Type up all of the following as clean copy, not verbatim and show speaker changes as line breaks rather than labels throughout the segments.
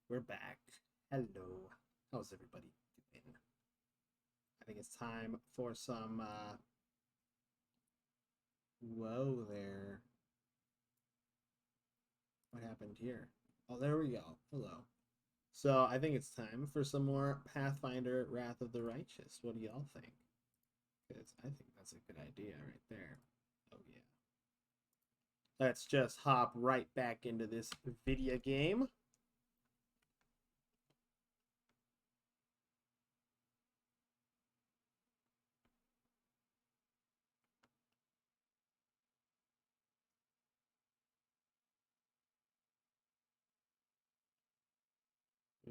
We're back. Hello. How's everybody doing? I think it's time for some, whoa there. What happened here? Oh, there we go. Hello. So, I think it's time for some more Pathfinder Wrath of the Righteous. What do y'all think? Because I think that's a good idea right there. Oh, yeah. Let's just hop right back into this video game.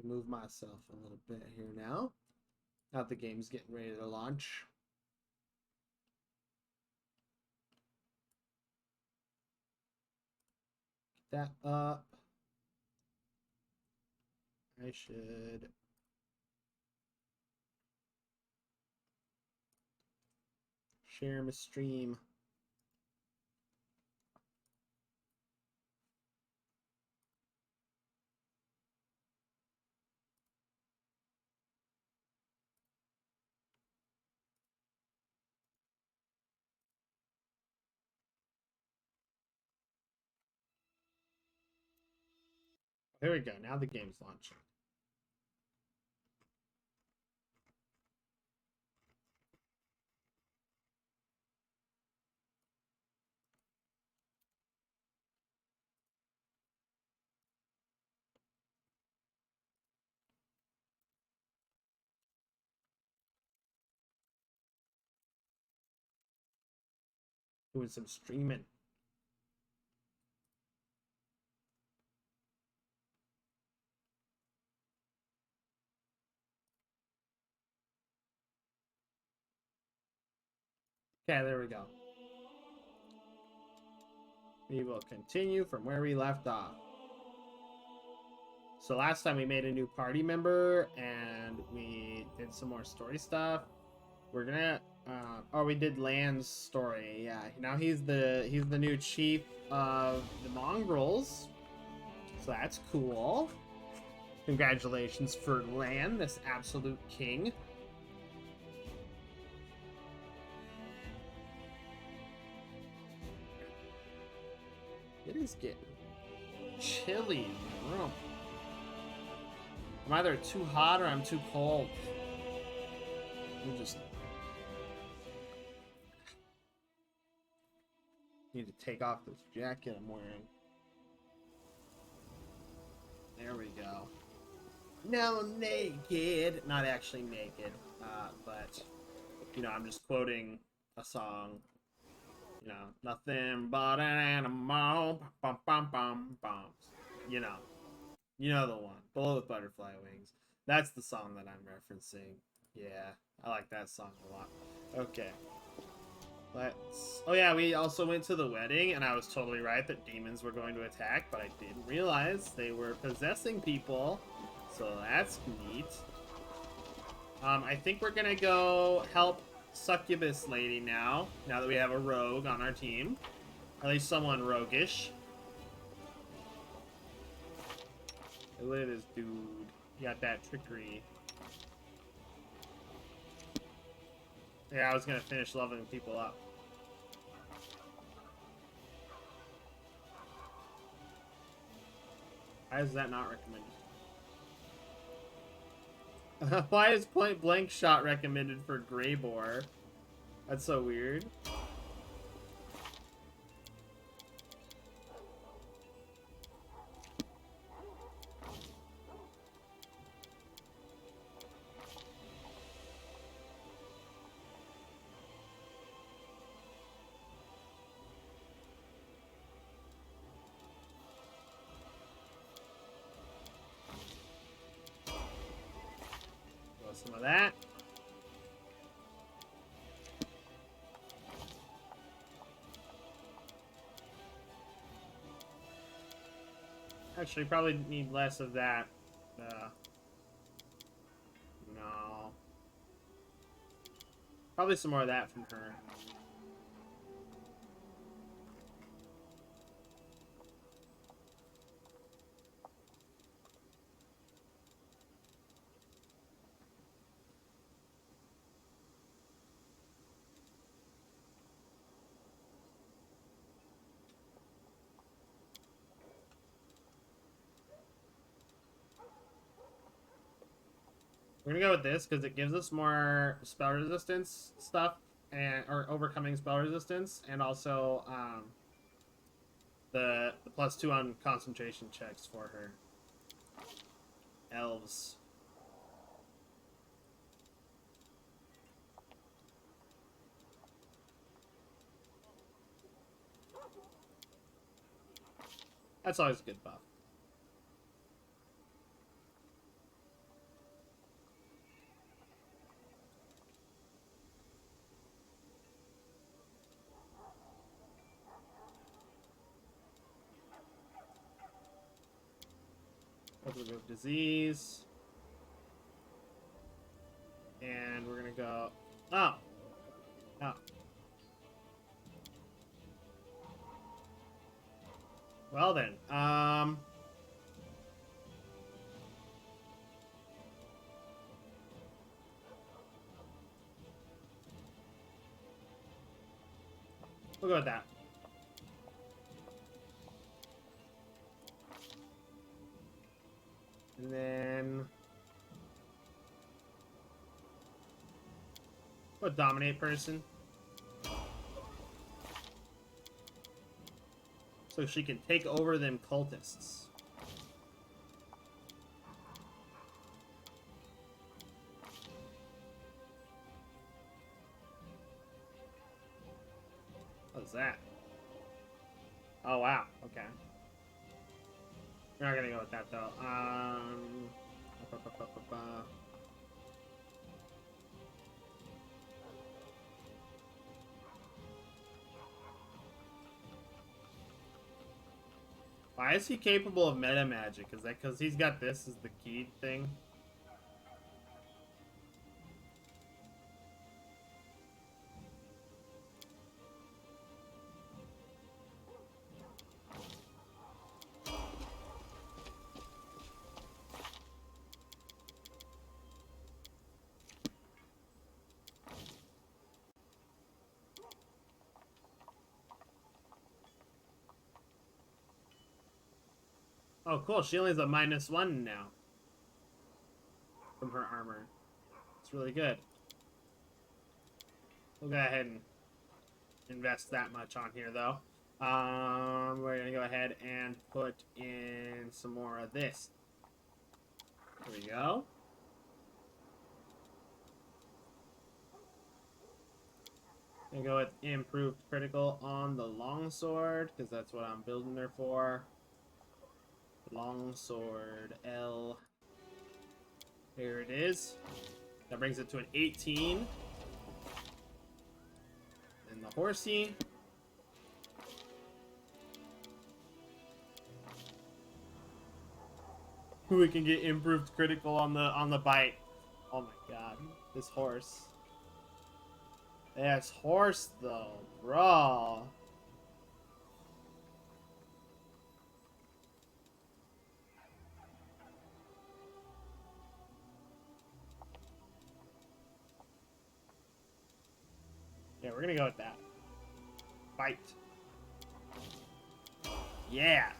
Move myself a little bit here now. Now the game's getting ready to launch. Get that up. I should share my stream. There we go. Now the game's launching. Doing some streaming. Okay, there we go. We will continue from where we left off. So last time we made a new party member and we did some more story stuff. We're gonna oh, we did Land's story. Yeah, now he's the new chief of the mongrels. So that's cool. Congratulations for Land, this absolute king. It is getting chilly in the room. I'm either too hot or I'm too cold. I'm just need to take off this jacket I'm wearing. There we go. No, naked. Not actually naked, but you know, I'm just quoting a song. You know, nothing but an animal. Bum, bum, bum, bum. You know the one. Below with butterfly wings. That's the song that I'm referencing. Yeah, I like that song a lot. Okay. Let's... Oh yeah, we also went to the wedding, and I was totally right that demons were going to attack, but I didn't realize they were possessing people. So that's neat. I think we're gonna go help Succubus lady now that we have a rogue on our team. At least someone roguish. Hey, look at this dude. He got that trickery. Yeah, I was gonna finish leveling people up. Why is that not recommended? Why is point blank shot recommended for Greybore? That's so weird. Some of that. Actually, probably need less of that. No. Probably some more of that from her. We're gonna go with this because it gives us more spell resistance stuff or overcoming spell resistance, and also the +2 on concentration checks for her. Elves. That's always a good buff. Let's remove disease. And we're gonna go... Oh! Oh. Well then, we'll go with that. And then... What, dominate person? So she can take over them cultists. What's that? Oh, wow. Okay. We're not gonna go with that, though. Why is he capable of meta magic? Is that because he's got this as the key thing? Oh, cool. She only has a -1 now from her armor. It's really good. We'll go ahead and invest that much on here, though. We're going to go ahead and put in some more of this. There we go. I'm going to go with improved critical on the longsword, because that's what I'm building her for. Longsword L. Here it is. That brings it to an 18. And the horsey. We can get improved critical on the bite. Oh my god, this horse. This horse though, bro. Yeah, we're gonna go with that. Bite. Yeah.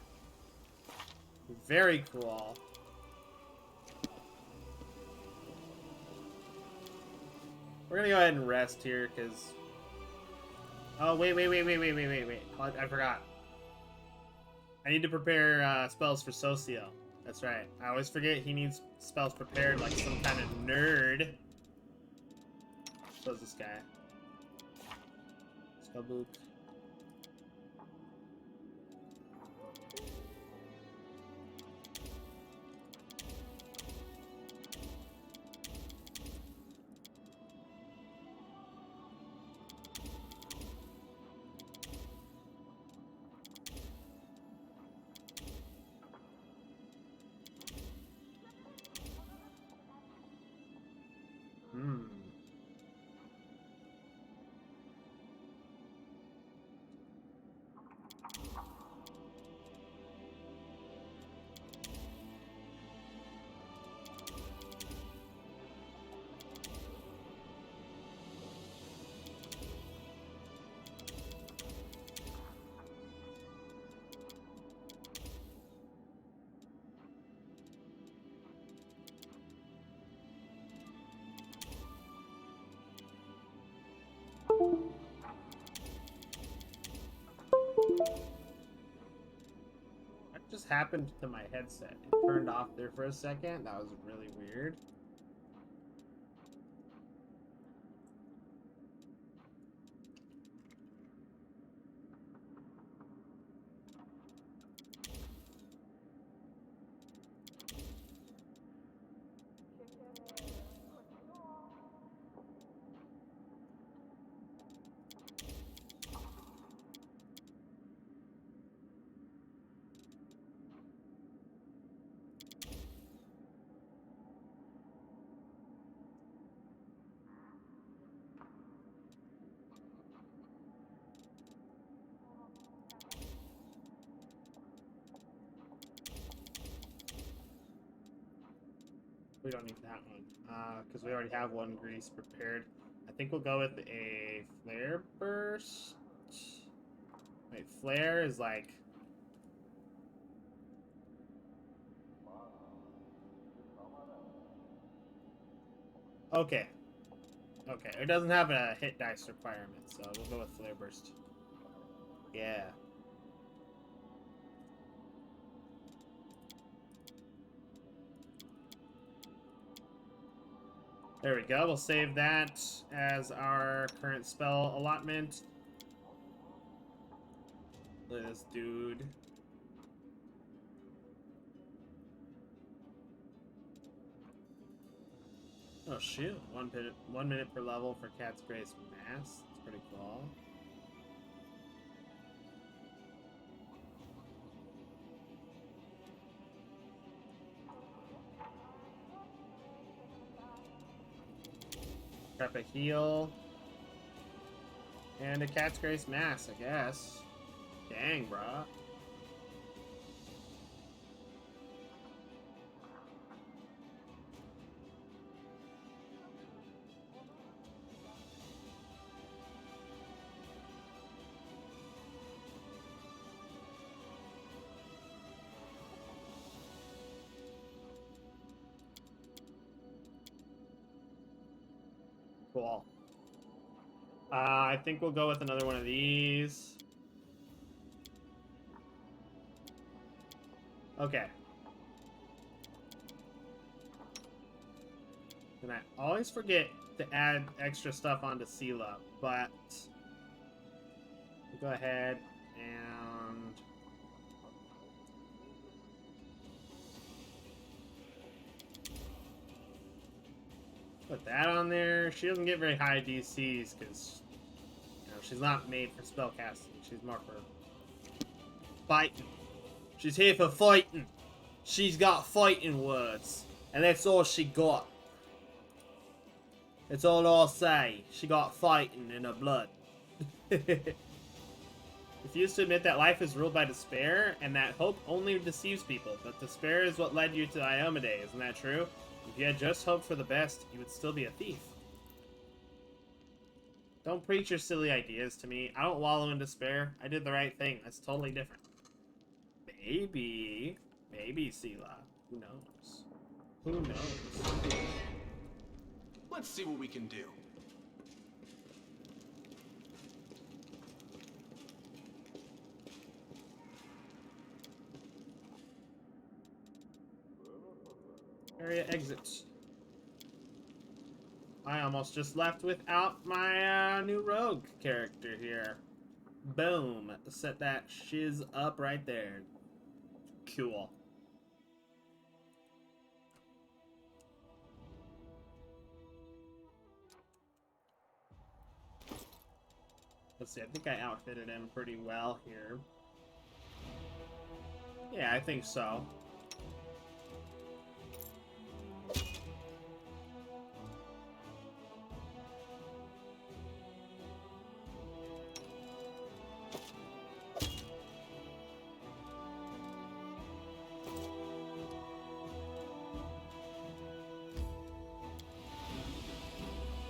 Very cool. We're gonna go ahead and rest here, because... Oh, wait. I forgot. I need to prepare spells for Socio. That's right. I always forget he needs spells prepared like some kind of nerd. So's this guy. Spellbook. happened to my headset? It turned off there for a second. That was really weird. We don't need that one, because we already have one grease prepared. I think we'll go with a flare burst. Wait, flare is like... Okay. Okay, it doesn't have a hit dice requirement, so we'll go with flare burst. Yeah. There we go. We'll save that as our current spell allotment. Look at this dude. Oh shoot! 1 minute per level for Cat's Grace Mass. That's pretty cool. Prep a heal. And a Cat's Grace Mass, I guess. Dang, bruh. Cool. I think we'll go with another one of these. Okay. And I always forget to add extra stuff onto Sela, but we'll go ahead and put that on there. She doesn't get very high DCs because, you know, she's not made for spellcasting. She's more for fighting. She's here for fighting. She's got fighting words. And that's all she got. That's all I'll say. She got fighting in her blood. Refuse to admit that life is ruled by despair, and that hope only deceives people. But despair is what led you to Iomade, isn't that true? If you had just hoped for the best, you would still be a thief. Don't preach your silly ideas to me. I don't wallow in despair. I did the right thing. That's totally different. Maybe. Maybe, Sela. Who knows? Who knows?
Let's see what we can do.
Area exit. I almost just left without my new rogue character here. Boom. Set that shiz up right there. Cool. Let's see, I think I outfitted him pretty well here. Yeah, I think so.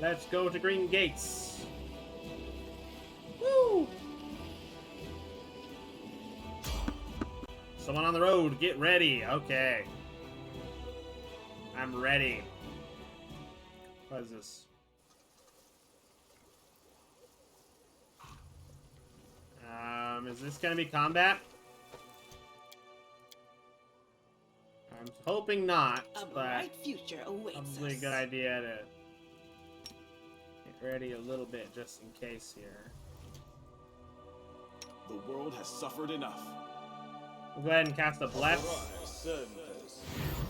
Let's go to Green Gates. Woo! Someone on the road, get ready. Okay. I'm ready. What is this? Is this gonna be combat? I'm hoping not,
A
but
bright future awaits
probably a
us.
good idea to get ready a little bit just in case here.
The world has suffered enough.
We'll go ahead and cast a Bless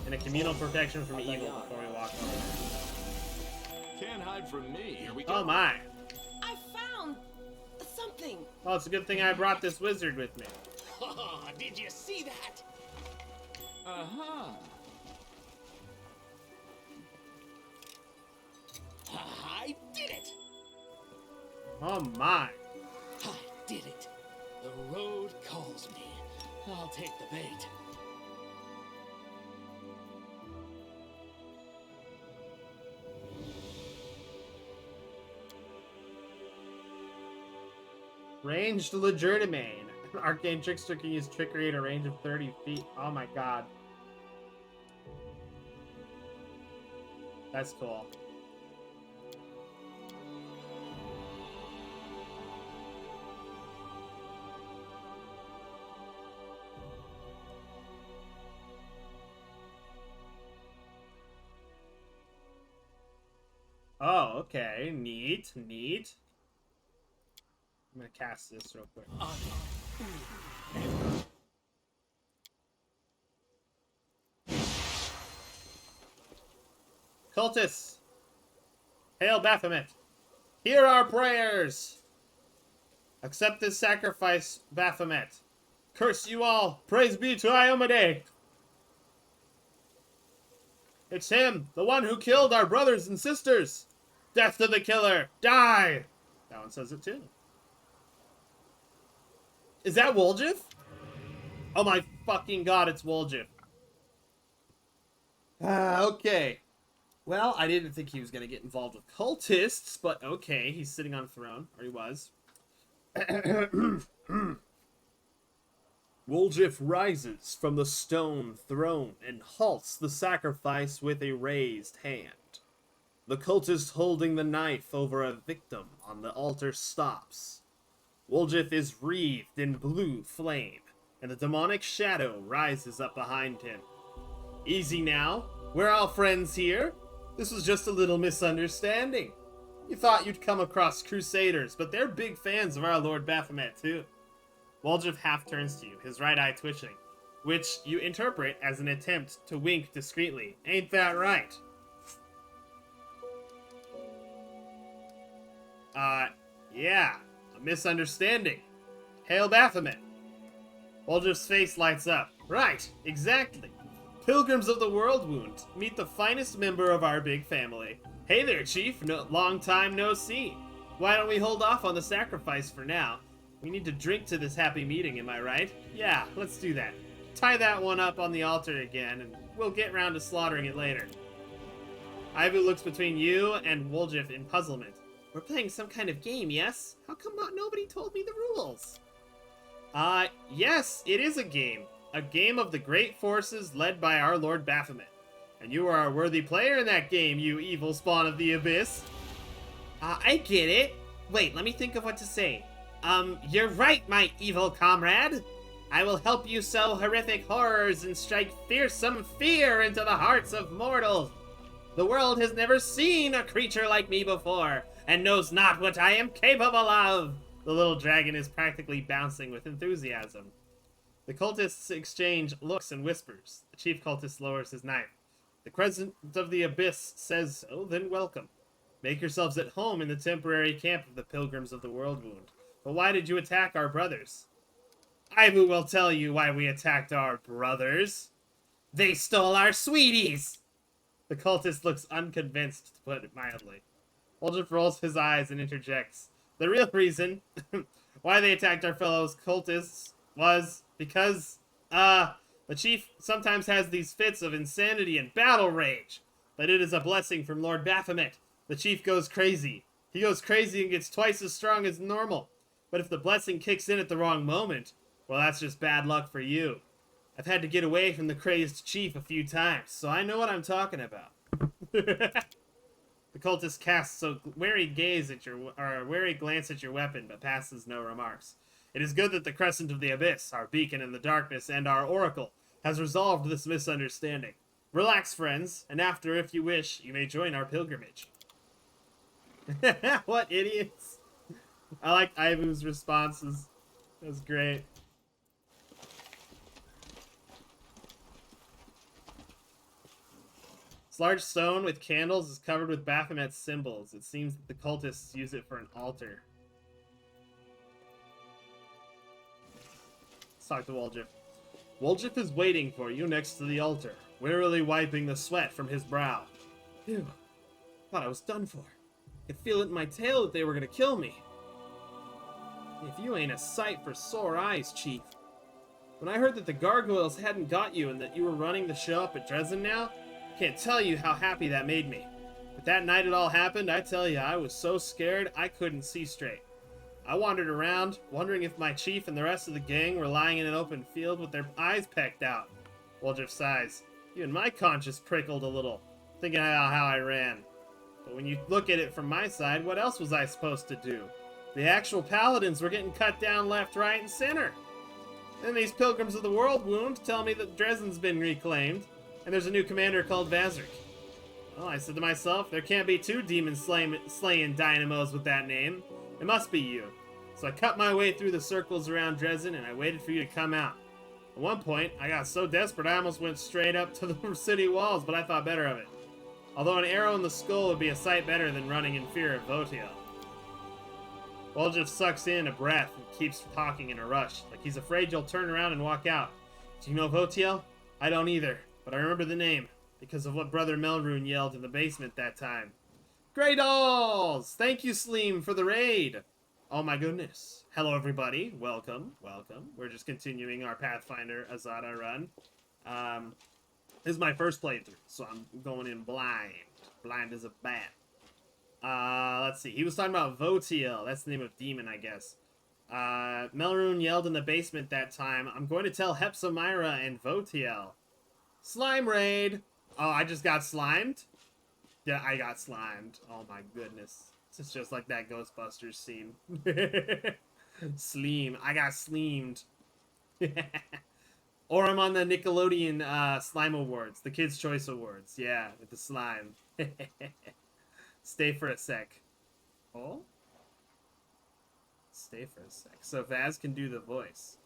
and a Communal Protection from Evil before we walk over.
Can't hide from me. Here we go.
Oh my!
I found something.
Well, it's a good thing I brought this wizard with me.
Oh, did you see that?
Uh-huh.
I did it!
Oh my!
I did it. The road calls me. I'll take the bait.
Ranged Legerdemain. An arcane trickster can use trickery at a range of 30 feet. Oh my god. That's cool. Oh, okay. Neat, neat. I'm gonna cast this real quick. Cultists! Hail Baphomet! Hear our prayers! Accept this sacrifice, Baphomet. Curse you all! Praise be to Iomade! It's him, the one who killed our brothers and sisters! Death to the killer! Die! That one says it too. Is that Woljif? Oh my fucking god, it's Woljif. Okay. Well, I didn't think he was going to get involved with cultists, but okay, he's sitting on a throne, or he was. Woljif rises from the stone throne and halts the sacrifice with a raised hand. The cultist holding the knife over a victim on the altar stops. Woljif is wreathed in blue flame, and the demonic shadow rises up behind him. Easy now, we're all friends here. This was just a little misunderstanding. You thought you'd come across Crusaders, but they're big fans of our Lord Baphomet too. Woljif half turns to you, his right eye twitching, which you interpret as an attempt to wink discreetly. Ain't that right? Yeah, a misunderstanding. Hail Baphomet. Woljif's face lights up. Right, exactly. Pilgrims of the World Wound, meet the finest member of our big family. Hey there, Chief. Long time no see. Why don't we hold off on the sacrifice for now? We need to drink to this happy meeting, am I right? Yeah, let's do that. Tie that one up on the altar again, and we'll get round to slaughtering it later. Ivu looks between you and Woljif in puzzlement. We're playing some kind of game, yes? How come nobody told me the rules? Yes, it is a game. A game of the great forces led by our Lord Baphomet. And you are a worthy player in that game, you evil spawn of the abyss. I get it. Wait, let me think of what to say. You're right, my evil comrade. I will help you sow horrific horrors and strike fearsome fear into the hearts of mortals. The world has never seen a creature like me before, and knows not what I am capable of. The little dragon is practically bouncing with enthusiasm. The cultists exchange looks and whispers. The chief cultist lowers his knife. The Crescent of the Abyss says, "Oh, then welcome. Make yourselves at home in the temporary camp of the Pilgrims of the World Wound. But why did you attack our brothers?" Ivu will tell you why we attacked our brothers. They stole our sweeties! The cultist looks unconvinced, to put it mildly. Woljif rolls his eyes and interjects. The real reason why they attacked our fellow cultists was because, the chief sometimes has these fits of insanity and battle rage. But it is a blessing from Lord Baphomet. The chief goes crazy. He goes crazy and gets twice as strong as normal. But if the blessing kicks in at the wrong moment, well, that's just bad luck for you. I've had to get away from the crazed chief a few times, so I know what I'm talking about. The cultist casts a wary glance at your weapon, but passes no remarks. It is good that the Crescent of the Abyss, our beacon in the darkness and our oracle, has resolved this misunderstanding. Relax, friends, and after, if you wish, you may join our pilgrimage. What idiots. I like Ivu's responses. That's great. This large stone with candles is covered with Baphomet's symbols. It seems that the cultists use it for an altar. Let's talk to Woljif. Woljif is waiting for you next to the altar, wearily wiping the sweat from his brow. Phew. Thought I was done for. I could feel it in my tail that they were gonna kill me. If you ain't a sight for sore eyes, Chief. When I heard that the gargoyles hadn't got you and that you were running the show up at Dresden now, I can't tell you how happy that made me. But that night it all happened, I tell you, I was so scared I couldn't see straight. I wandered around, wondering if my chief and the rest of the gang were lying in an open field with their eyes pecked out. Woljif sighs. Even my conscience prickled a little, thinking about how I ran. But when you look at it from my side, what else was I supposed to do? The actual paladins were getting cut down left, right, and center. Then these pilgrims of the world wound tell me that Dresden's been reclaimed, and there's a new commander called Vazrik. Well, I said to myself, there can't be two demon-slaying dynamos with that name. It must be you. So I cut my way through the circles around Dresden, and I waited for you to come out. At one point, I got so desperate I almost went straight up to the city walls, but I thought better of it. Although an arrow in the skull would be a sight better than running in fear of Votiel. Woljif sucks in a breath and keeps talking in a rush, like he's afraid you'll turn around and walk out. Do you know Votiel? I don't either, but I remember the name, because of what Brother Melrune yelled in the basement that time. Grey Dolls! Thank you, Sleem, for the raid! Oh my goodness. Hello, everybody. Welcome, welcome. We're just continuing our Pathfinder Azada run. This is my first playthrough, so I'm going in blind. Blind as a bat. Let's see. He was talking about Votiel. That's the name of demon, I guess. Melrune yelled in the basement that time. I'm going to tell Hepsamira and Votiel. Slime raid! Oh, I just got slimed? Yeah, I got slimed. Oh my goodness. It's just like that Ghostbusters scene. Sleem. I got sleamed. Or I'm on the Nickelodeon Slime Awards. The Kids' Choice Awards. Yeah, with the slime. Stay for a sec. Oh? Stay for a sec. So Vaz can do the voice.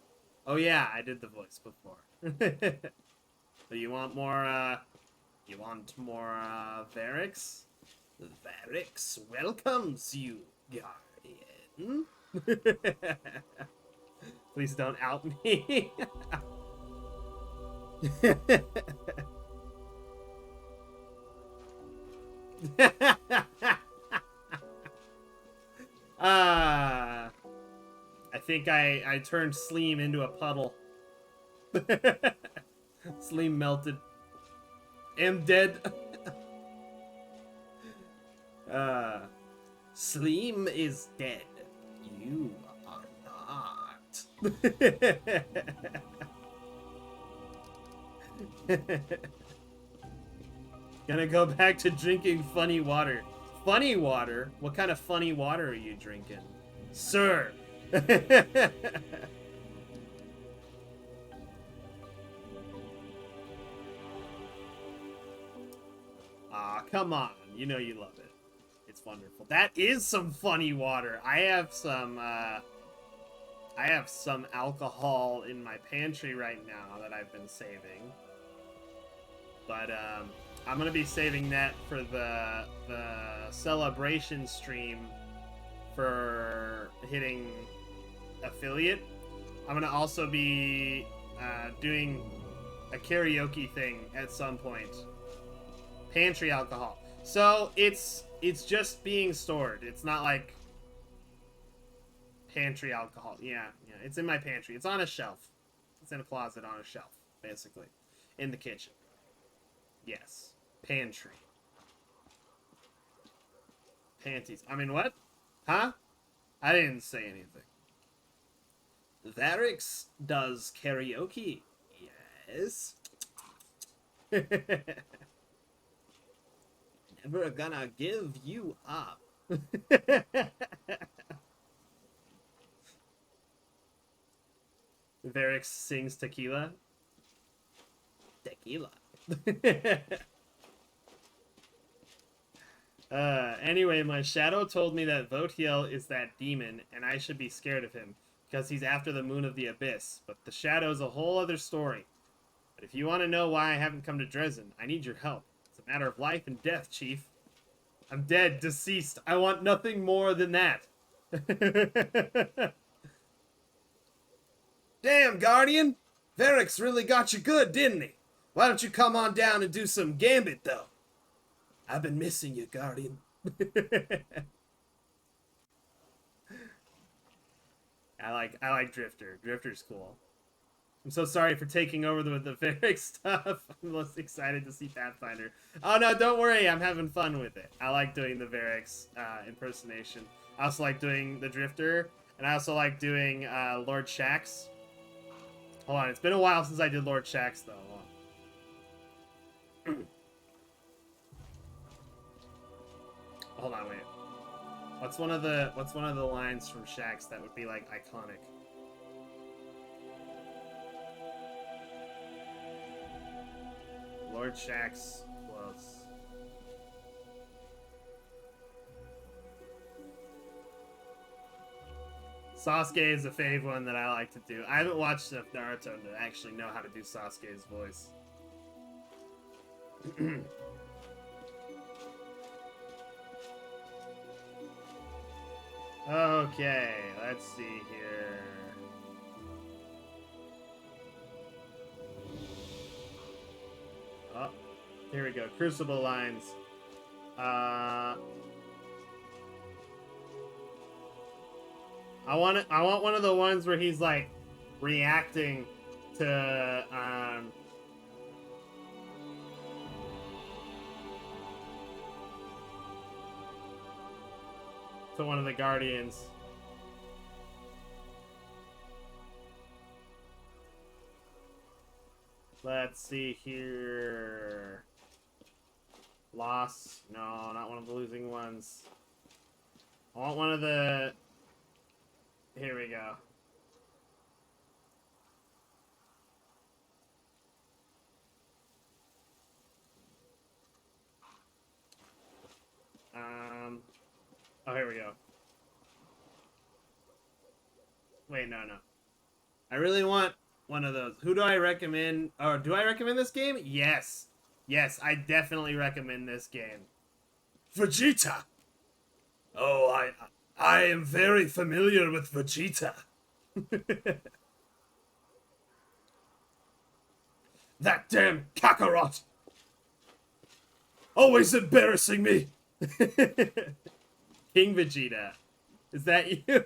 Oh yeah, I did the voice before. So you want more, Varix? Varix welcomes you, Guardian. Please don't out me. I think I turned Sleem into a puddle. Sleem melted. Am dead. Sleem is dead. You are not. Gonna go back to drinking funny water. Funny water? What kind of funny water are you drinking? Sir! Aw, come on. You know you love it. It's wonderful. That is some funny water. I have some alcohol in my pantry right now that I've been saving. But, I'm gonna be saving that for the celebration stream for hitting affiliate. I'm gonna also be doing a karaoke thing at some point. Pantry alcohol. So it's just being stored. It's not like pantry alcohol. Yeah, it's in my pantry. It's on a shelf. It's in a closet on a shelf, basically, in the kitchen. Yes. Pantry. Panties. I mean, what? Huh? I didn't say anything. Varix does karaoke. Yes. Never gonna give you up. Varix sings tequila. Tequila. Anyway, my shadow told me that Votiel is that demon, and I should be scared of him, because he's after the moon of the abyss. But the shadow's a whole other story. But if you want to know why I haven't come to Dresden, I need your help. It's a matter of life and death, Chief. I'm dead, deceased. I want nothing more than that. Damn, Guardian! Varric's really got you good, didn't he? Why don't you come on down and do some gambit, though? I've been missing you, Guardian. I like Drifter. Drifter's cool. I'm so sorry for taking over with the Varric stuff. I'm most excited to see Pathfinder. Oh no, don't worry, I'm having fun with it. I like doing the Varric's impersonation. I also like doing the Drifter, and I also like doing Lord Shax. Hold on, it's been a while since I did Lord Shax though. Hold on, wait. What's one of the lines from Shax that would be like iconic? Lord Shax close. Sasuke is a fave one that I like to do. I haven't watched enough Naruto to actually know how to do Sasuke's voice. Okay, let's see here. Oh, here we go. Crucible lines. I want one of the ones where he's like reacting to one of the Guardians. Let's see here. Loss. No, not one of the losing ones. I want one of the... Here we go. Oh, here we go. Wait, no. I really want one of those. Who do I recommend? Or do I recommend this game? Yes. Yes, I definitely recommend this game. Vegeta! Oh, I am very familiar with Vegeta. That damn Kakarot! Always embarrassing me! King Vegeta. Is that you?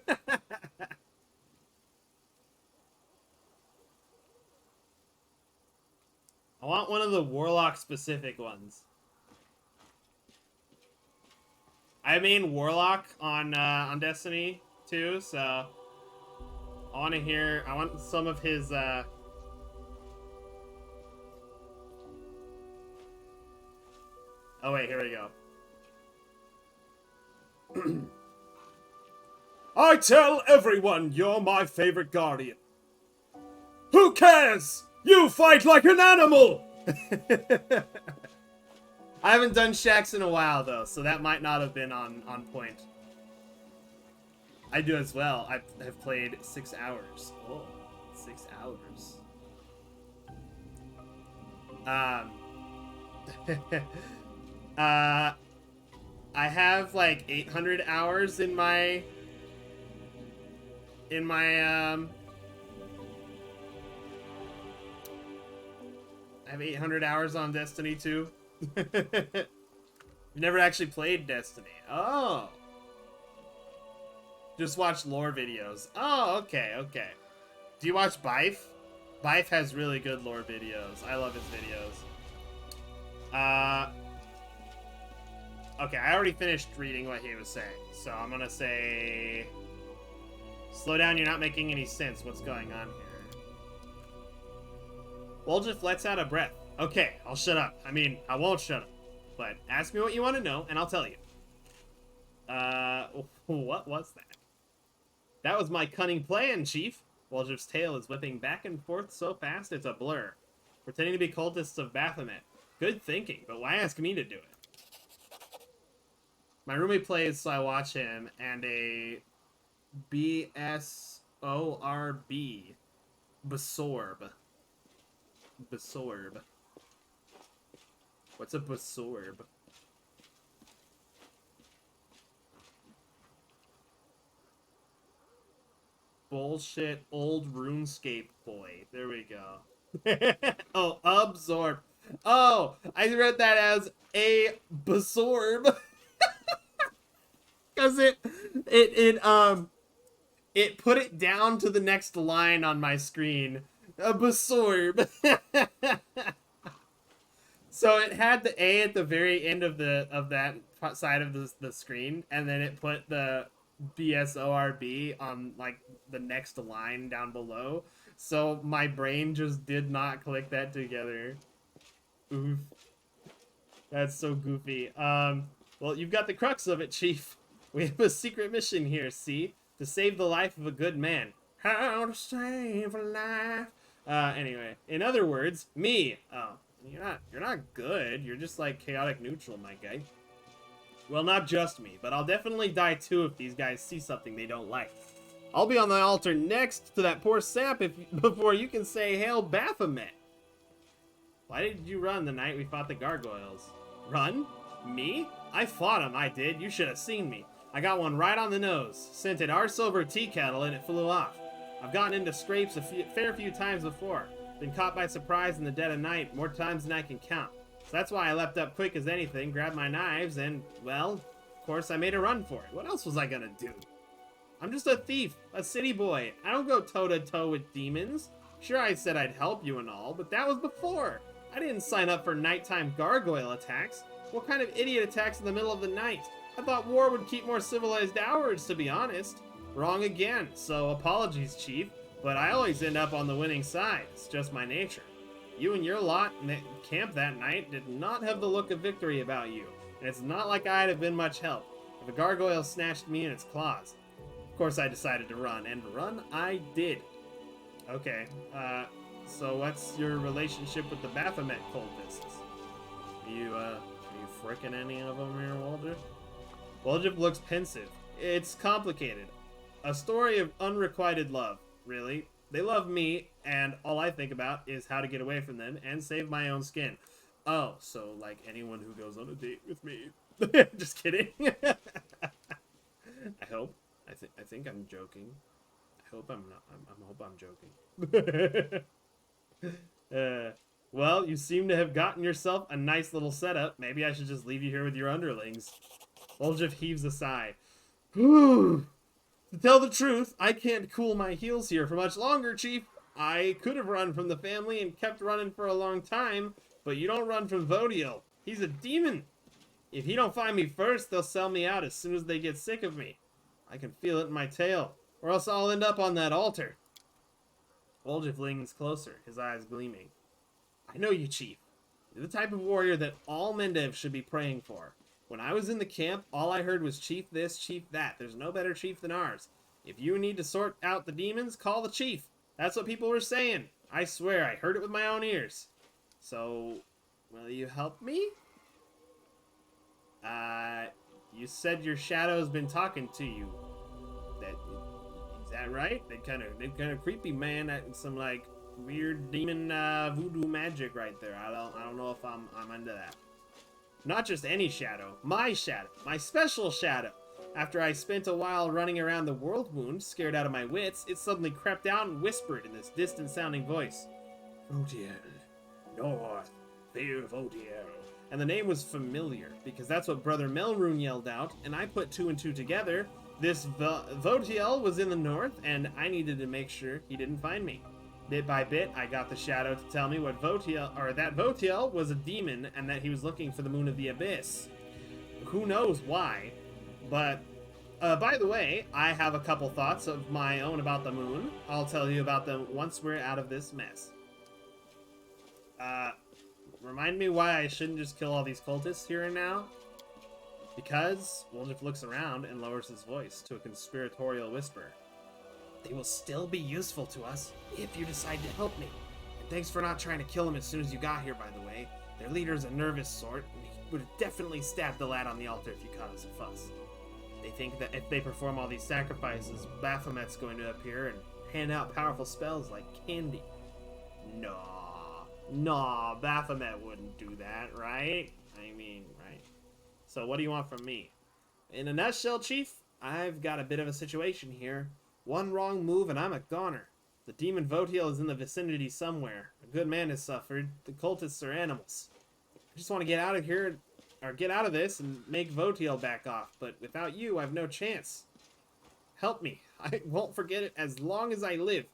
I want one of the Warlock specific ones. I main Warlock on Destiny 2, so I want some of his oh wait, here we go. I tell everyone you're my favorite Guardian. Who cares? You fight like an animal! I haven't done Shax in a while, though, so that might not have been on point. I do as well. I have played 6 hours. Oh, 6 hours. I have like 800 hours in my I have 800 hours on Destiny 2. You've never actually played Destiny. Oh. Just watch lore videos. Oh, okay. Do you watch Bife? Bife has really good lore videos. I love his videos. Okay, I already finished reading what he was saying. So I'm gonna say... Slow down, you're not making any sense. What's going on here? Woljif lets out a breath. Okay, I'll shut up. I mean, I won't shut up. But ask me what you want to know, and I'll tell you. What was that? That was my cunning plan, Chief. Woljif's tail is whipping back and forth so fast it's a blur. Pretending to be cultists of Baphomet. Good thinking, but why ask me to do it? My roommate plays, so I watch him, and a BSORB. Basorb. Basorb. What's a Basorb? Bullshit old RuneScape boy. There we go. Oh, absorb. Oh, I read that as a Basorb. Cause it put it down to the next line on my screen. Absorb. So it had the A at the very end of that side of the screen, and then it put the BSORB on like the next line down below. So my brain just did not click that together. Oof. That's so goofy. Well, you've got the crux of it, Chief. We have a secret mission here, see? To save the life of a good man. How to save a life. Anyway, in other words, me. Oh, you're not good. You're just like chaotic neutral, my guy. Well, not just me, but I'll definitely die too if these guys see something they don't like. I'll be on the altar next to that poor sap before you can say Hail Baphomet. Why did you run the night we fought the gargoyles? Run? Me? I fought him, I did. You should have seen me. I got one right on the nose. Scented our silver tea kettle and it flew off. I've gotten into scrapes a fair few times before. Been caught by surprise in the dead of night more times than I can count. So that's why I leapt up quick as anything, grabbed my knives, and, well, of course I made a run for it. What else was I gonna do? I'm just a thief, a city boy. I don't go toe-to-toe with demons. Sure, I said I'd help you and all, but that was before. I didn't sign up for nighttime gargoyle attacks. What kind of idiot attacks in the middle of the night? I thought war would keep more civilized hours, to be honest. Wrong again, so apologies, Chief, but I always end up on the winning side. It's just my nature. You and your lot in the camp that night did not have the look of victory about you, and it's not like I'd have been much help if a gargoyle snatched me in its claws. Of course I decided to run, and run I did. Okay, so what's your relationship with the Baphomet cultists? Are you frickin' any of them here, Waldrip? Waldrip looks pensive. It's complicated. A story of unrequited love, really. They love me, and all I think about is how to get away from them and save my own skin. Oh, so like anyone who goes on a date with me. Just kidding. I hope. I think I'm joking. I hope I'm not. I hope I'm joking. Well, you seem to have gotten yourself a nice little setup. Maybe I should just leave you here with your underlings. Oljif heaves a sigh. Whew. To tell the truth, I can't cool my heels here for much longer, Chief. I could have run from the family and kept running for a long time, but you don't run from Vodiel. He's a demon. If he don't find me first, they'll sell me out as soon as they get sick of me. I can feel it in my tail, or else I'll end up on that altar. Oljif leans closer, his eyes gleaming. I know you, Chief. You're the type of warrior that all Mendev should be praying for. When I was in the camp, all I heard was Chief this, Chief that. There's no better chief than ours. If you need to sort out the demons, call the chief. That's what people were saying. I swear, I heard it with my own ears. So, will you help me? You said your shadow's been talking to you. Is that right? They kind of creepy, man. Some like weird demon voodoo magic right there. I don't know if I'm into that. Not just any shadow, my special shadow. After I spent a while running around the world wound, scared out of my wits, it suddenly crept out and whispered in this distant-sounding voice. Vodiel, North, fear Vodiel. And the name was familiar, because that's what Brother Melrune yelled out, and I put two and two together. This Vodiel was in the north, and I needed to make sure he didn't find me. Bit by bit, I got the shadow to tell me that Vodiel was a demon and that he was looking for the Moon of the Abyss. Who knows why, but, by the way, I have a couple thoughts of my own about the moon. I'll tell you about them once we're out of this mess. Remind me why I shouldn't just kill all these cultists here and now? Because Woljif looks around and lowers his voice to a conspiratorial whisper. They will still be useful to us if you decide to help me. And Thanks for not trying to kill him as soon as you got here, by the way. Their leader's a nervous sort, and he would have definitely stabbed the lad on the altar if you caused a fuss. They think that if they perform all these sacrifices, Baphomet's going to appear and hand out powerful spells like candy. Nah, Baphomet wouldn't do that, right? I mean, right. So what do you want from me? In a nutshell, Chief, I've got a bit of a situation here. One wrong move and I'm a goner. The demon Votiel is in the vicinity somewhere. A good man has suffered. The cultists are animals. I just want to get out of here, or get out of this and make Votiel back off, but without you, I've no chance. Help me. I won't forget it as long as I live.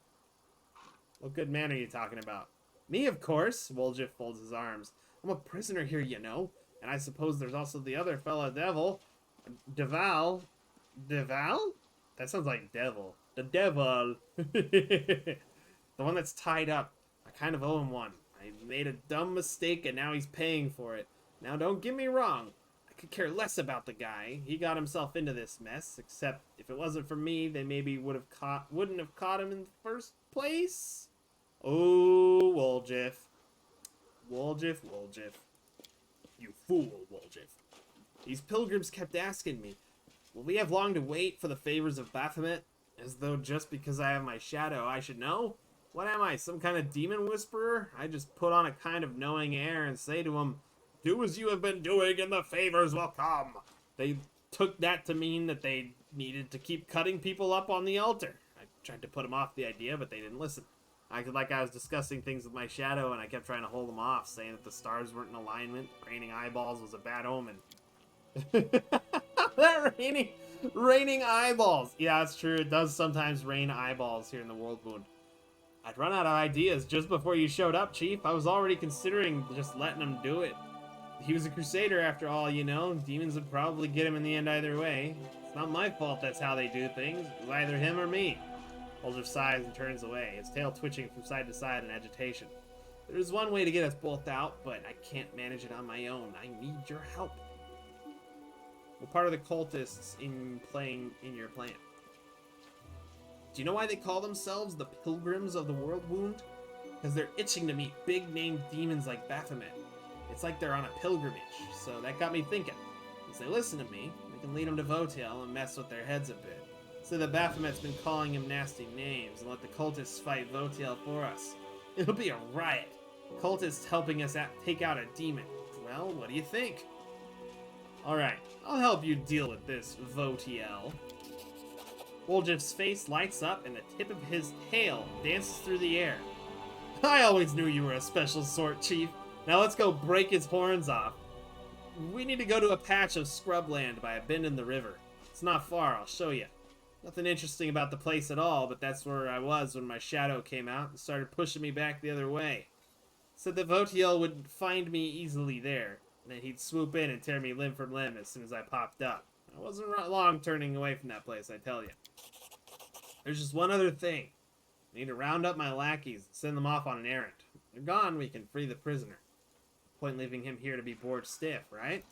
What good man are you talking about? Me, of course. Woljif folds his arms. I'm a prisoner here, you know. And I suppose there's also the other fellow devil. Deval? That sounds like devil. The devil. The one that's tied up. I kind of owe him one. I made a dumb mistake and now he's paying for it. Now don't get me wrong. I could care less about the guy. He got himself into this mess. Except if it wasn't for me, they maybe wouldn't have caught him in the first place. Oh, Woljif. Woljif. You fool, Woljif. These pilgrims kept asking me, will we have long to wait for the favors of Baphomet? As though just because I have my shadow, I should know? What am I, some kind of demon whisperer? I just put on a kind of knowing air and say to them, do as you have been doing and the favors will come. They took that to mean that they needed to keep cutting people up on the altar. I tried to put them off the idea, but they didn't listen. I acted like I was discussing things with my shadow, and I kept trying to hold them off, saying that the stars weren't in alignment, raining eyeballs was a bad omen. That raining eyeballs. Yeah, it's true. It does sometimes rain eyeballs here in the World Wound. I'd run out of ideas just before you showed up, Chief. I was already considering just letting him do it. He was a Crusader after all, you know. Demons would probably get him in the end either way. It's not my fault that's how they do things. It was either him or me. Woljif sighs and turns away, his tail twitching from side to side in agitation. There's one way to get us both out, but I can't manage it on my own. I need your help. What part of the cultists in your plan? Do you know why they call themselves the Pilgrims of the World Wound? Because they're itching to meet big-name demons like Baphomet. It's like they're on a pilgrimage, so that got me thinking. If they listen to me, we can lead them to Votiel and mess with their heads a bit. Say that Baphomet's been calling him nasty names and let the cultists fight Votiel for us. It'll be a riot. Cultists helping us take out a demon. Well, what do you think? Alright, I'll help you deal with this, Votiel. Woljif's face lights up and the tip of his tail dances through the air. I always knew you were a special sort, Chief. Now let's go break his horns off. We need to go to a patch of scrubland by a bend in the river. It's not far, I'll show you. Nothing interesting about the place at all, but that's where I was when my shadow came out and started pushing me back the other way. Said that Votiel would find me easily there, and then he'd swoop in and tear me limb from limb as soon as I popped up. I wasn't long turning away from that place, I tell you. There's just one other thing. I need to round up my lackeys and send them off on an errand. When they're gone, we can free the prisoner. Point in leaving him here to be bored stiff, right?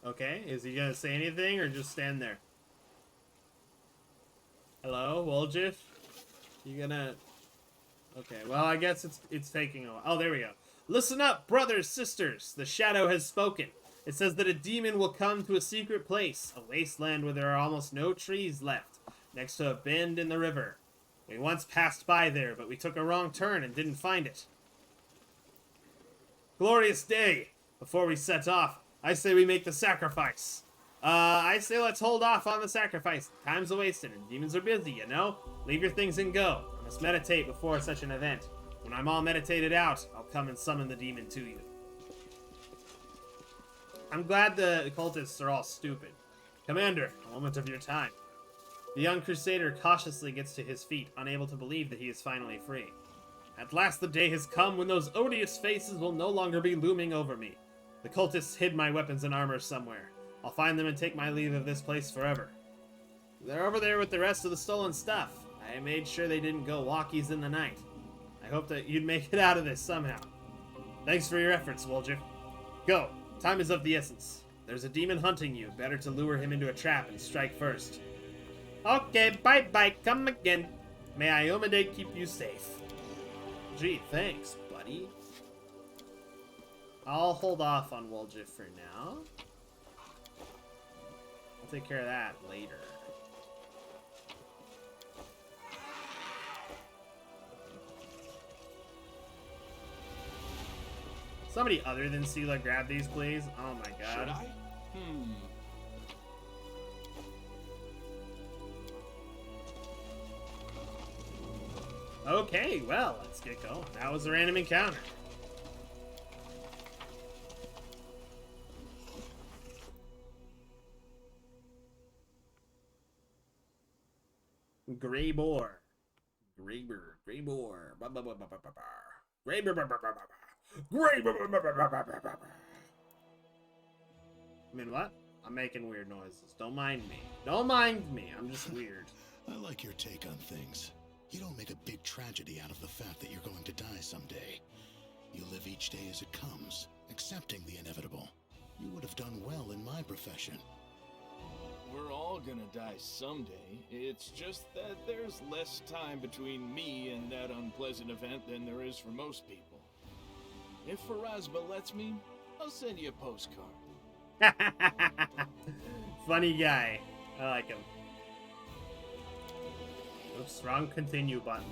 Okay, is he gonna say anything or just stand there? Hello, Woljif? You gonna... Okay, well, I guess it's taking a while. Oh, there we go. Listen up, brothers, sisters. The shadow has spoken. It says that a demon will come to a secret place, a wasteland where there are almost no trees left, next to a bend in the river. We once passed by there, but we took a wrong turn and didn't find it. Glorious day! Before we set off, I say we make the sacrifice. I say let's hold off on the sacrifice. Time's a-wasting and demons are busy, you know? Leave your things and go. I must meditate before such an event. When I'm all meditated out, I'll come and summon the demon to you. I'm glad the cultists are all stupid. Commander, a moment of your time. The young Crusader cautiously gets to his feet, unable to believe that he is finally free. At last the day has come when those odious faces will no longer be looming over me. The cultists hid my weapons and armor somewhere. I'll find them and take my leave of this place forever. They're over there with the rest of the stolen stuff. I made sure they didn't go walkies in the night. I hope that you'd make it out of this somehow. Thanks for your efforts, Woljif. Go. Time is of the essence. There's a demon hunting you. Better to lure him into a trap and strike first. Okay, bye-bye. Come again. May Iomade keep you safe. Gee, thanks, buddy. I'll hold off on Woljif for now. I'll take care of that later. Somebody other than Sela grab these, please. Oh my god.
Should I?
Okay, well, let's get going. That was a random encounter. Gray boar. Gray boar. Gray boar. Gray boar. I mean, what? I'm making weird noises. Don't mind me. Don't mind me. I'm just weird.
I like your take on things. You don't make a big tragedy out of the fact that you're going to die someday. You live each day as it comes, accepting the inevitable. You would have done well in my profession.
We're all gonna die someday. It's just that there's less time between me and that unpleasant event than there is for most people. If Farazba lets me, I'll send you a postcard.
Funny guy. I like him. Oops, wrong continue button.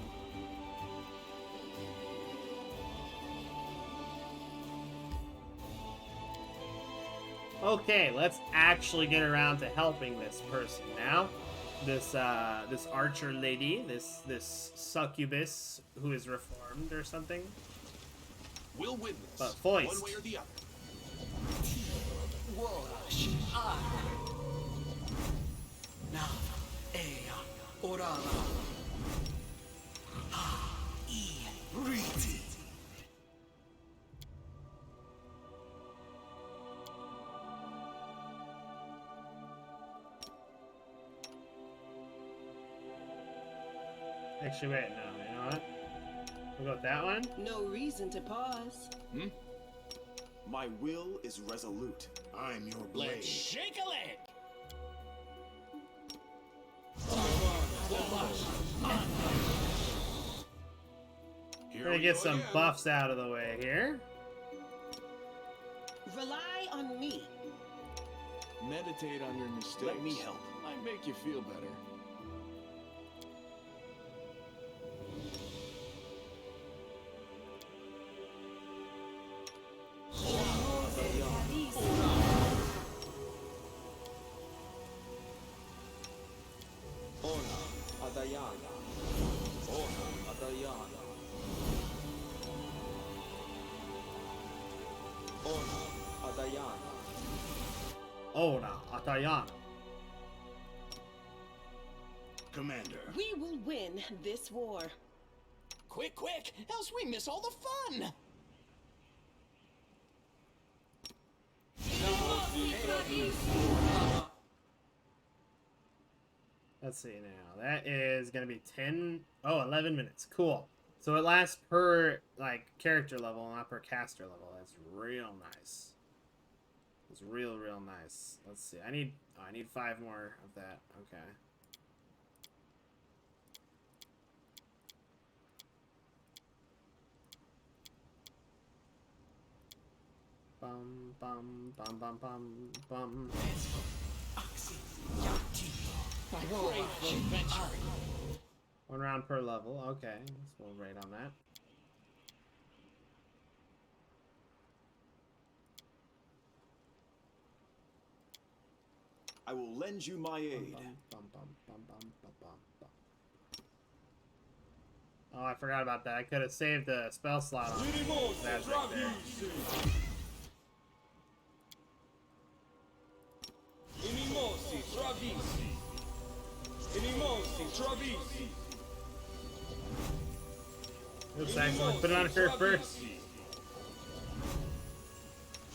Okay, let's actually get around to helping this person now. This this archer lady, this succubus who is reformed or something.
We'll win this,
But voiced.
one way or the other.
Wash, Na, Ea, Orala, Ha, E, Riti.
Actually, wait, no, you know what? We'll go with that one.
No reason to pause.
My will is resolute.
I'm your blade.
Let's shake a leg.
Here
Gonna
we
get
go
some
again.
buffs out of the way here.
Rely on me.
Meditate on your mistakes.
Let me help.
Might make you feel better.
Ona, Adayana. Ona, Adayana. Ona, Adayana.
Ona, Atayana.
Commander.
We will win this war.
Quick, quick, else we miss all the fun.
Let's see now. That is gonna be 11 minutes. Cool. So it lasts per like character level, not per caster level. That's real nice. It's real nice. Let's see. I need 5 more of that. Okay. Bum bum bum bum bum bum.
I crave for adventure.
1 round per level. Okay, so we'll rate on that.
I will lend you my aid.
Bum, bum, bum, bum, bum, bum, bum. Oh, I forgot about that. I could have saved the spell slot on that right there.
Inimosi, Travisi. Inimosi, Travisi.
Oops, I accidentally put it on her first.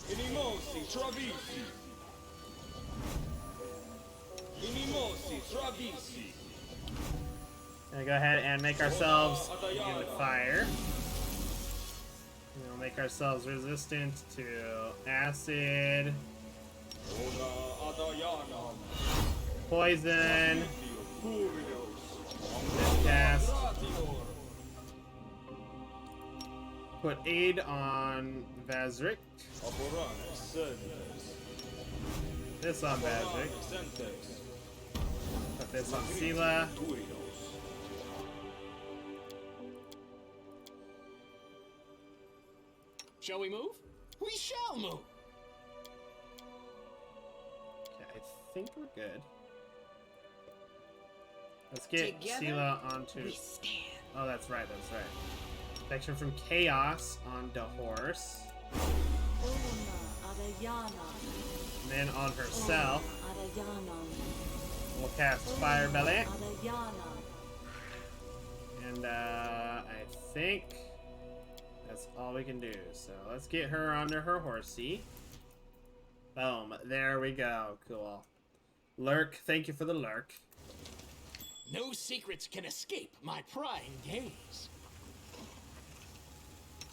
Inimosi, Travisi. Inimosi, Travisi.
Gonna go ahead and make ourselves immune to fire. We'll make ourselves resistant to acid
Ora Adayanam.
Poison.
Furios.
Cast.
Ratior.
Put aid on Vazrik.
Aborane Sentex.
This on Vazrik.
Sentex.
Put this on Sela.
Turios.
Shall we move? We shall move.
Okay, I think we're good. Let's get
Together,
Sela onto.
We stand.
Oh, that's right. That's right. Protection from Chaos on the horse. And then on herself, we'll cast Fire Belly. And I think that's all we can do. So let's get her onto her horsey. Boom. There we go. Cool. Lurk. Thank you for the lurk.
No secrets can escape my prying gaze.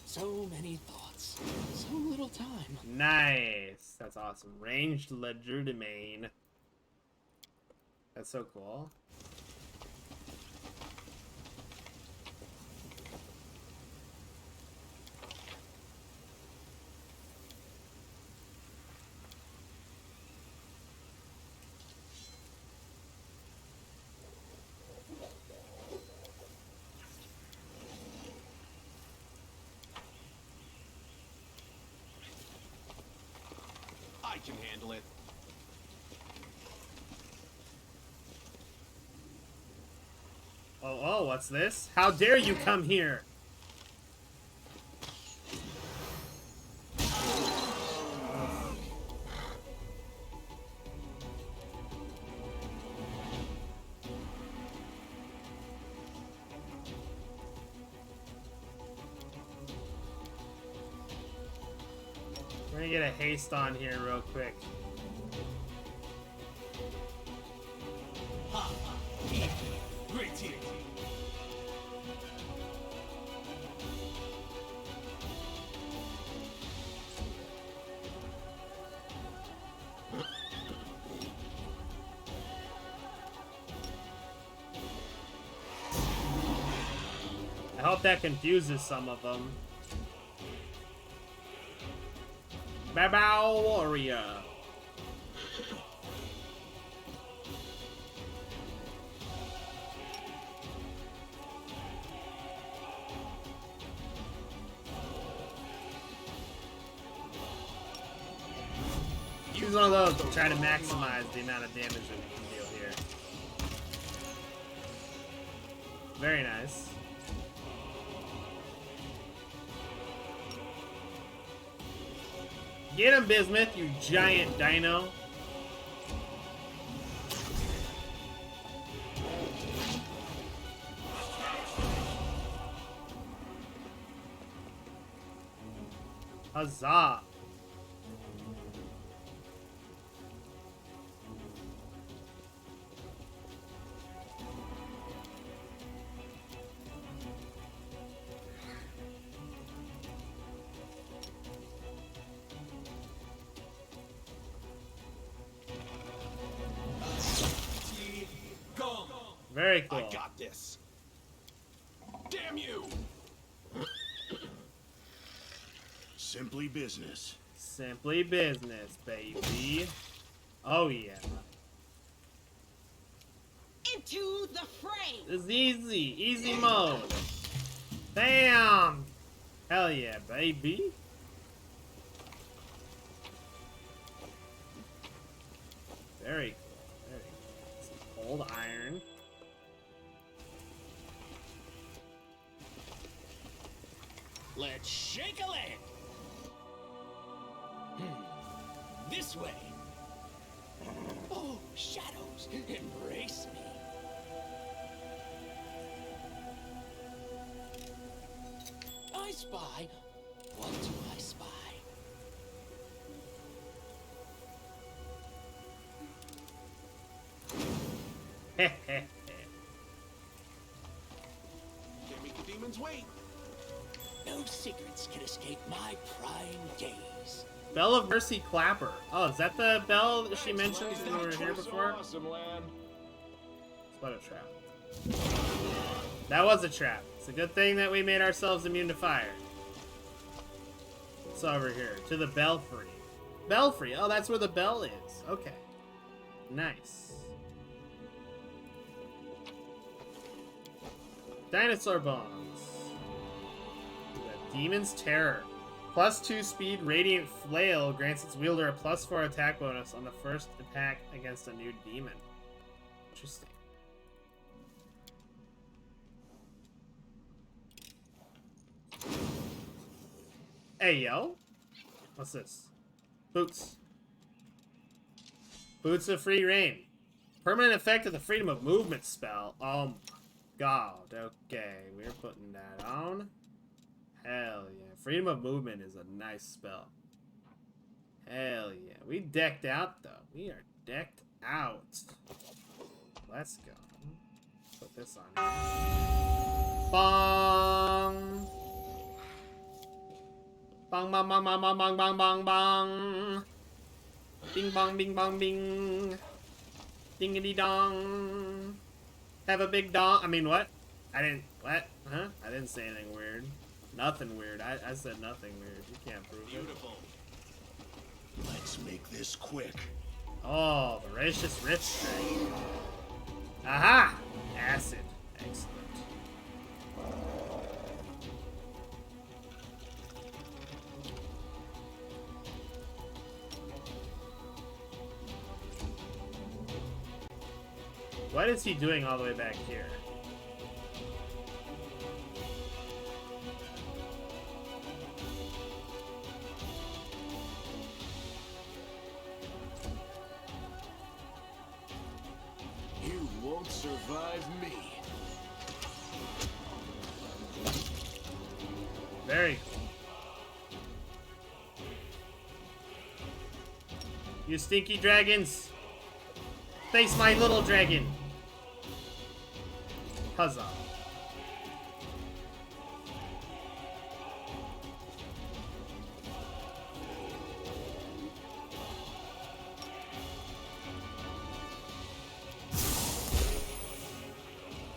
So many thoughts, so little time.
Nice. That's awesome. Ranged legerdemain. That's so cool.
I can handle it.
Oh, what's this? How dare you come here? We're gonna get a haste on here real quick.
Greeting.
I hope that confuses some of them. Bow warrior. She's one of those that try to maximize the amount of damage that we can deal here. Very nice. Get him, Bismuth, you giant dino. Huzzah. Very cool.
I got this. Damn you!
Simply business.
Simply business, baby. Oh yeah.
Into the fray.
This is easy. Easy mode. Bam! Hell yeah, baby. Very cool. Very cool. Some old iron.
Let's shake a leg. This way. Oh, shadows, embrace me. I spy. What do I spy?
Heh heh.
Can't make the demons wait.
No secrets can escape my prying gaze.
Bell of Mercy Clapper. Oh, is that the bell that she mentioned when we were here before?
Awesome, lad.
What a trap. That was a trap. It's a good thing that we made ourselves immune to fire. What's over here? To the Belfry. Belfry. Oh, that's where the bell is. Okay. Nice. Dinosaur Bones. The Demon's Terror. +2 speed Radiant Flail grants its wielder a +4 attack bonus on the first attack against a new demon. Interesting. Hey, yo. What's this? Boots. Boots of Free Reign. Permanent effect of the Freedom of Movement spell. Oh my god. Okay, we're putting that on. Hell yeah. Freedom of Movement is a nice spell. Hell yeah. We decked out, though. We are decked out. Let's go. Put this on here. Bong! Bong, bong, bong, bong, bong, bong, bong, bong, bong. Bing, bong, bing, bong, bing. Dingity dong. Have a big dong. I mean, what? I didn't. What? Huh? I didn't say anything weird. Nothing weird. I said nothing weird. You can't prove it.
Beautiful.
Let's make this quick.
Oh, Voracious Rift Strike. Aha! Acid. Excellent. What is he doing all the way back here?
You won't survive me.
Very cool. You stinky dragons! Face my little dragon! Huzzah.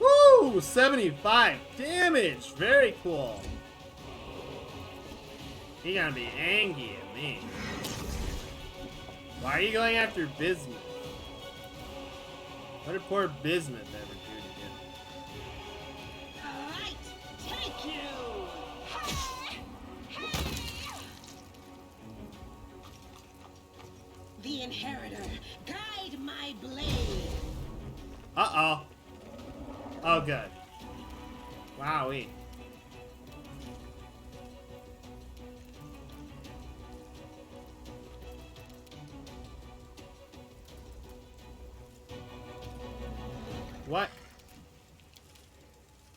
Woo! 75 damage! Very cool. He gonna be angry at me. Why are you going after Bismuth? What did poor Bismuth ever do to him?
Alright, take you! The Inheritor, guide my blade!
Uh-oh. Oh, good. Wowee. What?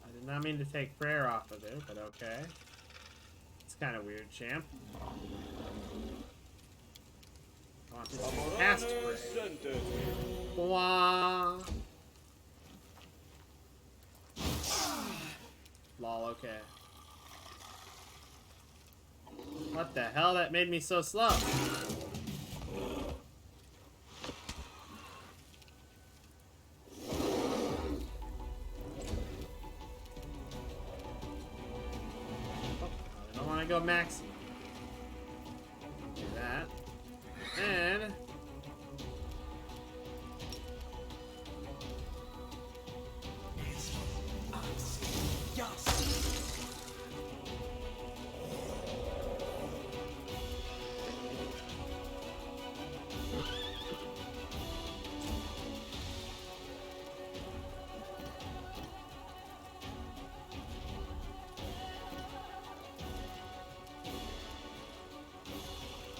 I did not mean to take prayer off of it, but okay. It's kind of weird, champ. I want this to cast prayer. Wah. Lol, okay. What the hell? That made me so slow. I don't want to go maximum. Do that. And...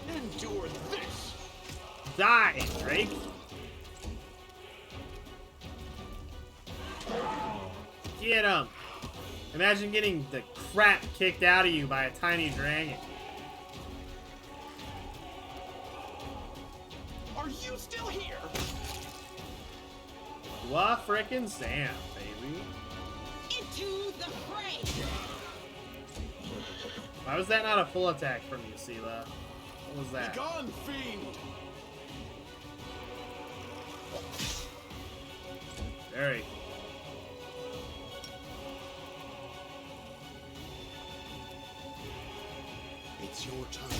Endure this.
Die, Drake! Get him! Imagine getting the crap kicked out of you by a tiny dragon.
Are you still here?
What frickin' Sam, baby?
Into the fray!
Why was that not a full attack from you, Sela? What was that?
Be gone, fiend!
Very cool.
It's your time to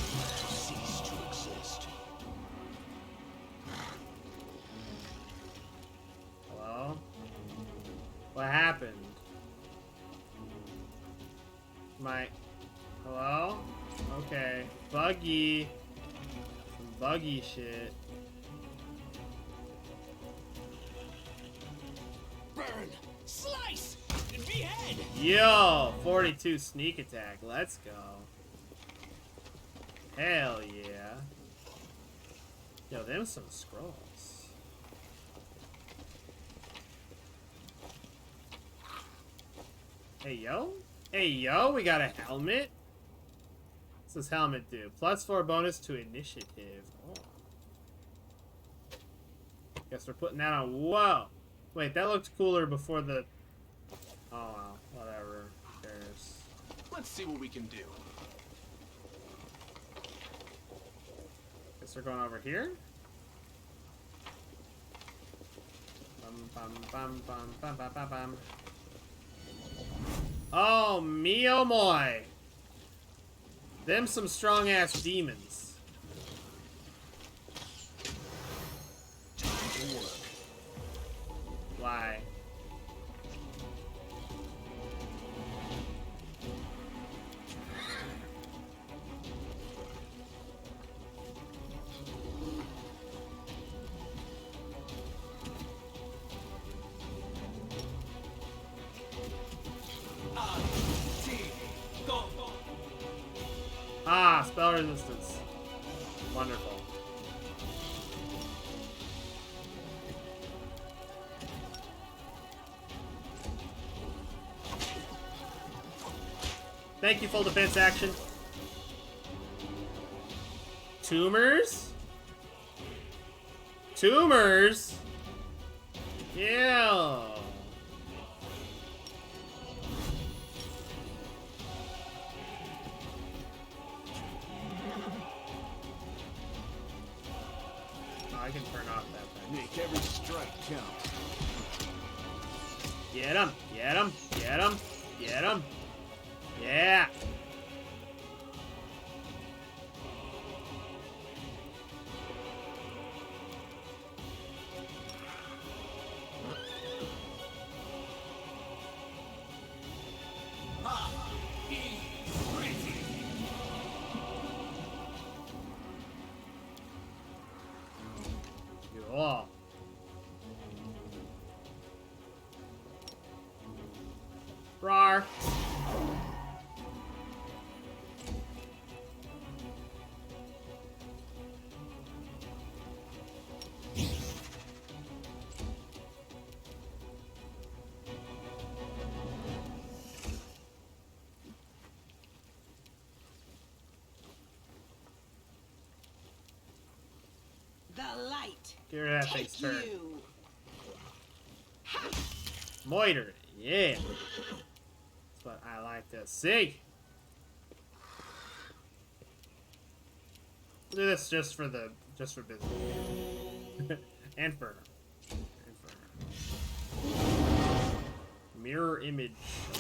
cease to exist.
Hello? What happened? Hello? Okay. Buggy. Some buggy shit.
Burn! Slice! And behead!
Yo! 42 sneak attack. Let's go. Hell yeah. Yo, them some scrolls. Hey, yo? Hey, yo, we got a helmet? What's this helmet do? +4 bonus to initiative. Oh. Guess we're putting that on. Whoa! Wait, that looked cooler before the... Oh, well, whatever. Who cares?
Let's see what we can do.
Guess we're going over here? Bum, bum, bum, bum, bum, bum, bum, bum. Oh, me oh my. Them some strong-ass demons.
Time to work.
Why? Ah, spell resistance. Wonderful. Thank you, full defense action. Tumors? Tumors? Yeah. I can turn off that thing.
Make every strike count.
Get him! Get him! Get him! Get him! Yeah! Cool. Rawr.
The light.
Get rid of that
Take
thing's turn.
you.
Moiter. Yeah. That's what I like to see. Do this just for business. And for her. Mirror image. Okay.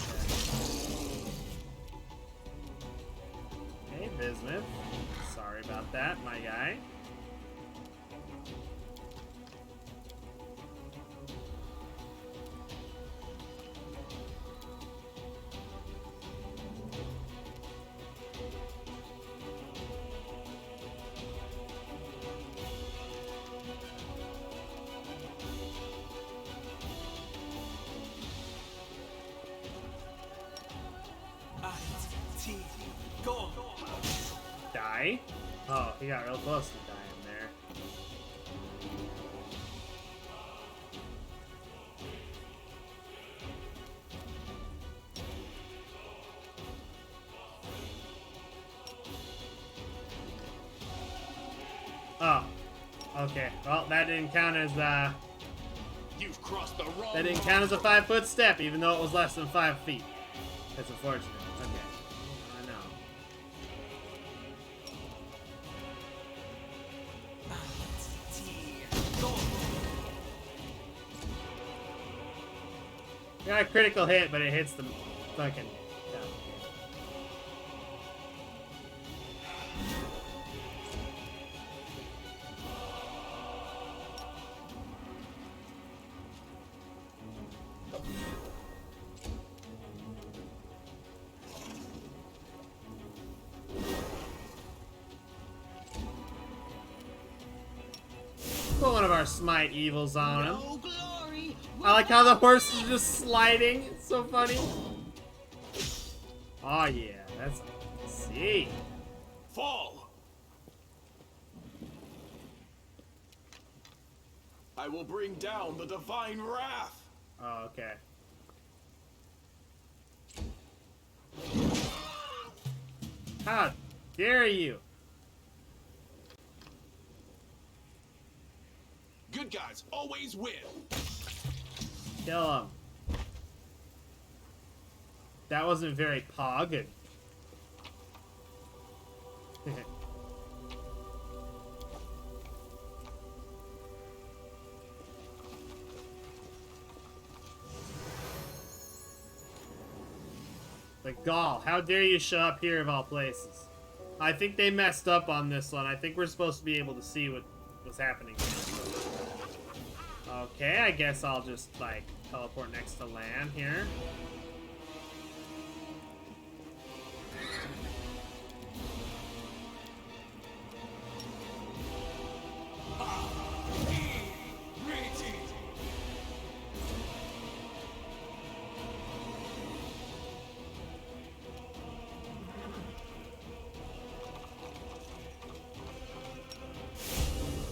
Hey, Bismuth. Sorry about that, my guy.
Go.
Die? Oh, he got real close to dying there. Oh. Okay. Well, that didn't count as
You've crossed the wrong.
that didn't count as a 5-foot step, even though it was less than 5 feet. That's unfortunate. Okay. I know. Got a critical hit, but it hits the fucking... Yeah. Put one of our smite evils on him.
No glory.
I like how the horse is just sliding. It's so funny. Oh yeah, that's see.
Fall! I will bring down the divine wrath!
Oh, okay. How dare you?
Good guys always win!
Kill him. That wasn't very good. The Gaul, how dare you show up here of all places? I think they messed up on this one. I think we're supposed to be able to see what was happening. Okay, I guess I'll just, like, teleport next to land here.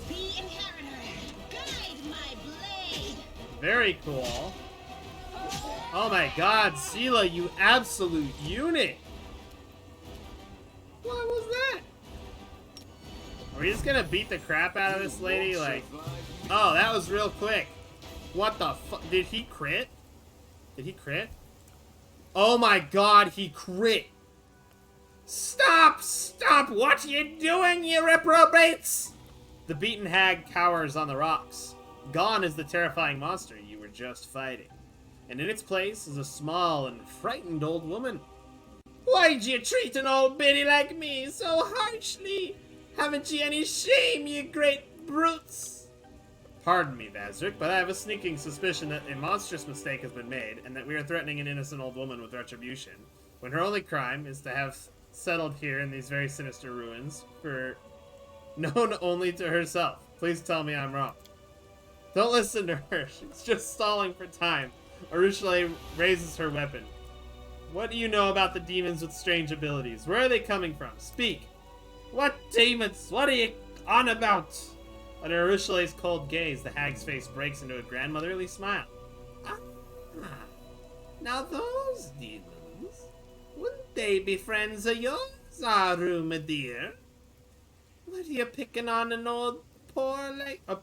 The inheritor, guide my blade.
Very cool. Oh my god, Sela, you absolute unit! What was that? Are we just gonna beat the crap out of this lady? Like, oh, that was real quick. What the fuck? Did he crit? Did he crit? Oh my god, he crit! Stop! Stop! What are you doing, you reprobates? The beaten hag cowers on the rocks. Gone is the terrifying monster you were just fighting. And in its place is a small and frightened old woman. Why'd you treat an old biddy like me so harshly? Haven't you any shame, you great brutes? Pardon me, Vazrik, but I have a sneaking suspicion that a monstrous mistake has been made, and that we are threatening an innocent old woman with retribution, when her only crime is to have settled here in these very sinister ruins, for known only to herself. Please tell me I'm wrong. Don't listen to her. She's just stalling for time. Arushale raises her weapon. What do you know about the demons with strange abilities? Where are they coming from? Speak. What demons? What are you on about? Under Arushale's cold gaze, the hag's face breaks into a grandmotherly smile. Ah, now those demons, wouldn't they be friends of yours, Aru, my dear? What are you picking on an old poor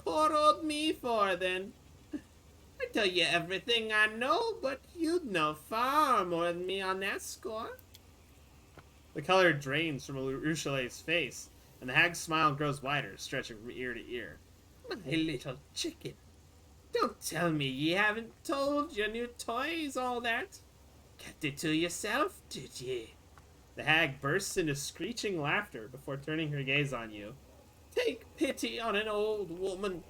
old me for, then? I tell you everything I know, but you'd know far more than me on that score. The color drains from Arushale's face, and the hag's smile grows wider, stretching from ear to ear. My little chicken, don't tell me ye haven't told your new toys all that. Kept it to yourself, did ye? The hag bursts into screeching laughter before turning her gaze on you. Take pity on an old woman.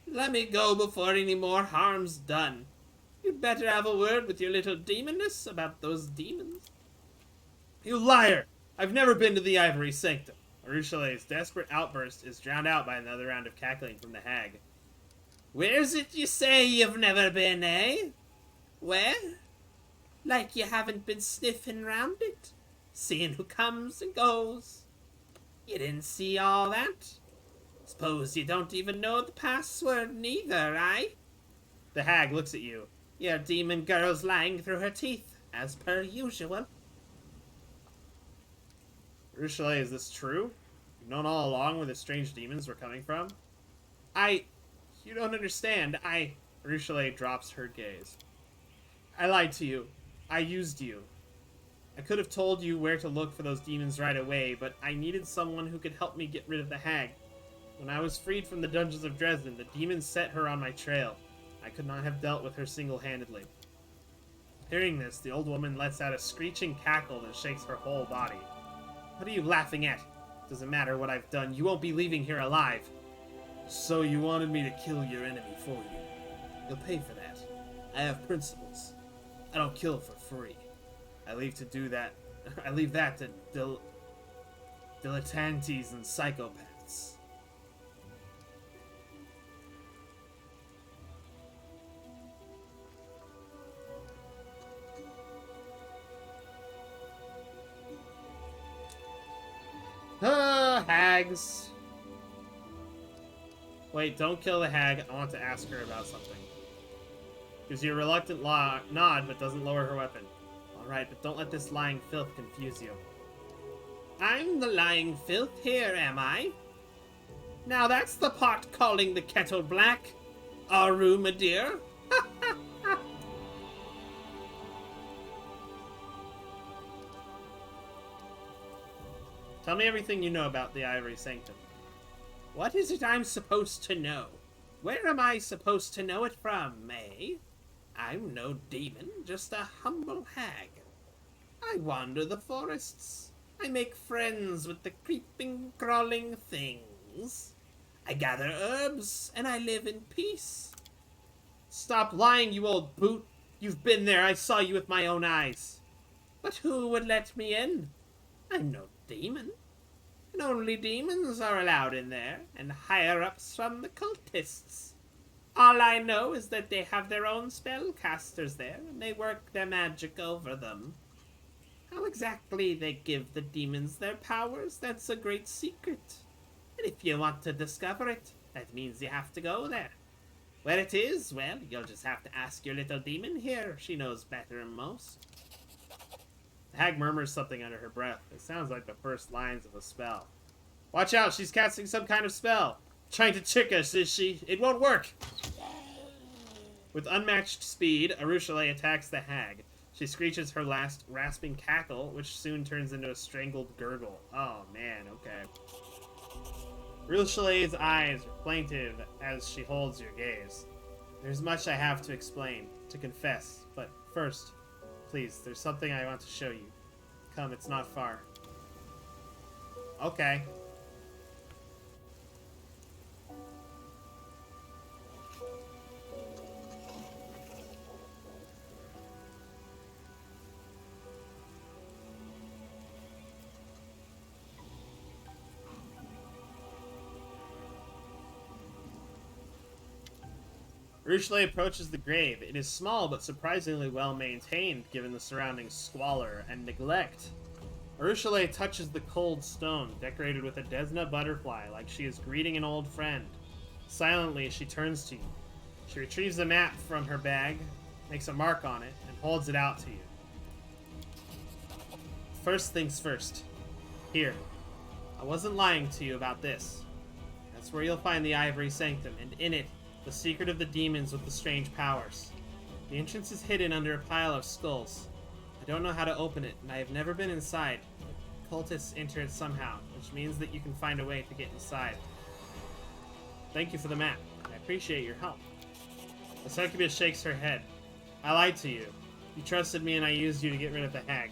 Let me go before any more harm's done. You'd better have a word with your little demoness about those demons. You liar! I've never been to the Ivory Sanctum. Arushale's desperate outburst is drowned out by another round of cackling from the hag. Where's it you say you've never been, eh? Where? Like you haven't been sniffing round it, seeing who comes and goes. You didn't see all that? Suppose you don't even know the password neither, eh? The hag looks at you. Your demon girl's lying through her teeth, as per usual. Arushale, is this true? You've known all along where the strange demons were coming from? You don't understand. Arushale drops her gaze. I lied to you. I used you. I could have told you where to look for those demons right away, but I needed someone who could help me get rid of the hag. When I was freed from the dungeons of Dresden, the demons set her on my trail. I could not have dealt with her single-handedly. Hearing this, the old woman lets out a screeching cackle that shakes her whole body. What are you laughing at? Doesn't matter what I've done, you won't be leaving here alive. So you wanted me to kill your enemy for you. You'll pay for that. I have principles. I don't kill for free. I leave that to dilettantes and psychopaths. Hags. Wait, don't kill the hag. I want to ask her about something. Gives you a reluctant nod, but doesn't lower her weapon. Alright, but don't let this lying filth confuse you. I'm the lying filth here, am I? Now that's the pot calling the kettle black. Aru, my dear. Tell me everything you know about the Ivory Sanctum. What is it I'm supposed to know? Where am I supposed to know it from, eh? I'm no demon, just a humble hag. I wander the forests. I make friends with the creeping, crawling things. I gather herbs, and I live in peace. Stop lying, you old boot. You've been there. I saw you with my own eyes. But who would let me in? I'm no demon. And only demons are allowed in there, and higher-ups from the cultists. All I know is that they have their own spellcasters there, and they work their magic over them. How exactly they give the demons their powers, that's a great secret. And if you want to discover it, that means you have to go there. Where it is, well, you'll just have to ask your little demon here. She knows better than most. The hag murmurs something under her breath. It sounds like the first lines of a spell. Watch out, she's casting some kind of spell. Trying to trick us, is she? It won't work! With unmatched speed, Arushale attacks the hag. She screeches her last rasping cackle, which soon turns into a strangled gurgle. Oh man, okay. Arushale's eyes are plaintive as she holds your gaze. There's much I have to explain, to confess, but first, please, there's something I want to show you. Come, it's not far. Okay. Arushale approaches the grave. It is small but surprisingly well maintained given the surrounding squalor and neglect. Arushale touches the cold stone, decorated with a Desna butterfly, like she is greeting an old friend. Silently, she turns to you. She retrieves the map from her bag, makes a mark on it, and holds it out to you. First things first. Here. I wasn't lying to you about this. That's where you'll find the Ivory Sanctum, and in it, the secret of the demons with the strange powers. The entrance is hidden under a pile of skulls. I don't know how to open it, and I have never been inside. Cultists enter it somehow, which means that you can find a way to get inside. Thank you for the map. I appreciate your help. The Circubus shakes her head. I lied to you. You trusted me and I used you to get rid of the hag.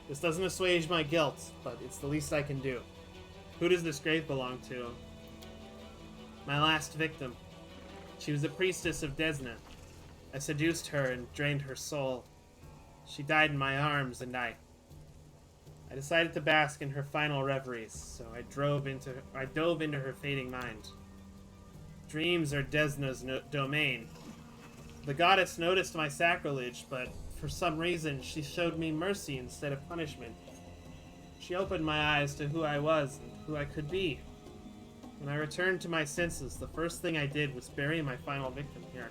This doesn't assuage my guilt, but it's the least I can do. Who does this grave belong to? My last victim. She was a priestess of Desna. I seduced her and drained her soul. She died in my arms, and I decided to bask in her final reveries, so I dove into her fading mind. Dreams are Desna's domain. The goddess noticed my sacrilege, but for some reason she showed me mercy instead of punishment. She opened my eyes to who I was and who I could be. When I returned to my senses, the first thing I did was bury my final victim here,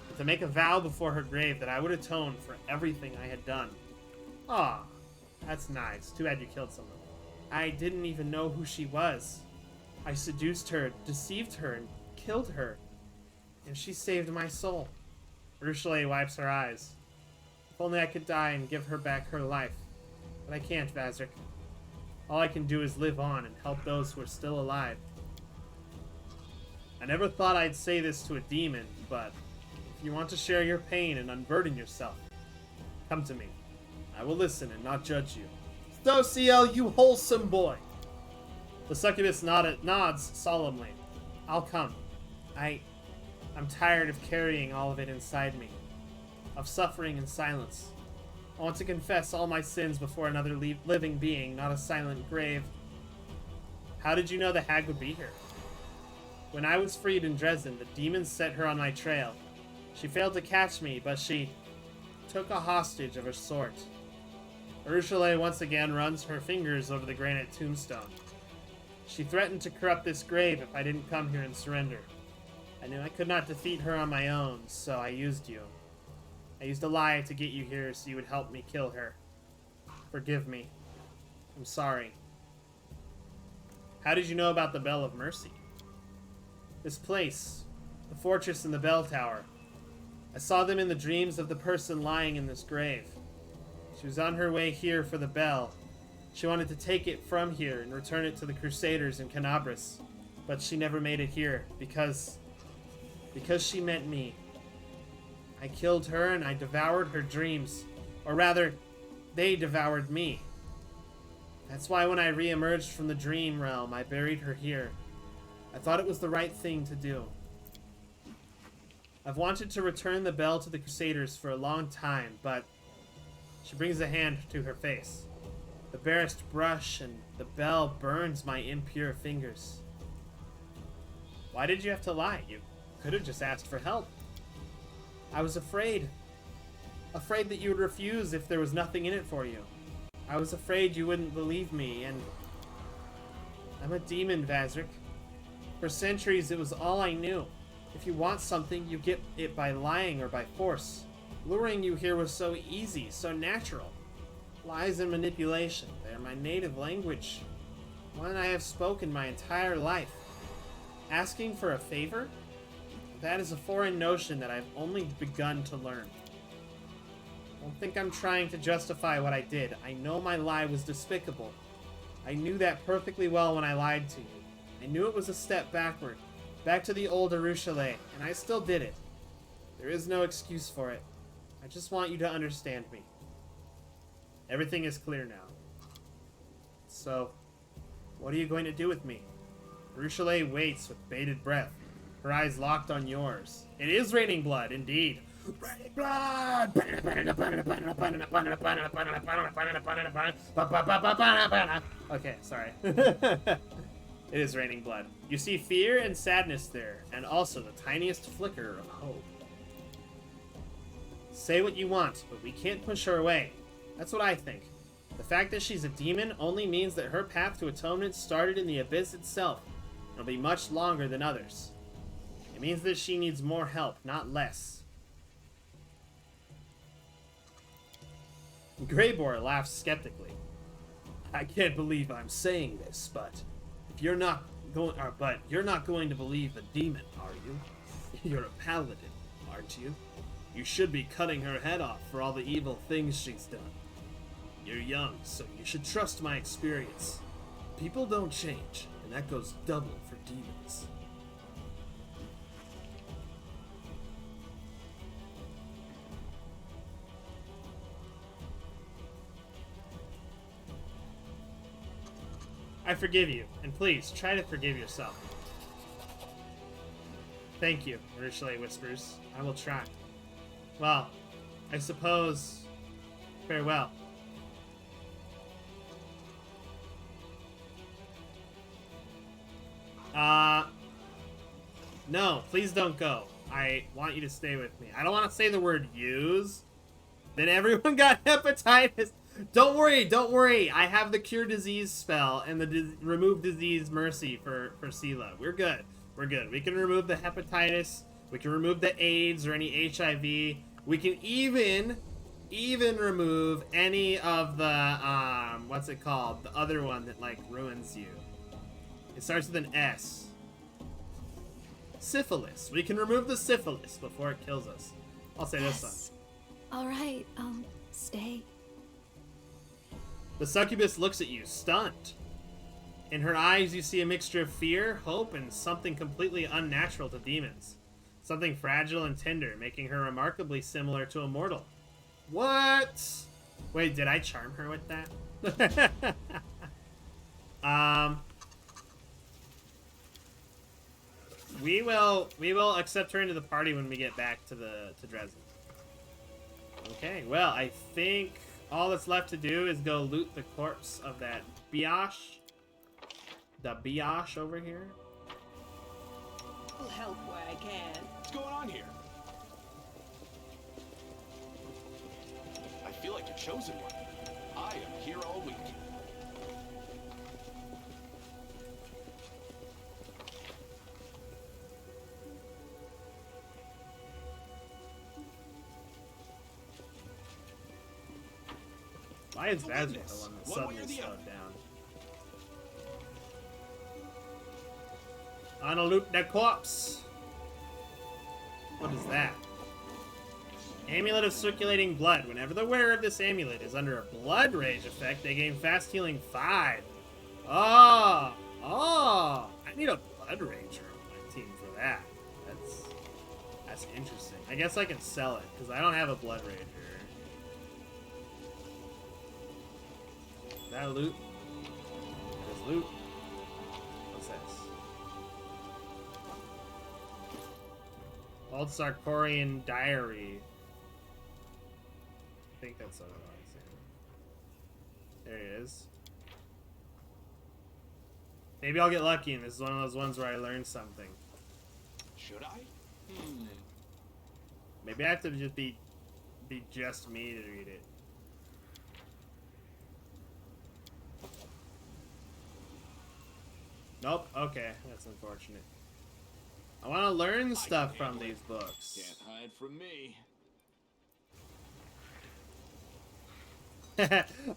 and to make a vow before her grave that I would atone for everything I had done. Ah, that's nice. Too bad you killed someone. I didn't even know who she was. I seduced her, deceived her, and killed her, and she saved my soul. Arushale wipes her eyes. If only I could die and give her back her life. But I can't, Vazrik. All I can do is live on and help those who are still alive. I never thought I'd say this to a demon, but if you want to share your pain and unburden yourself, Come to me. I will listen and not judge you. Stociel, you wholesome boy! The succubus nods solemnly. I'll come. I'm tired of carrying all of it inside me. Of suffering in silence. I want to confess all my sins before another living being, not a silent grave. How did you know the hag would be here? When I was freed in Dresden, the demons set her on my trail. She failed to catch me, but she took a hostage of her sort. Ursula once again runs her fingers over the granite tombstone. She threatened to corrupt this grave if I didn't come here and surrender. I knew I could not defeat her on my own, so I used you. I used a lie to get you here so you would help me kill her. Forgive me. I'm sorry. How did you know about the Bell of Mercy? This place, the fortress and the bell tower. I saw them in the dreams of the person lying in this grave. She was on her way here for the bell. She wanted to take it from here and return it to the Crusaders in Canabris, but she never made it here because she meant me. I killed her and I devoured her dreams, or rather, they devoured me. That's why when I re-emerged from the dream realm, I buried her here. I thought it was the right thing to do. I've wanted to return the bell to the Crusaders for a long time, but... She brings a hand to her face. The barest brush and the bell burns my impure fingers. Why did you have to lie? You could have just asked for help. I was afraid. Afraid that you would refuse if there was nothing in it for you. I was afraid you wouldn't believe me, and... I'm a demon, Vazrik. For centuries, it was all I knew. If you want something, you get it by lying or by force. Luring you here was so easy, so natural. Lies and manipulation, they're my native language. One I have spoken my entire life. Asking for a favor? That is a foreign notion that I've only begun to learn. Don't think I'm trying to justify what I did. I know my lie was despicable. I knew that perfectly well when I lied to you. I knew it was a step backward, back to the old Arushalet, and I still did it. There is no excuse for it. I just want you to understand me. Everything is clear now. So, what are you going to do with me? Arushalet waits with bated breath, her eyes locked on yours. It is raining blood, indeed. Raining blood! Okay, sorry. It is raining blood. You see fear and sadness there, and also the tiniest flicker of hope. Say what you want, but we can't push her away. That's what I think. The fact that she's a demon only means that her path to atonement started in the abyss itself, and it'll be much longer than others. It means that she needs more help, not less. Greybor laughs skeptically. I can't believe I'm saying this, but you're not going to believe the demon, are you? You're a paladin, aren't you? You should be cutting her head off for all the evil things she's done. You're young, so you should trust my experience. People don't change, and that goes double for demons. I forgive you, and please, try to forgive yourself. Thank you, Ursula whispers. I will try. Well, I suppose... farewell. No, please don't go. I want you to stay with me. I don't want to say the word use. Then everyone got hepatitis. Don't worry. I have the cure disease spell and the remove disease mercy for Sela. We're good. We can remove the hepatitis. We can remove the AIDS or any HIV. We can even remove any of the, what's it called? The other one that, like, ruins you. It starts with an S. Syphilis. We can remove the syphilis before it kills us. I'll say this one.
All right, stay.
The succubus looks at you, stunned. In her eyes, you see a mixture of fear, hope, and something completely unnatural to demons. Something fragile and tender, making her remarkably similar to a mortal. What? Wait, did I charm her with that? We will accept her into the party when we get back to Dresden. Okay, well, I think all that's left to do is go loot the corpse of that biatch. The biatch over here.
I'll help where I can.
What's going on here? I feel like a chosen one. I am here all week.
Why is Vazir the
Goodness,
one that
one way
suddenly
or the
slowed
other.
down? On a loot the corpse. What is that? Amulet of Circulating Blood. Whenever the wearer of this amulet is under a blood rage effect, they gain fast healing 5. Oh, I need a blood rager on my team for that. That's interesting. I guess I can sell it because I don't have a blood rager. Is that loot? That is loot. What's this? Old Sarkorian Diary. I think that's what it was. There he is. Maybe I'll get lucky and this is one of those ones where I learned something.
Should I?
Maybe I have to just be just me to read it. Nope. Okay, that's unfortunate. I want to learn stuff from these books.
Can't hide from me.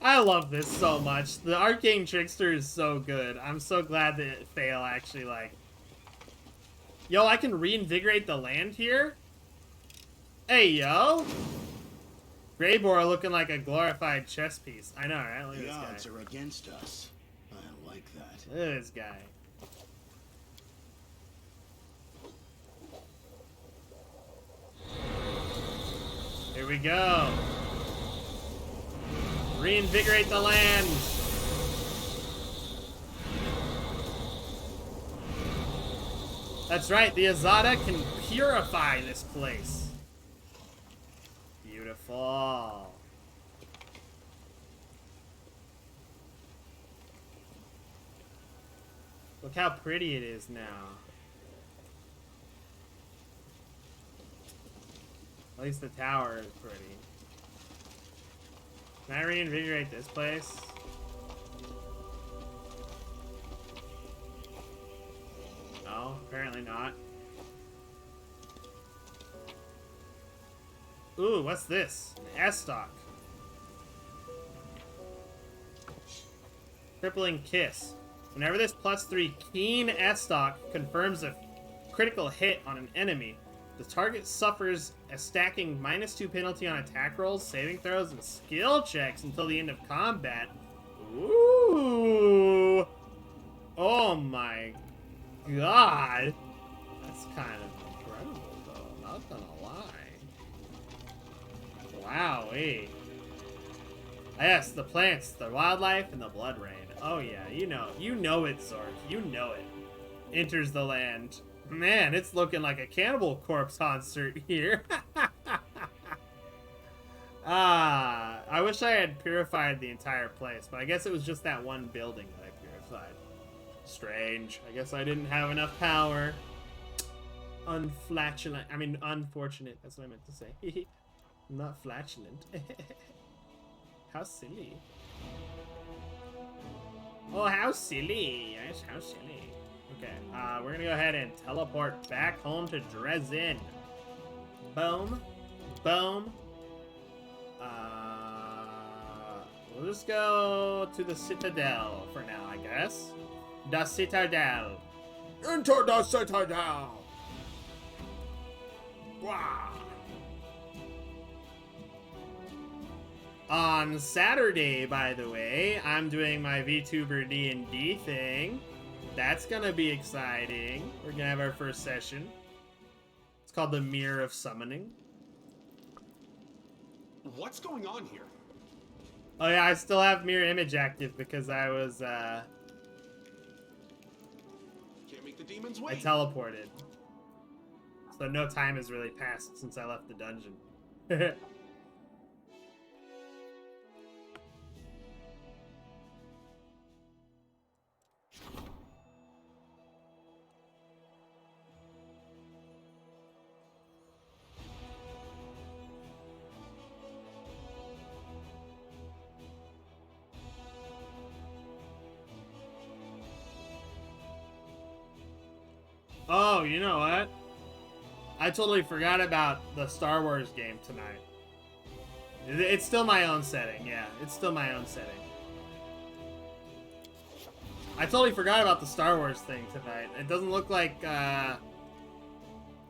I love this so much. The Arcane Trickster is so good. I'm so glad that Fail actually, like... Yo, I can reinvigorate the land here? Hey, yo! Greybor looking like a glorified chess piece. I know, right? Look at
The
this
odds
guy.
are against us. I like that.
Look at this guy. Here we go. Reinvigorate the land. That's right, the Azada can purify this place. Beautiful. Look how pretty it is now. At least the tower is pretty. Can I reinvigorate this place? No, apparently not. Ooh, what's this? An S-Stock. Crippling Kiss. Whenever this +3 Keen S-Stock confirms a critical hit on an enemy, the target suffers a stacking -2 penalty on attack rolls, saving throws, and skill checks until the end of combat. Ooh! Oh my god! That's kind of incredible, though. Not gonna lie. Wowee. Yes, the plants, the wildlife, and the blood rain. Oh yeah, you know it, Zork. You know it. Enters the land. Man, it's looking like a Cannibal Corpse concert here. I wish I had purified the entire place, but I guess it was just that one building that I purified. Strange. I guess I didn't have enough power. Unfortunate. That's what I meant to say. Not flatulent. How silly. Oh, how silly. Yes, how silly. Okay, we're gonna go ahead and teleport back home to Dresden. Boom. Boom. We'll just go to the Citadel for now, I guess. The Citadel. Enter the Citadel! Wow. On Saturday, by the way, I'm doing my VTuber D&D thing. That's gonna be exciting. We're gonna have our first session. It's called the Mirror of Summoning.
What's going on here?
Oh yeah, I still have mirror image active because I was
Can't make the demons
I
wait.
teleported. So no time has really passed since I left the dungeon. Oh, you know what? I totally forgot about the Star Wars game tonight. It's still my own setting, yeah. It's still my own setting. I totally forgot about the Star Wars thing tonight. It doesn't look like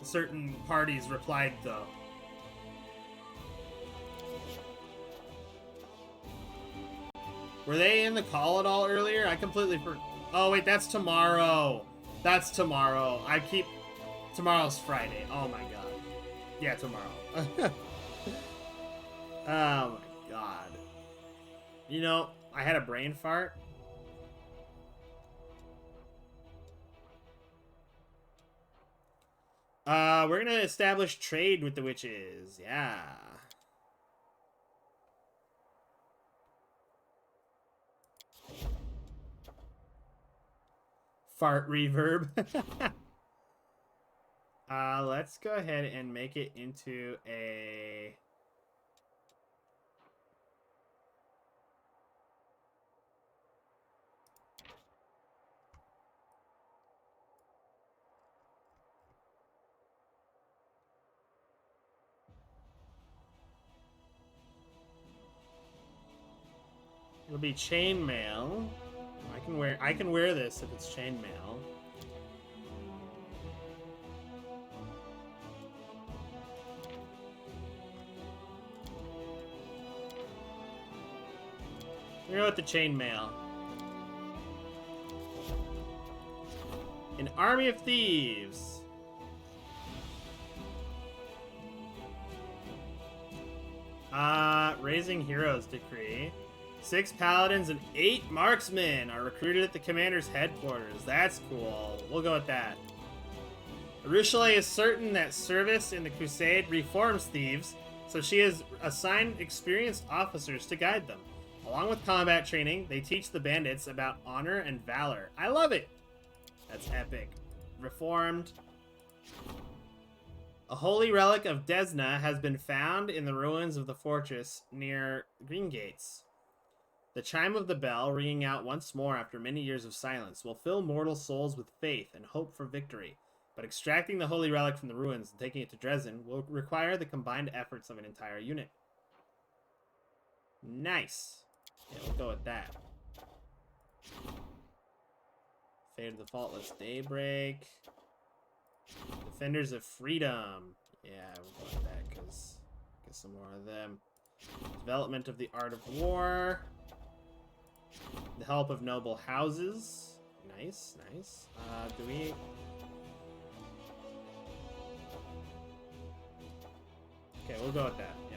certain parties replied, though. Were they in the call at all earlier? I completely forgot. Oh, wait, that's tomorrow. That's tomorrow. Tomorrow's Friday. Oh my god. Yeah, tomorrow. Oh my god. You know, I had a brain fart. We're gonna establish trade with the witches. Yeah. Fart reverb. Let's go ahead and make it into a... It'll be chainmail. I can wear this if it's chainmail. We're gonna go with the chainmail. An army of thieves. Raising heroes decree. 6 paladins and 8 marksmen are recruited at the commander's headquarters. That's cool. We'll go with that. Arushale is certain that service in the crusade reforms thieves, so she has assigned experienced officers to guide them. Along with combat training, they teach the bandits about honor and valor. I love it! That's epic. Reformed. A holy relic of Desna has been found in the ruins of the fortress near Green Gates. The chime of the bell, ringing out once more after many years of silence, will fill mortal souls with faith and hope for victory. But extracting the holy relic from the ruins and taking it to Dresden will require the combined efforts of an entire unit. Nice. Yeah, we'll go with that. Fate of the Faultless Daybreak. Defenders of Freedom. Yeah, we'll go with that because get some more of them. Development of the Art of War. The help of noble houses. Nice, nice. Do we... Okay, we'll go with that, yeah.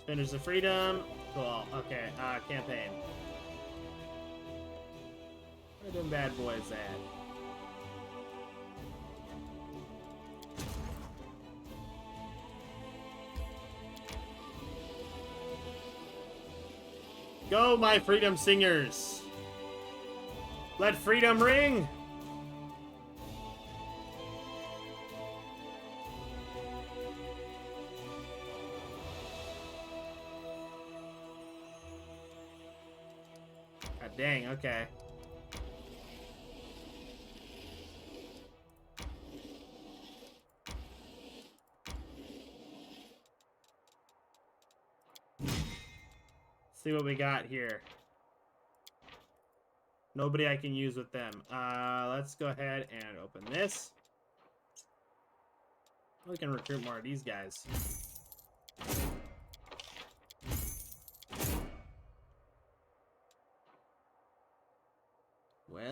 Defenders of Freedom. Cool, okay, campaign. Where them bad boys at? Go, my freedom singers! Let freedom ring! God dang, okay. See what we got here. Nobody I can use with them. Let's go ahead and open this. We can recruit more of these guys.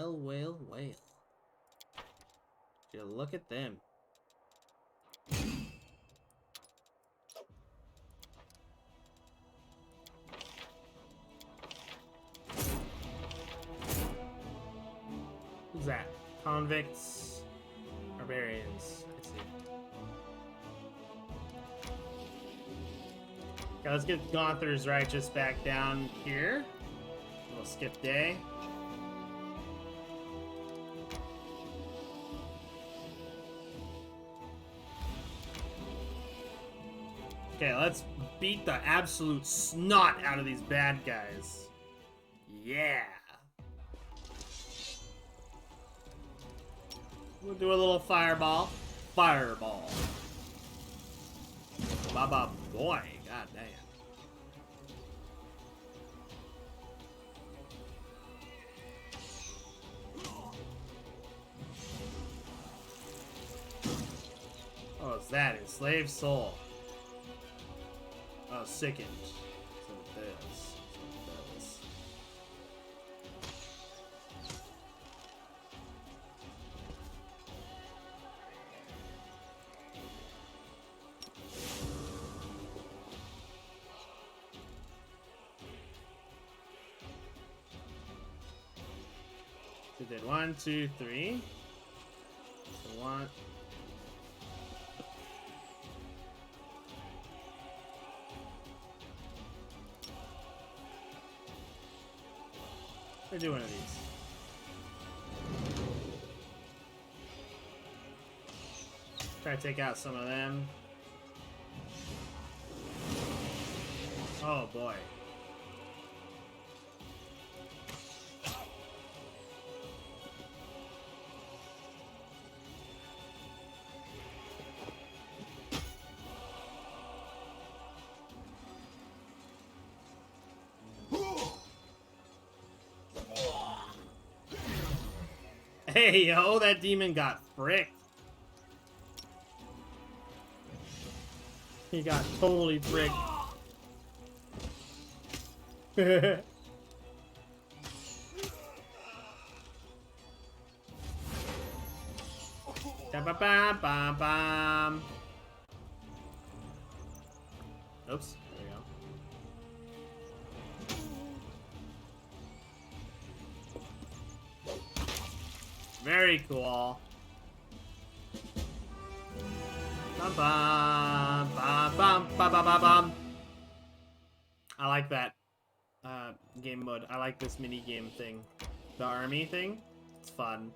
Well, well, well. Yeah, look at them. Who's that? Convicts, barbarians. Let's see. Okay, let's get Gaunther's Righteous back down here. We'll skip day. Okay, let's beat the absolute snot out of these bad guys. Yeah. We'll do a little fireball. Fireball. Baba boy, god damn. Oh, is that enslaved soul? Oh, sickened. So this. So this. So did 1, 2, 3. So 1. Let's do one of these. Try to take out some of them. Oh boy. Hey, yo, that demon got fricked. He got totally fricked. Ba-ba-ba-ba-bam. Oops, there we go. Very cool. Bum bum bum bum bum bum bum. I like that game mode. I like this mini game thing. The army thing. It's fun.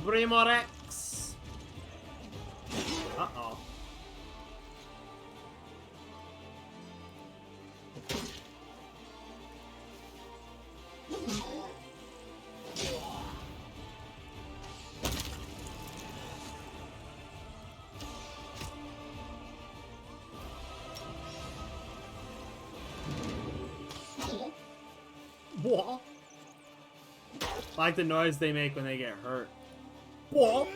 Brimorex. Uh-oh. What? I like the noise they make when they get hurt. Whoa.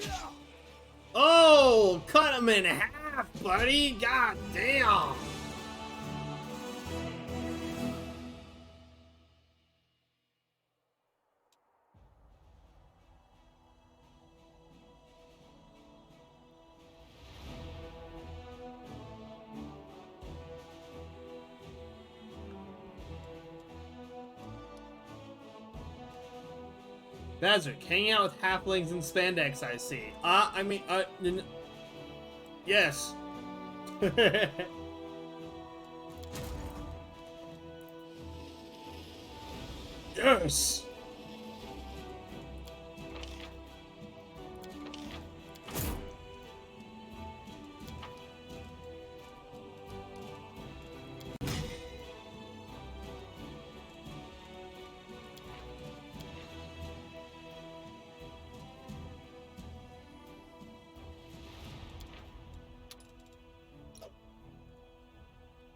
Oh, cut him in half, buddy. God damn. Bazark, hanging out with halflings and spandex, I see. Yes. Yes!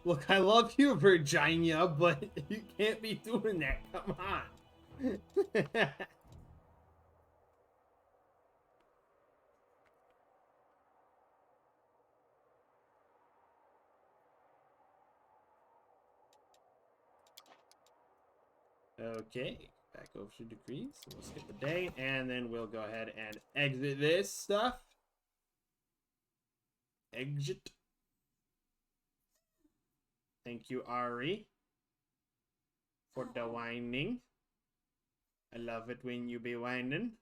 Look, I love you, Virginia, but you can't be doing that. Come on. Okay, back over to decrees. So we'll skip the day, and then we'll go ahead and exit this stuff. Exit. Thank you, Ari, for the whining. I love it when you be whining.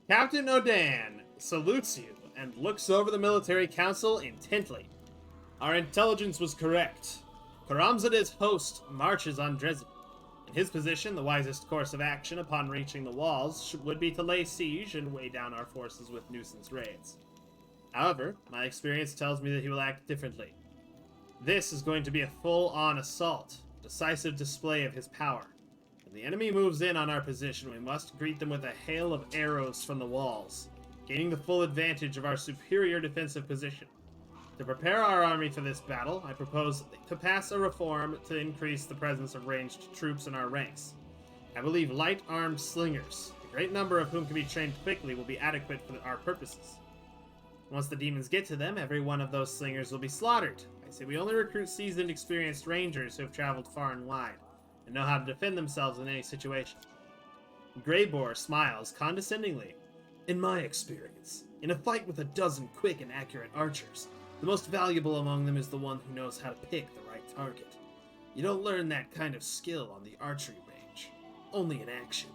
Captain Odan salutes you and looks over the military council intently. Our intelligence was correct. Karamzadeh's host marches on Dresden. In his position, the wisest course of action upon reaching the walls would be to lay siege and weigh down our forces with nuisance raids. However, my experience tells me that he will act differently. This is going to be a full-on assault, a decisive display of his power. When the enemy moves in on our position, we must greet them with a hail of arrows from the walls, gaining the full advantage of our superior defensive position. To prepare our army for this battle, I propose to pass a reform to increase the presence of ranged troops in our ranks. I believe light-armed slingers, a great number of whom can be trained quickly, will be adequate for our purposes. Once the demons get to them, every one of those slingers will be slaughtered. I say we only recruit seasoned, experienced rangers who have traveled far and wide, and know how to defend themselves in any situation. Greyboar smiles condescendingly. In my experience, in a fight with a dozen quick and accurate archers, the most valuable among them is the one who knows how to pick the right target. You don't learn that kind of skill on the archery range, only in action.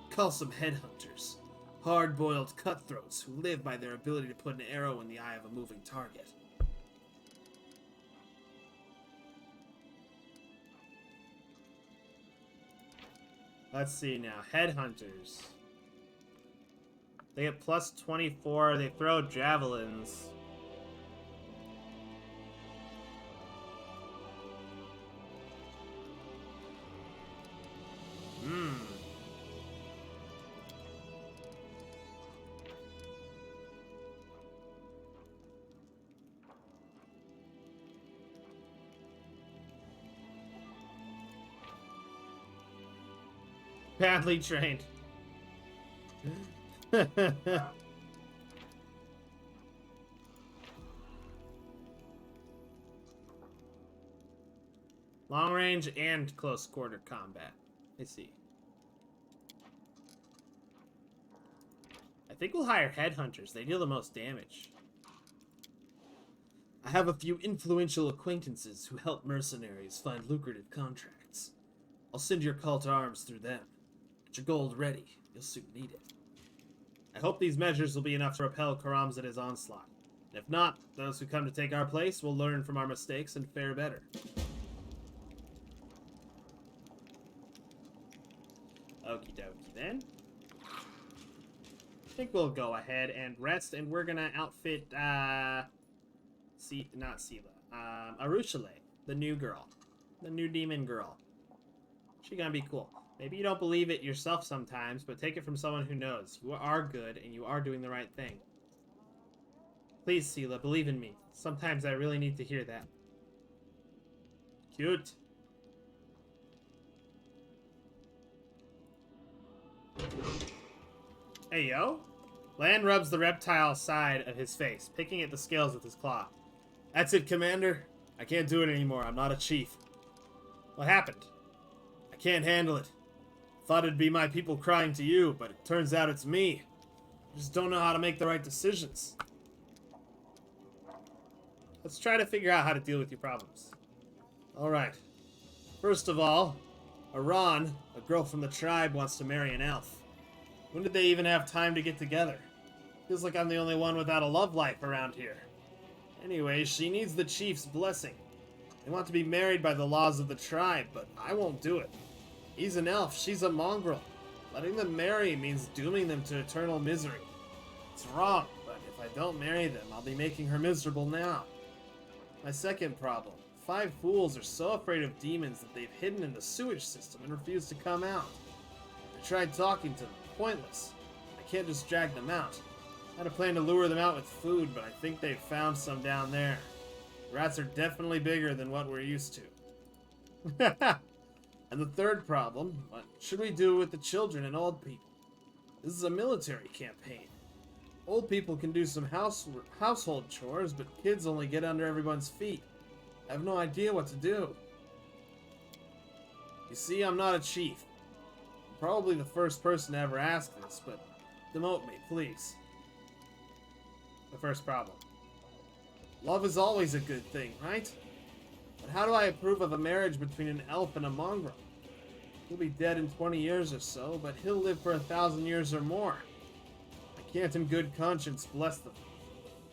Call some headhunters, hard-boiled cutthroats who live by their ability to put an arrow in the eye of a moving target. Let's see now. Headhunters. They get plus 24. They throw javelins. Badly trained. Long range and close quarter combat. I see. I think we'll hire headhunters. They deal the most damage. I have a few influential acquaintances who help mercenaries find lucrative contracts. I'll send your call to arms through them. Get your gold ready. You'll soon need it. I hope these measures will be enough to repel Karamzadeh's onslaught. And if not, those who come to take our place will learn from our mistakes and fare better. Okie dokie then. I think we'll go ahead and rest, and we're gonna outfit, Arushale, the new girl. The new demon girl. She's gonna be cool. Maybe you don't believe it yourself sometimes, but take it from someone who knows. You are good, and you are doing the right thing. Please, Sela, believe in me. Sometimes I really need to hear that. Cute. Hey, yo. Lan rubs the reptile side of his face, picking at the scales with his claw. That's it, Commander. I can't do it anymore. I'm not a chief. What happened? I can't handle it. Thought it'd be my people crying to you, but it turns out it's me. I just don't know how to make the right decisions. Let's try to figure out how to deal with your problems. Alright. First of all, Iran, a girl from the tribe, wants to marry an elf. When did they even have time to get together? Feels like I'm the only one without a love life around here. Anyway, she needs the chief's blessing. They want to be married by the laws of the tribe, but I won't do it. He's an elf, she's a mongrel. Letting them marry means dooming them to eternal misery. It's wrong, but if I don't marry them, I'll be making her miserable now. My second problem. 5 fools are so afraid of demons that they've hidden in the sewage system and refuse to come out. I tried talking to them. Pointless. I can't just drag them out. I had a plan to lure them out with food, but I think they've found some down there. The rats are definitely bigger than what we're used to. And the third problem, what should we do with the children and old people? This is a military campaign. Old people can do some household chores, but kids only get under everyone's feet. I have no idea what to do. You see, I'm not a chief. I'm probably the first person to ever ask this, but demote me, please. The first problem. Love is always a good thing, right? But how do I approve of a marriage between an elf and a mongrel? He'll be dead in 20 years or so, but he'll live for 1,000 years or more. I can't in good conscience bless them.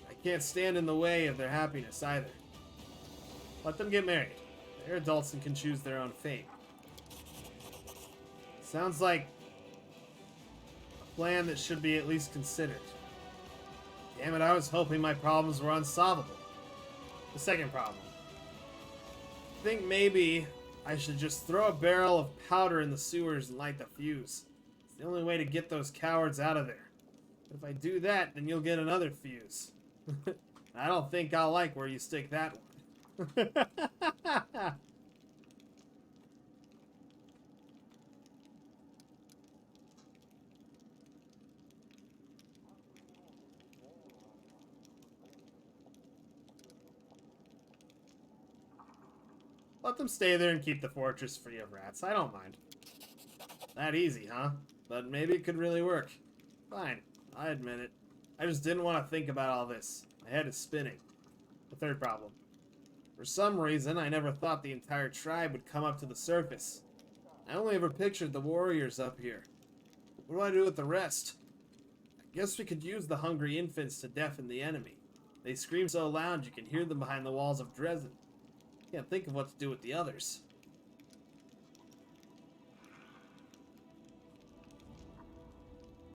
I can't stand in the way of their happiness either. Let them get married. They're adults and can choose their own fate. Sounds like a plan that should be at least considered. Damn it, I was hoping my problems were unsolvable. The second problem. I think maybe I should just throw a barrel of powder in the sewers and light the fuse. It's the only way to get those cowards out of there. But if I do that, then you'll get another fuse. I don't think I'll like where you stick that one. Let them stay there and keep the fortress free of rats. I don't mind. That easy, huh? But maybe it could really work. Fine, I admit it. I just didn't want to think about all this. My head is spinning. The third problem. For some reason, I never thought the entire tribe would come up to the surface. I only ever pictured the warriors up here. What do I do with the rest? I guess we could use the hungry infants to deafen the enemy. They scream so loud you can hear them behind the walls of Dresden. Can't think of what to do with the others.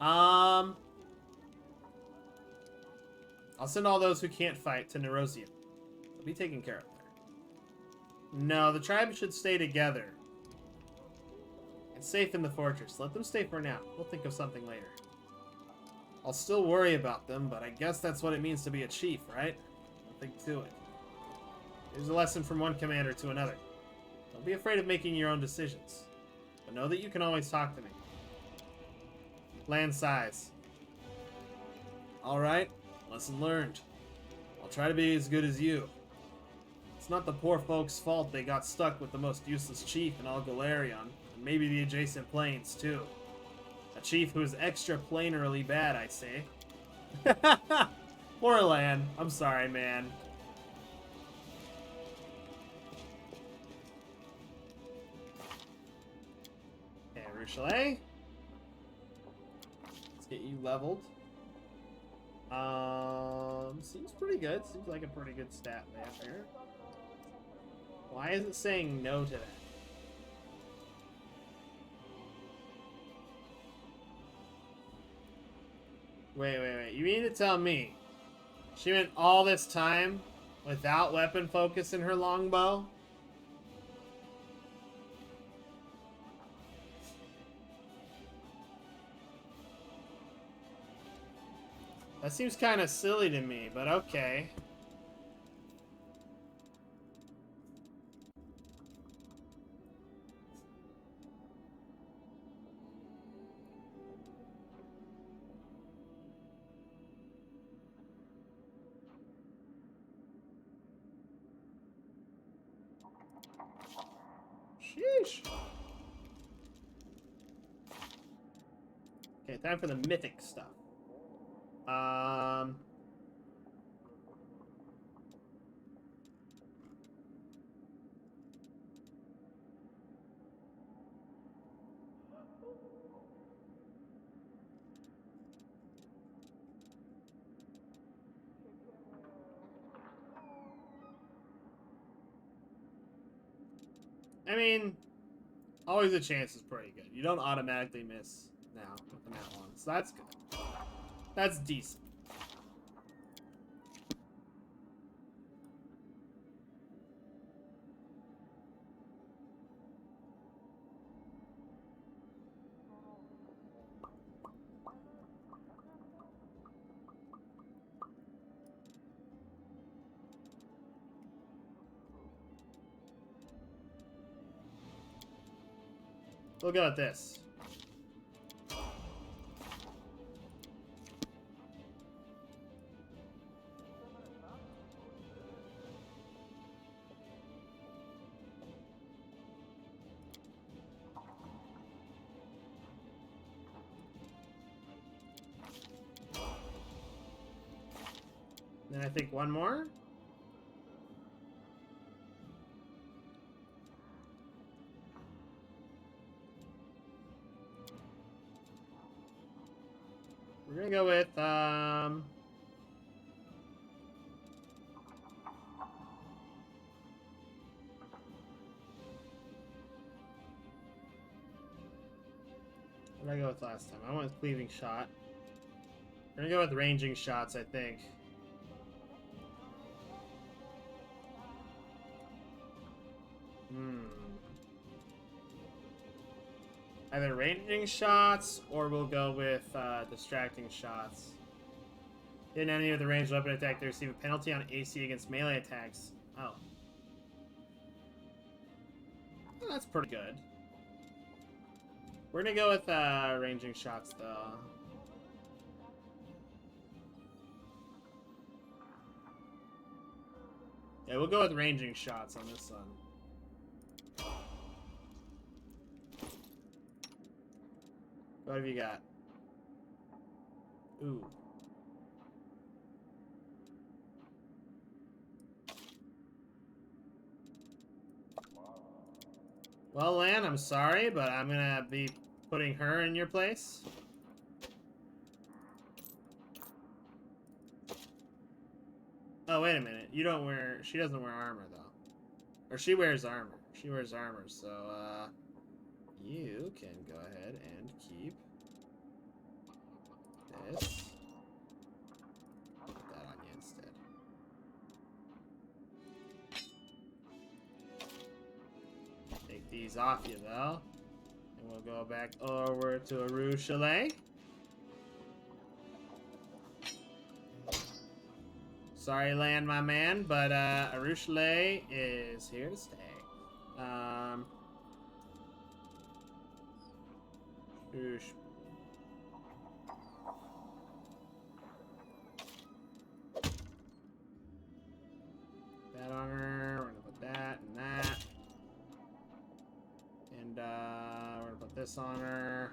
I'll send all those who can't fight to Nerosium. They'll be taken care of there. No, the tribe should stay together. It's safe in the fortress. Let them stay for now. We'll think of something later. I'll still worry about them, but I guess that's what it means to be a chief, right? Nothing to it. Here's a lesson from one commander to another. Don't be afraid of making your own decisions. But know that you can always talk to me. Land size. Alright, lesson learned. I'll try to be as good as you. It's not the poor folks' fault they got stuck with the most useless chief in all Galarion, and maybe the adjacent plains, too. A chief who is extra plainly bad, I say. Poor Lan. I'm sorry, man. Okay, Rochelet. Let's get you leveled. Seems pretty good. Seems like a pretty good stat there. Why is it saying no to that? Wait. You mean to tell me she went all this time without weapon focus in her longbow? That seems kind of silly to me, but okay. Sheesh. Okay, time for the mythic stuff. I mean, always a chance is pretty good. You don't automatically miss now with the nat one, so that's good. That's decent. We'll go with this. Then I think one more. We're gonna go with what did I go with last time? I went with cleaving shot. We're gonna go with ranging shots, I think. Either ranging shots, or we'll go with distracting shots. Hit an enemy with a ranged weapon attack, they receive a penalty on AC against melee attacks. Oh. Well, that's pretty good. We're gonna go with ranging shots, though. Yeah, we'll go with ranging shots on this one. What have you got? Ooh. Well, Lan, I'm sorry, but I'm gonna be putting her in your place. Oh, wait a minute. You don't wear... She doesn't wear armor, though. Or she wears armor. She wears armor, so, you can go ahead and keep this. Put that on you instead. Take these off you, though. And we'll go back over to Aru Chalet. Sorry, Lan, my man, but Aru Chalet is here to stay. Oosh. That on her. We're gonna put that and that. And we're gonna put this on her.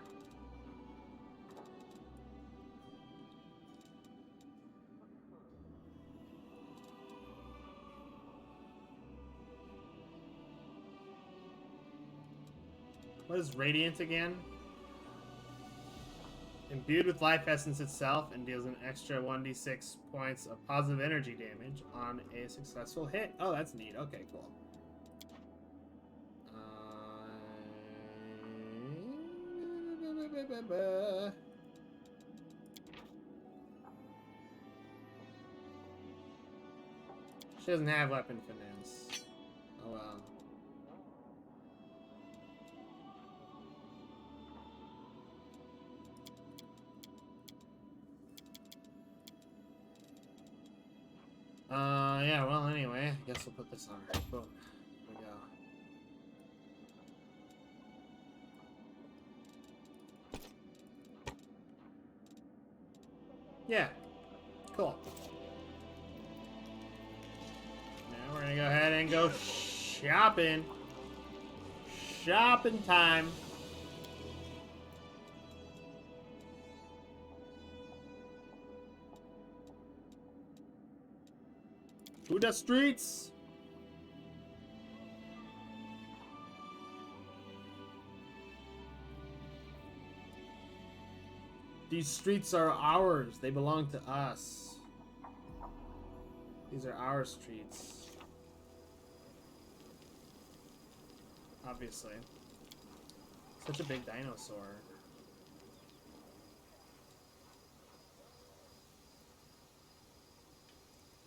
What is Radiant again? Imbued with life essence itself and deals an extra 1d6 points of positive energy damage on a successful hit. Oh, that's neat. Okay, cool. She doesn't have weapon finesse. Oh well. Yeah, well, anyway, I guess we'll put this on her. Boom. There we go. Yeah. Cool. Now we're gonna go ahead and go shopping. Shopping time. To the streets! These streets are ours. They belong to us. These are our streets. Obviously. Such a big dinosaur.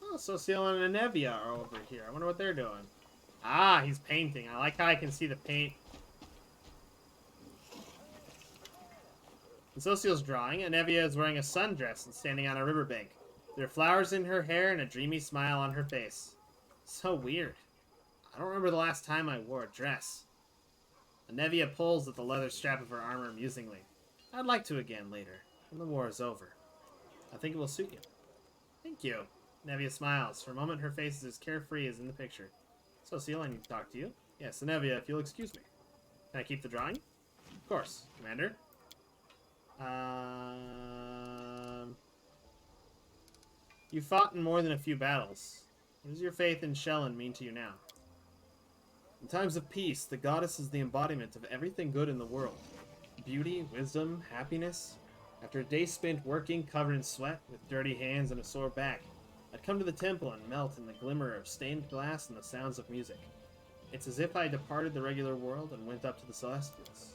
Oh, Sociel and Enevia are over here. I wonder what they're doing. Ah, he's painting. I like how I can see the paint. In Sociel's drawing, Enevia is wearing a sundress and standing on a riverbank. There are flowers in her hair and a dreamy smile on her face. So weird. I don't remember the last time I wore a dress. Enevia pulls at the leather strap of her armor amusingly. I'd like to again later, when the war is over. I think it will suit you. Thank you. Enevia smiles. For a moment, her face is as carefree as in the picture. Sociel, I need to talk to you. Yes, Enevia, if you'll excuse me. Can I keep the drawing? Of course, Commander. You fought in more than a few battles. What does your faith in Shellen mean to you now? In times of peace, the goddess is the embodiment of everything good in the world. Beauty, wisdom, happiness. After a day spent working, covered in sweat, with dirty hands and a sore back, I'd come to the temple and melt in the glimmer of stained glass and the sounds of music. It's as if I departed the regular world and went up to the Celestials.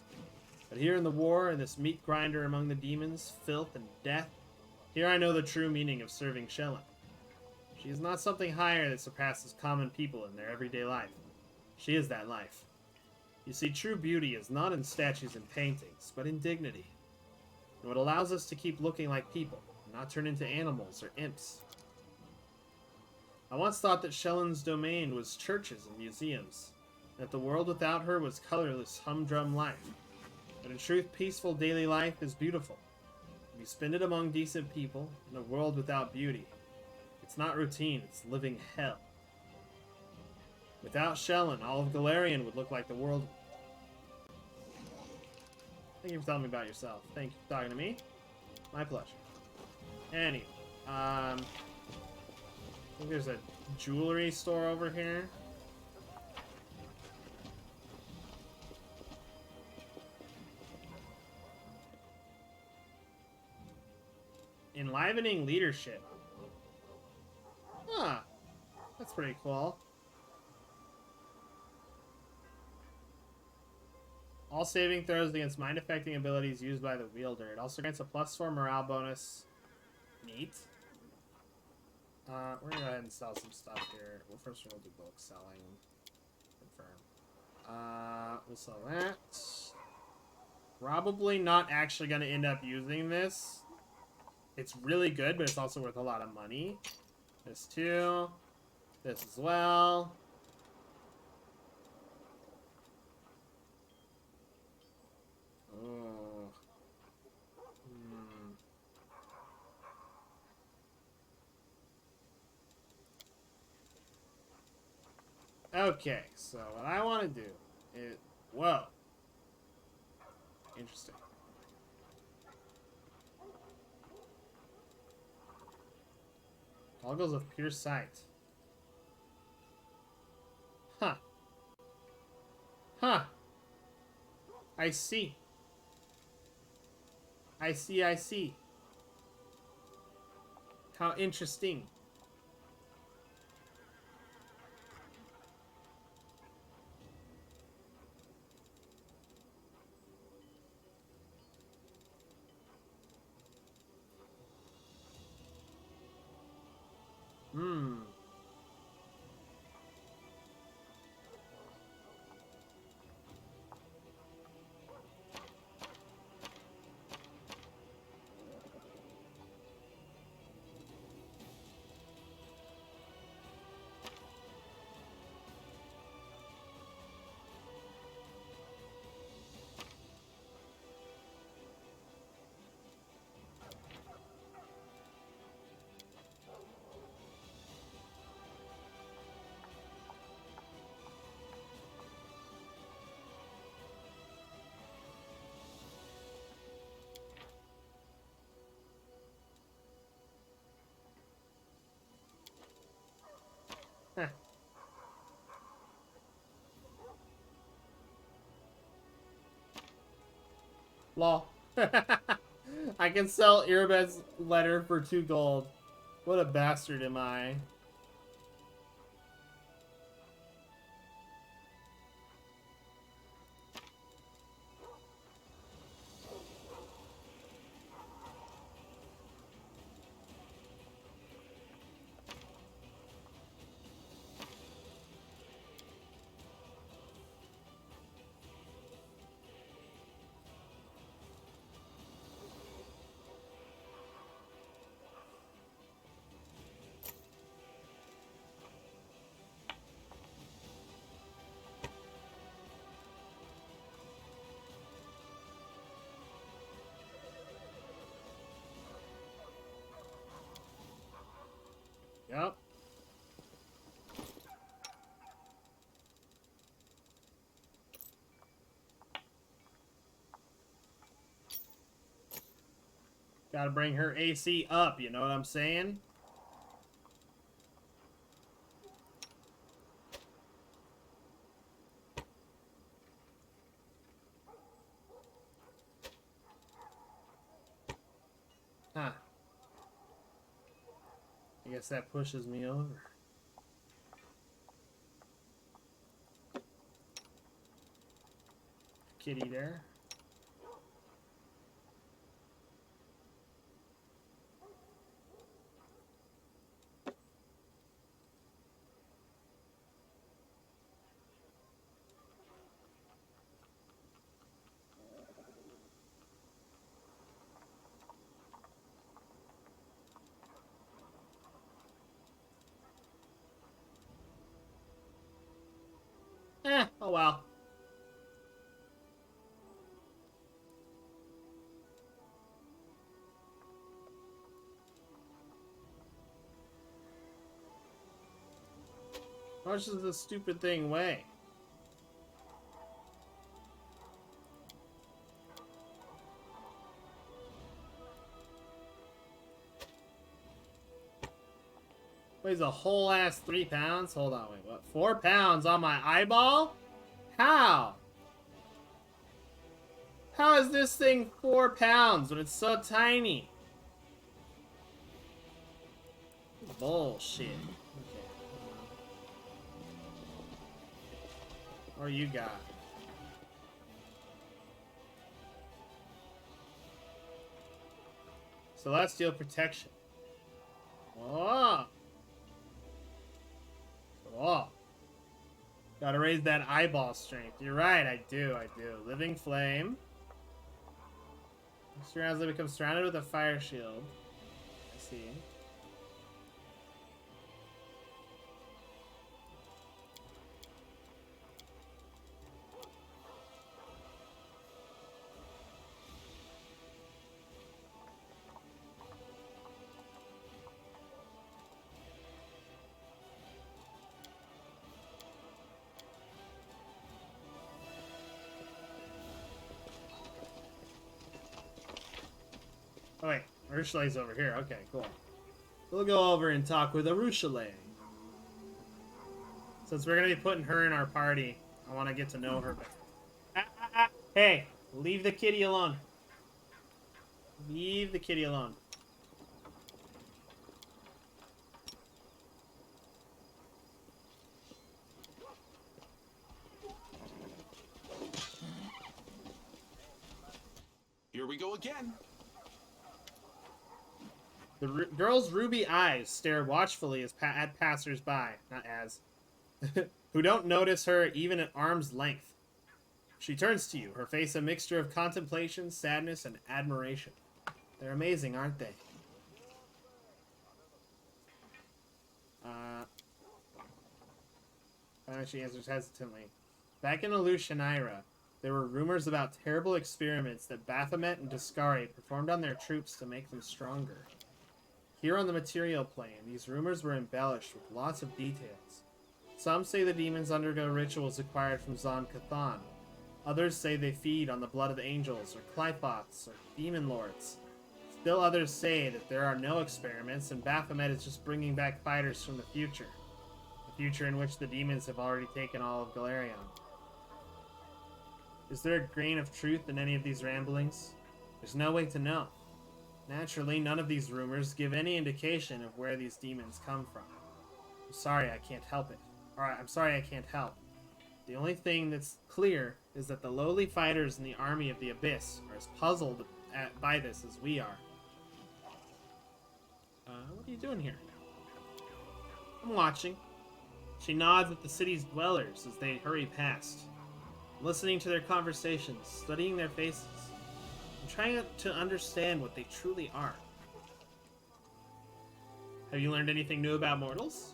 But here in the war, in this meat grinder among the demons, filth, and death, here I know the true meaning of serving Shellen. She is not something higher that surpasses common people in their everyday life. She is that life. You see, true beauty is not in statues and paintings, but in dignity. And what allows us to keep looking like people, and not turn into animals or imps. I once thought that Shellen's domain was churches and museums, and that the world without her was colorless, humdrum life. But in truth, peaceful daily life is beautiful. If you spend it among decent people, in a world without beauty, it's not routine, it's living hell. Without Shellen, all of Galarian would look like the world. Thank you for telling me about yourself. Thank you for talking to me. My pleasure. Anyway, I think there's a jewelry store over here. Enlivening leadership. Huh. That's pretty cool. All saving throws against mind-affecting abilities used by the wielder. It also grants a +4 morale bonus. Neat. We're gonna go ahead and sell some stuff here. Well, first we'll do bulk selling. Confirm. We'll sell that. Probably not actually gonna end up using this. It's really good, but it's also worth a lot of money. This too. This as well. Oh. Okay, so what I want to do is... Whoa. Interesting. Goggles of pure sight. Huh. Huh. I see. I see. How interesting. Huh. Lol. I can sell Irabed's letter for 2 gold. What a bastard am I? Yep. Gotta bring her AC up, you know what I'm saying? Huh. I guess that pushes me over. Kitty there. Oh well. How much does this stupid thing weigh? Weighs a whole ass 3 pounds? Hold on, wait, what? 4 pounds on my eyeball? How? How is this thing 4 pounds when it's so tiny? Bullshit. Okay. What do you got? Celestial protection. Oh. Oh. Gotta raise that eyeball strength. You're right, I do. Living flame. Surrounds, they become surrounded with a fire shield. I see. Oh wait, Urshale's over here. Okay, cool. We'll go over and talk with Arushale. Since we're gonna be putting her in our party, I want to get to know her better. Hey, leave the kitty alone. Leave the kitty alone.
Here we go again.
The girl's ruby eyes stare watchfully at passers-by, not as, who don't notice her even at arm's length. She turns to you, her face a mixture of contemplation, sadness, and admiration. They're amazing, aren't they? She answers hesitantly. Back in Alushanira, there were rumors about terrible experiments that Baphomet and Discari performed on their troops to make them stronger. Here on the material plane, these rumors were embellished with lots of details. Some say the demons undergo rituals acquired from Zon Cathan. Others say they feed on the blood of angels, or Clypoths, or demon lords. Still others say that there are no experiments, and Baphomet is just bringing back fighters from the future. A future in which the demons have already taken all of Galarion. Is there a grain of truth in any of these ramblings? There's no way to know. Naturally, none of these rumors give any indication of where these demons come from. I'm sorry I can't help it. Alright, I'm sorry I can't help. The only thing that's clear is that the lowly fighters in the army of the Abyss are as puzzled by this as we are. What are you doing here? I'm watching. She nods at the city's dwellers as they hurry past. I'm listening to their conversations, studying their faces. I'm trying to understand what they truly are. Have you learned anything new about mortals?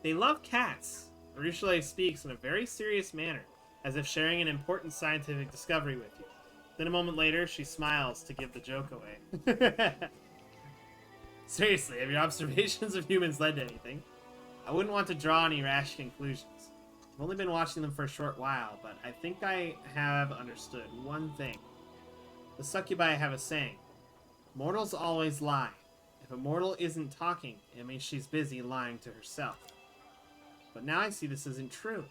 They love cats. Urushalei speaks in a very serious manner, as if sharing an important scientific discovery with you. Then a moment later, she smiles to give the joke away. Seriously, have your observations of humans led to anything? I wouldn't want to draw any rash conclusions. I've only been watching them for a short while, but I think I have understood one thing. The succubi have a saying, mortals always lie. If a mortal isn't talking, it means she's busy lying to herself. But now I see this isn't true.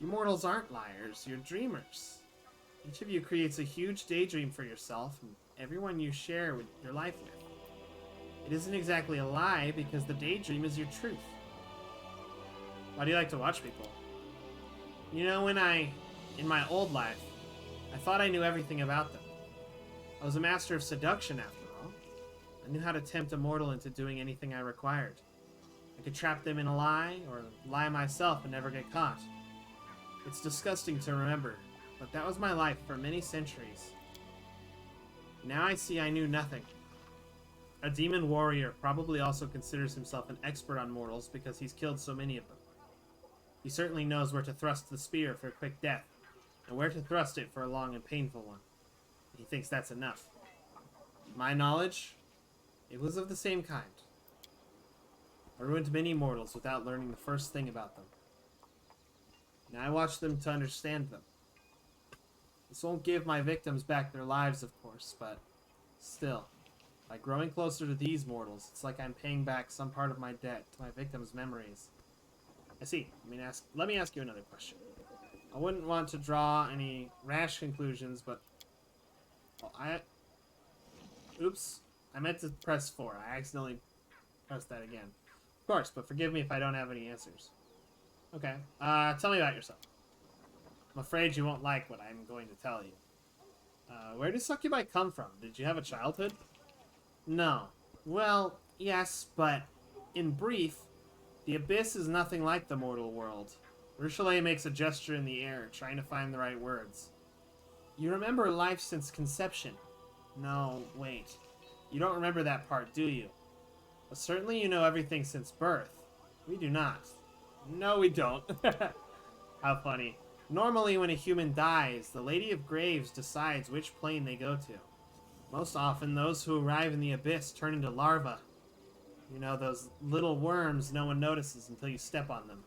You mortals aren't liars, you're dreamers. Each of you creates a huge daydream for yourself and everyone you share with your life with. It isn't exactly a lie because the daydream is your truth. Why do you like to watch people? You know, in my old life, I thought I knew everything about them. I was a master of seduction after all. I knew how to tempt a mortal into doing anything I required. I could trap them in a lie, or lie myself and never get caught. It's disgusting to remember, but that was my life for many centuries. Now I see I knew nothing. A demon warrior probably also considers himself an expert on mortals because he's killed so many of them. He certainly knows where to thrust the spear for a quick death, and where to thrust it for a long and painful one. He thinks that's enough. My knowledge, it was of the same kind. I ruined many mortals without learning the first thing about them. Now I watch them to understand them. This won't give my victims back their lives, of course, but still, by growing closer to these mortals, it's like I'm paying back some part of my debt to my victims' memories. I see. Let me ask you another question. I wouldn't want to draw any rash conclusions, but oops, I meant to press 4. I accidentally pressed that again. Of course, but forgive me if I don't have any answers. Okay, tell me about yourself. I'm afraid you won't like what I'm going to tell you. Where did succubi come from? Did you have a childhood? No. Well, yes, but in brief, the Abyss is nothing like the mortal world. Urushalei makes a gesture in the air, trying to find the right words. You remember life since conception. No, wait. You don't remember that part, do you? But certainly you know everything since birth. We do not. No, we don't. How funny. Normally, when a human dies, the Lady of Graves decides which plane they go to. Most often, those who arrive in the Abyss turn into larvae. You know, those little worms no one notices until you step on them.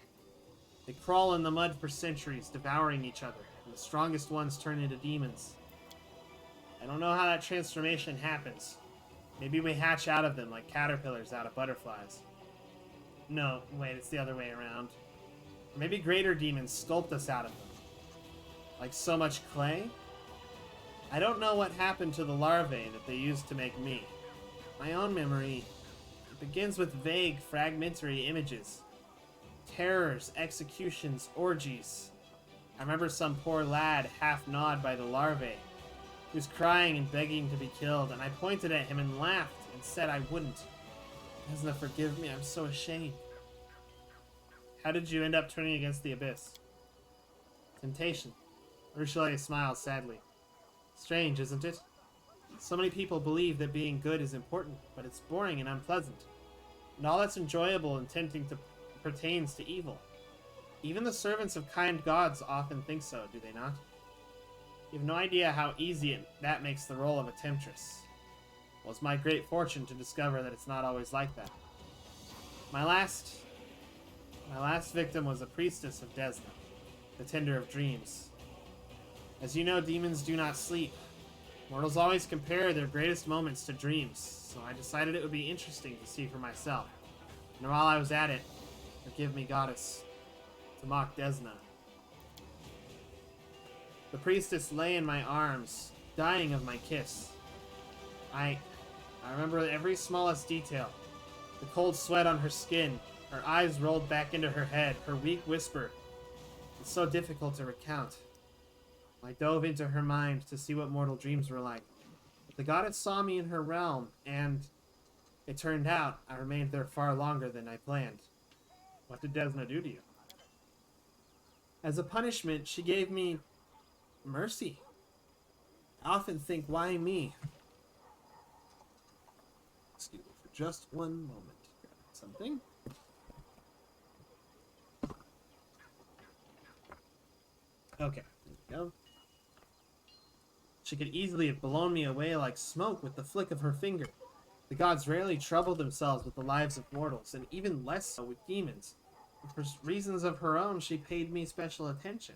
They crawl in the mud for centuries, devouring each other, and the strongest ones turn into demons. I don't know how that transformation happens. Maybe we hatch out of them like caterpillars out of butterflies. No, wait, it's the other way around. Or maybe greater demons sculpt us out of them. Like so much clay? I don't know what happened to the larvae that they used to make me. My own memory, it begins with vague, fragmentary images. Terrors, executions, orgies. I remember some poor lad half gnawed by the larvae. He was crying and begging to be killed, and I pointed at him and laughed and said I wouldn't. Desna, forgive me, I'm so ashamed. How did you end up turning against the Abyss? Temptation. Urushalei smiled sadly. Strange, isn't it? So many people believe that being good is important, but it's boring and unpleasant. And all that's enjoyable and tempting pertains to evil. Even the servants of kind gods often think so, do they not? You have no idea how easy that makes the role of a temptress. Well, it's my great fortune to discover that it's not always like that. My last victim was a priestess of Desna, the tender of dreams. As you know, demons do not sleep. Mortals always compare their greatest moments to dreams, so I decided it would be interesting to see for myself. And while I was at it, forgive me, goddess, to mock Desna. The priestess lay in my arms, dying of my kiss. I I remember every smallest detail. The cold sweat on her skin, her eyes rolled back into her head, her weak whisper. It's so difficult to recount. I dove into her mind to see what mortal dreams were like. The goddess saw me in her realm, and it turned out I remained there far longer than I planned. What did Desna do to you? As a punishment, she gave me mercy. I often think, why me? Excuse me for just one moment. Something. Okay, there we go. She could easily have blown me away like smoke with the flick of her finger. The gods rarely troubled themselves with the lives of mortals, and even less so with demons. And for reasons of her own, she paid me special attention.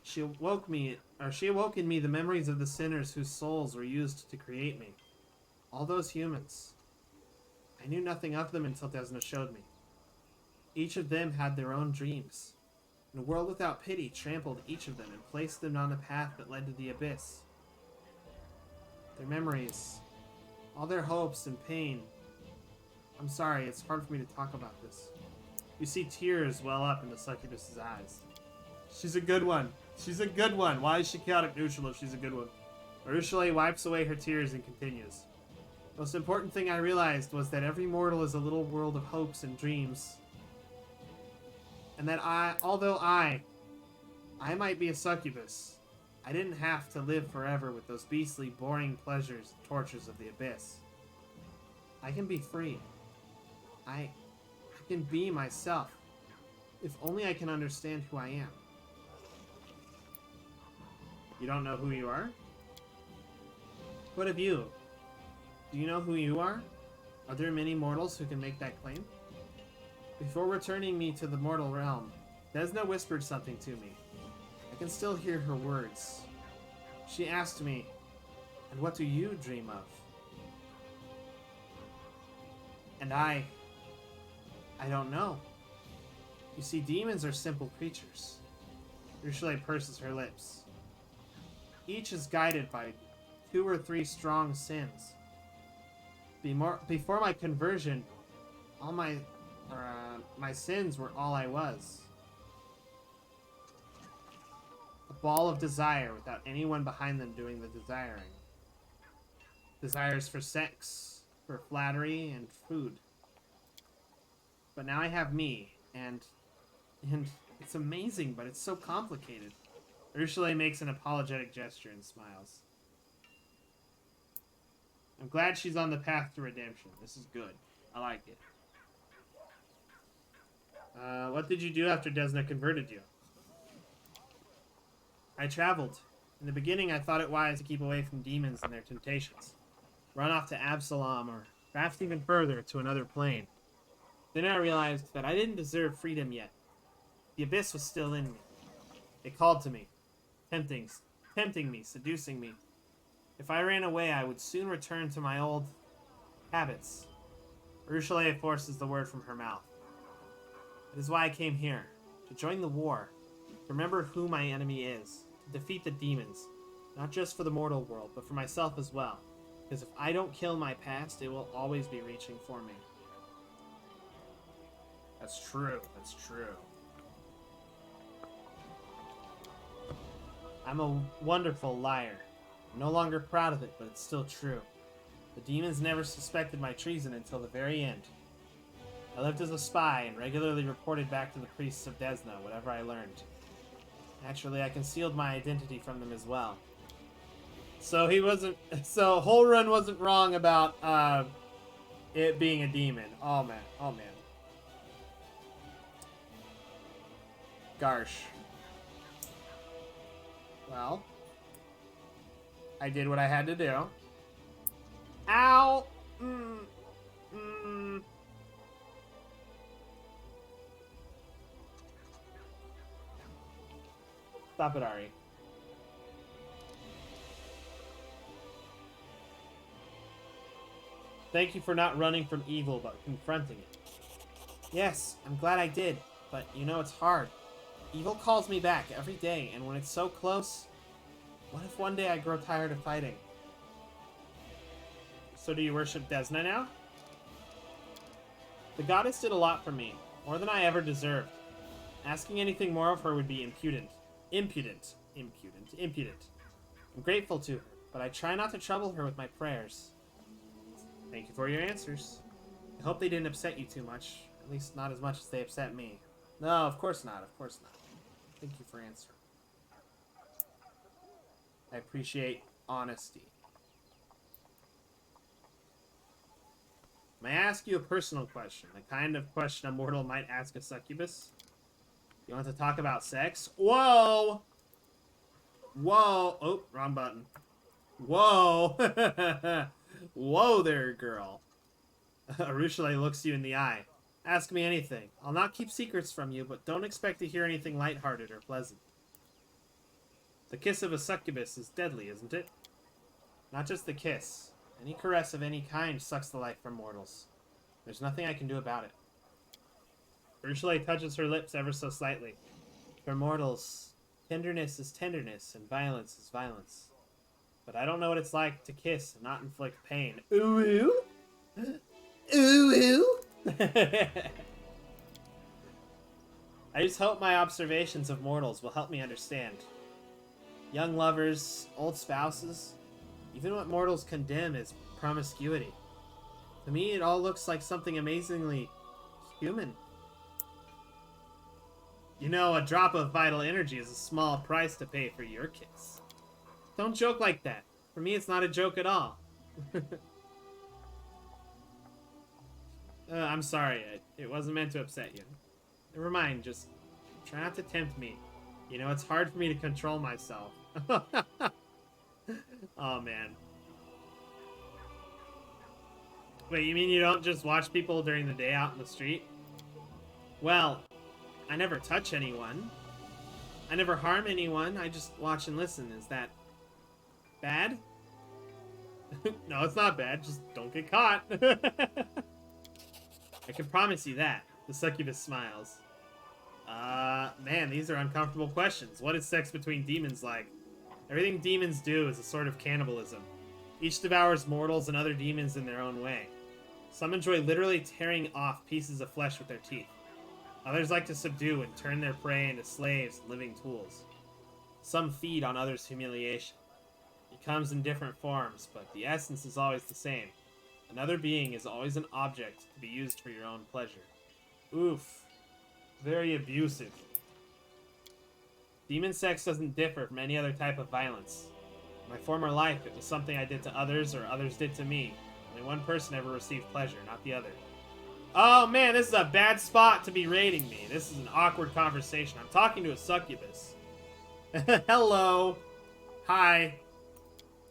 She awoke in me the memories of the sinners whose souls were used to create me. All those humans. I knew nothing of them until Desna showed me. Each of them had their own dreams. And a world without pity trampled each of them and placed them on a path that led to the abyss. Their memories, all their hopes and pain. I'm sorry, it's hard for me to talk about this. You see tears well up in the Succubus's eyes. She's a good one. She's a good one. Why is she chaotic neutral if she's a good one? Ursula wipes away her tears and continues. The most important thing I realized was that every mortal is a little world of hopes and dreams. And that although I might be a succubus, I didn't have to live forever with those beastly, boring pleasures and tortures of the abyss. I can be free. I can be myself. If only I can understand who I am. You don't know who you are? What of you? Do you know who you are? Are there many mortals who can make that claim? Before returning me to the mortal realm, Desna whispered something to me. I can still hear her words. She asked me, "And what do you dream of?" And I don't know. You see, demons are simple creatures. Ursula purses her lips. Each is guided by 2 or 3 strong sins. Before my conversion, all my sins were all I was. A ball of desire without anyone behind them doing the desiring. Desires for sex, for flattery, and food. But now I have me, and it's amazing, but it's so complicated. Ursula makes an apologetic gesture and smiles. I'm glad she's on the path to redemption. This is good. I like it. What did you do after Desna converted you? I traveled. In the beginning, I thought it wise to keep away from demons and their temptations. Run off to Absalom, or perhaps even further, to another plane. Then I realized that I didn't deserve freedom yet. The abyss was still in me. It called to me, tempting me, seducing me. If I ran away, I would soon return to my old habits. Ursula forces the word from her mouth. It is why I came here, to join the war, to remember who my enemy is, to defeat the demons, not just for the mortal world, but for myself as well. Because if I don't kill my past, it will always be reaching for me. That's true. That's true. I'm a wonderful liar. I'm no longer proud of it, but it's still true. The demons never suspected my treason until the very end. I lived as a spy and regularly reported back to the priests of Desna whatever I learned. Naturally, I concealed my identity from them as well. So Holrun wasn't wrong about it being a demon. Oh man. Garsh. Well, I did what I had to do. Ow! Stop it, Ari. Thank you for not running from evil, but confronting it. Yes, I'm glad I did, but you know it's hard. Evil calls me back every day, and when it's so close, What if one day I grow tired of fighting? So do you worship Desna now? The goddess did a lot for me, more than I ever deserved. Asking anything more of her would be impudent. Impudent. Impudent. Impudent. I'm grateful to her, but I try not to trouble her with my prayers. Thank you for your answers. I hope they didn't upset you too much. At least not as much as they upset me. No, of course not. Of course not. Thank you for answering. I appreciate honesty. May I ask you a personal question? The kind of question a mortal might ask a succubus? You want to talk about sex? Whoa! Whoa! Oh, wrong button. Whoa! Whoa there, girl. Arushale looks you in the eye. Ask me anything. I'll not keep secrets from you, but don't expect to hear anything lighthearted or pleasant. The kiss of a succubus is deadly, isn't it? Not just the kiss. Any caress of any kind sucks the life from mortals. There's nothing I can do about it. Arushale touches her lips ever so slightly. For mortals, tenderness is tenderness, and violence is violence. But I don't know what it's like to kiss and not inflict pain. Ooh, ooh. Ooh, ooh. I just hope my observations of mortals will help me understand. Young lovers, old spouses, even what mortals condemn is promiscuity. To me, it all looks like something amazingly human. You know, a drop of vital energy is a small price to pay for your kiss. Don't joke like that. For me, it's not a joke at all. I'm sorry. It wasn't meant to upset you. Never mind. Just try not to tempt me. You know, it's hard for me to control myself. Oh, man. Wait, you mean you don't just watch people during the day out in the street? Well, I never touch anyone. I never harm anyone. I just watch and listen. Is that bad? No, it's not bad. Just don't get caught. I can promise you that. The succubus smiles. Man, these are uncomfortable questions. What is sex between demons like? Everything demons do is a sort of cannibalism. Each devours mortals and other demons in their own way. Some enjoy literally tearing off pieces of flesh with their teeth. Others like to subdue and turn their prey into slaves and living tools. Some feed on others' humiliation. It comes in different forms, but the essence is always the same. Another being is always an object to be used for your own pleasure. Oof. Very abusive. Demon sex doesn't differ from any other type of violence. In my former life, it was something I did to others or others did to me. Only one person ever received pleasure, not the other. Oh man, this is a bad spot to be rating me. This is an awkward conversation. I'm talking to a succubus. Hello. Hi.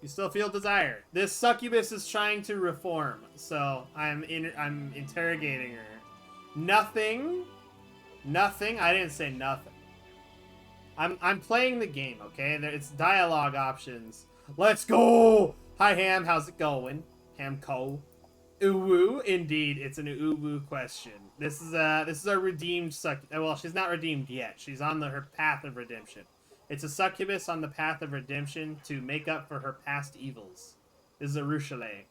You still feel desire. This succubus is trying to reform, so I'm interrogating her. Nothing. Nothing. I didn't say nothing. I'm playing the game, okay? It's dialogue options. Let's go. Hi Ham, how's it going? Hamco. Uwu, indeed, it's an uwu question. This is a redeemed well, she's not redeemed yet. She's on her path of redemption. It's a succubus on the path of redemption to make up for her past evils. This is a Arushale.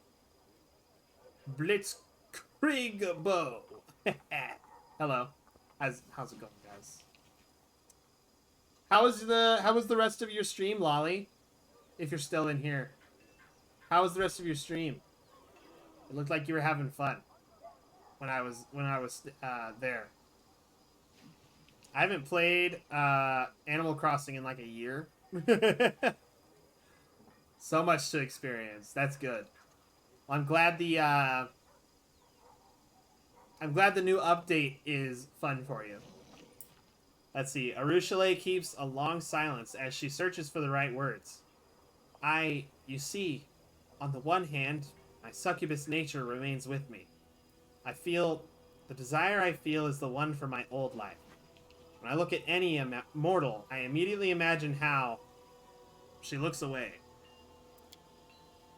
Blitzkrieg bow. Hello. How's it going, guys? How was the rest of your stream, Lolly? If you're still in here. How was the rest of your stream? It looked like you were having fun when I was there. I haven't played Animal Crossing in like a year. So much to experience. That's good. Well, I'm glad the new update is fun for you. Let's see. Arushale keeps a long silence as she searches for the right words. You see, on the one hand, my succubus nature remains with me. The desire I feel is the one for my old life. When I look at any mortal, I immediately imagine how she looks away.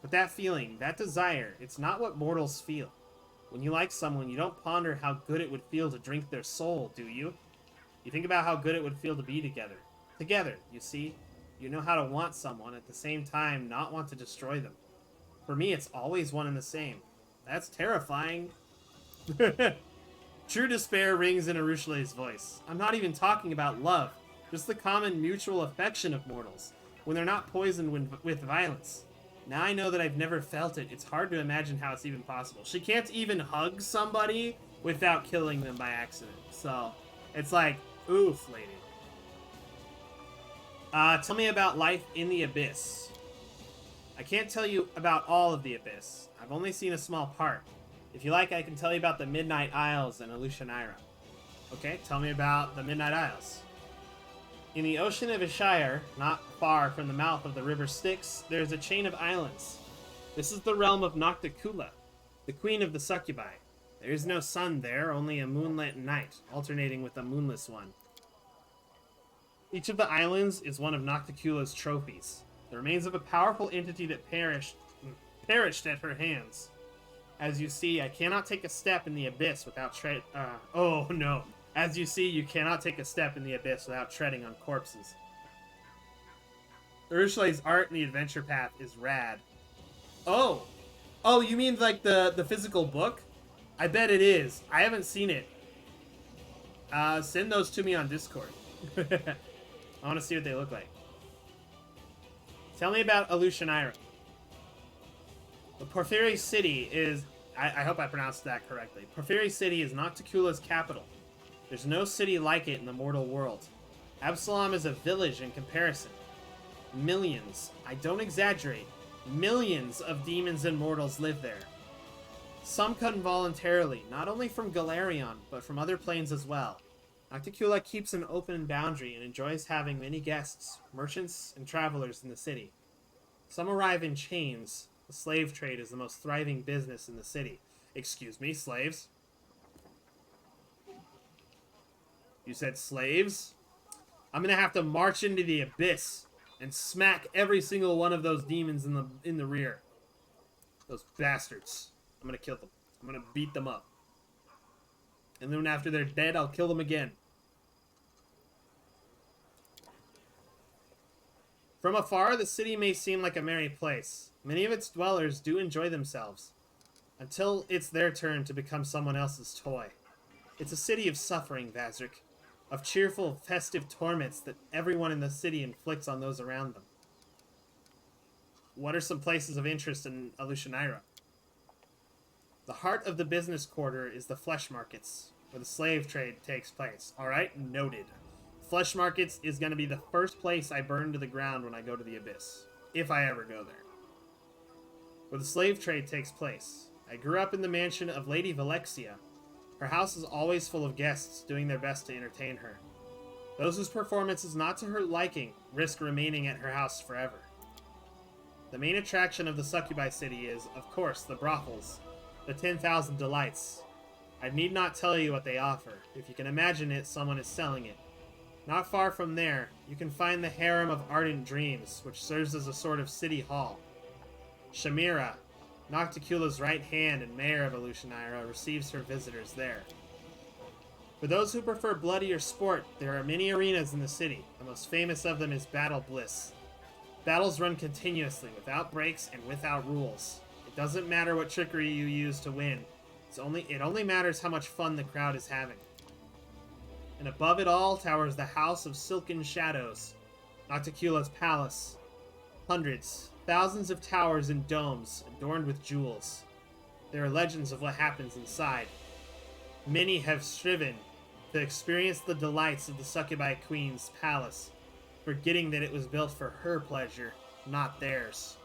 But that feeling, that desire, it's not what mortals feel. When you like someone, you don't ponder how good it would feel to drink their soul, do you? You think about how good it would feel to be together. Together, you see? You know how to want someone, at the same time not want to destroy them. For me, it's always one and the same. That's terrifying. True despair rings in Arushale's voice. I'm not even talking about love, just the common mutual affection of mortals, when they're not poisoned with violence. Now I know that I've never felt it. It's hard to imagine how it's even possible. She can't even hug somebody without killing them by accident. So, it's like, oof, lady. Tell me about life in the Abyss. I can't tell you about all of the Abyss. I've only seen a small part. If you like, I can tell you about the Midnight Isles and Alushanira. Okay, tell me about the Midnight Isles. In the ocean of Ishire, not far from the mouth of the river Styx, there is a chain of islands. This is the realm of Nocticula, the queen of the succubi. There is no sun there, only a moonlit night, alternating with a moonless one. Each of the islands is one of Nocticula's trophies, the remains of a powerful entity that perished at her hands. As you see, I cannot take a step in the abyss without oh no. As you see, you cannot take a step in the abyss without treading on corpses. Urushale's art in the adventure path is rad. Oh! Oh, you mean like the physical book? I bet it is. I haven't seen it. Send those to me on Discord. I want to see what they look like. Tell me about Alushanira. The Porphyry City is... I hope I pronounced that correctly. Porphyry City is Nocticula's capital. There's no city like it in the mortal world. Absalom is a village in comparison. Millions, I don't exaggerate, millions of demons and mortals live there. Some come voluntarily, not only from Galarion, but from other planes as well. Nocticula keeps an open boundary and enjoys having many guests, merchants, and travelers in the city. Some arrive in chains. The slave trade is the most thriving business in the city. Excuse me, slaves? You said slaves? I'm gonna have to march into the abyss and smack every single one of those demons in the rear. Those bastards. I'm gonna kill them. I'm gonna beat them up. And then after they're dead, I'll kill them again. From afar, the city may seem like a merry place. Many of its dwellers do enjoy themselves, until it's their turn to become someone else's toy. It's a city of suffering, Vazrik, of cheerful, festive torments that everyone in the city inflicts on those around them. What are some places of interest in Alushanira? The heart of the business quarter is the flesh markets, where the slave trade takes place. Alright, noted. Flesh markets is going to be the first place I burn to the ground when I go to the Abyss, if I ever go there. Where the slave trade takes place. I grew up in the mansion of Lady Valexia. Her house is always full of guests doing their best to entertain her. Those whose performance is not to her liking risk remaining at her house forever. The main attraction of the Succubi city is, of course, the brothels, the 10,000 delights. I need not tell you what they offer. If you can imagine it, someone is selling it. Not far from there, you can find the Harem of Ardent Dreams, which serves as a sort of city hall. Shamira, Nocticula's right hand and mayor of Alushanira, receives her visitors there. For those who prefer bloodier sport, there are many arenas in the city. The most famous of them is Battle Bliss. Battles run continuously, without breaks and without rules. It doesn't matter what trickery you use to win. It only matters how much fun the crowd is having. And above it all towers the House of Silken Shadows, Nocticula's palace. Hundreds, thousands of towers and domes adorned with jewels. There are legends of what happens inside. Many have striven to experience the delights of the Succubi Queen's palace, forgetting that it was built for her pleasure, not theirs.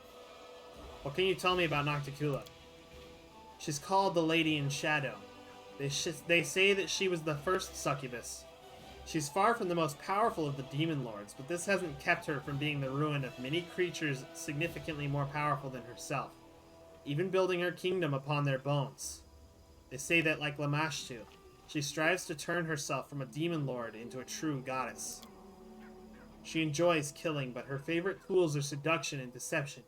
What can you tell me about Nocticula? She's called the Lady in Shadow. They say that she was the first succubus. She's far from the most powerful of the demon lords, but this hasn't kept her from being the ruin of many creatures significantly more powerful than herself, even building her kingdom upon their bones. They say that, like Lamashtu, she strives to turn herself from a demon lord into a true goddess. She enjoys killing, but her favorite tools are seduction and deception.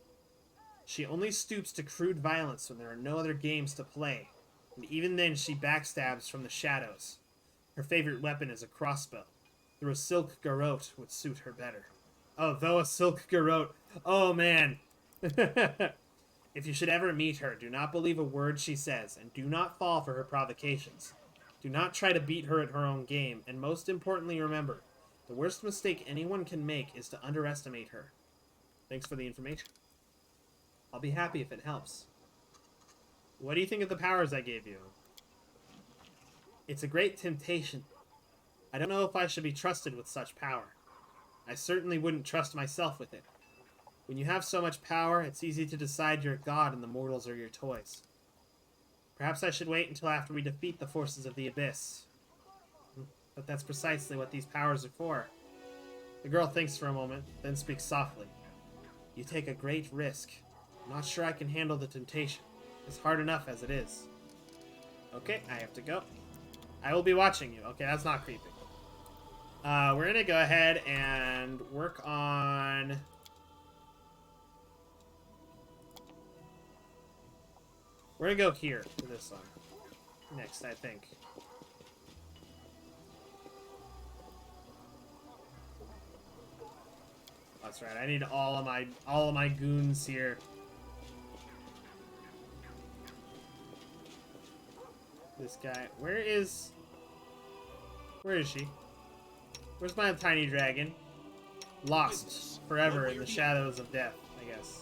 She only stoops to crude violence when there are no other games to play, and even then she backstabs from the shadows. Her favorite weapon is a crossbow, though a silk garrote would suit her better. Oh, though a silk garrote. Oh, man. If you should ever meet her, do not believe a word she says, and do not fall for her provocations. Do not try to beat her at her own game, and most importantly, remember, the worst mistake anyone can make is to underestimate her. Thanks for the information. I'll be happy if it helps. What do you think of the powers I gave you? It's a great temptation. I don't know if I should be trusted with such power. I certainly wouldn't trust myself with it. When you have so much power, it's easy to decide you're a god and the mortals are your toys. Perhaps I should wait until after we defeat the forces of the Abyss. But that's precisely what these powers are for. The girl thinks for a moment, then speaks softly. You take a great risk. I'm not sure I can handle the temptation. It's hard enough as it is. Okay, I have to go. I will be watching you. Okay, that's not creepy. We're gonna go ahead and work on... We're gonna go here for this one. Next, I think. That's right. I need all of my goons here. This guy. Where is she? Where's my tiny dragon? Lost forever in the shadows of death, I guess.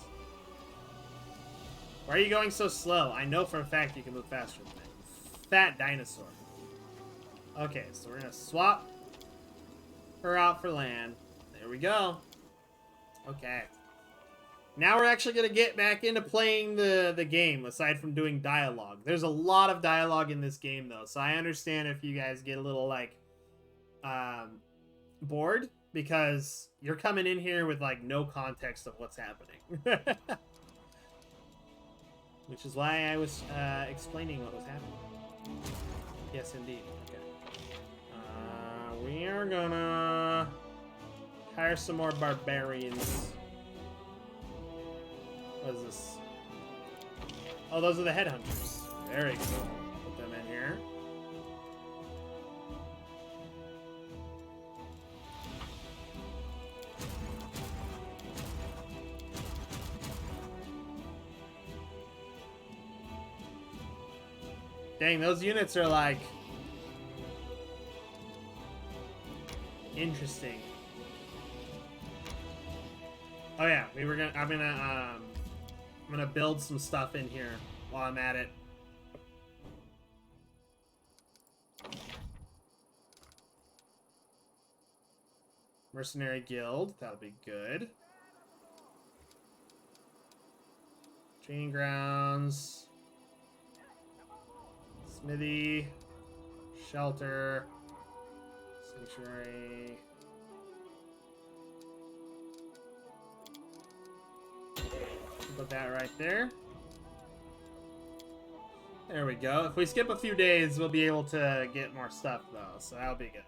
Why are you going so slow? I know for a fact you can move faster than that. Fat dinosaur. Okay, so we're gonna swap her out for land. There we go. Okay. Now we're actually gonna get back into playing the game, aside from doing dialogue. There's a lot of dialogue in this game, though, so I understand if you guys get a little, like, bored, because you're coming in here with, like, no context of what's happening. Which is why I was explaining what was happening. Yes, indeed. Okay. We are gonna hire some more barbarians. What is this? Oh, those are the headhunters. Very cool. Put them in here. Dang, those units are like interesting. Oh yeah, I'm gonna build some stuff in here while I'm at it. Mercenary Guild, that'll be good. Training grounds. Smithy, shelter, sanctuary. Put that right there. There we go. If we skip a few days, we'll be able to get more stuff, though, so that'll be good.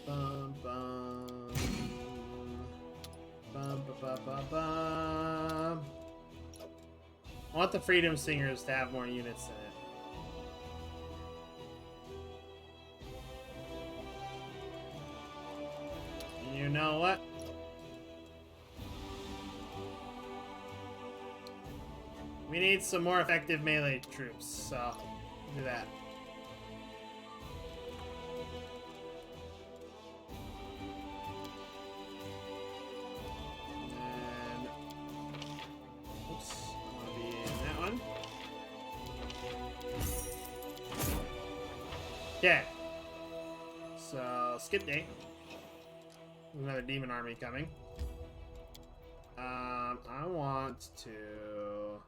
Bum, bum. Bum, ba, ba, ba, bum. I want the Freedom Singers to have more units in it. You know what? We need some more effective melee troops, so do that. And oops, I want to be in that one. Okay. So skip day. Another demon army coming. I want to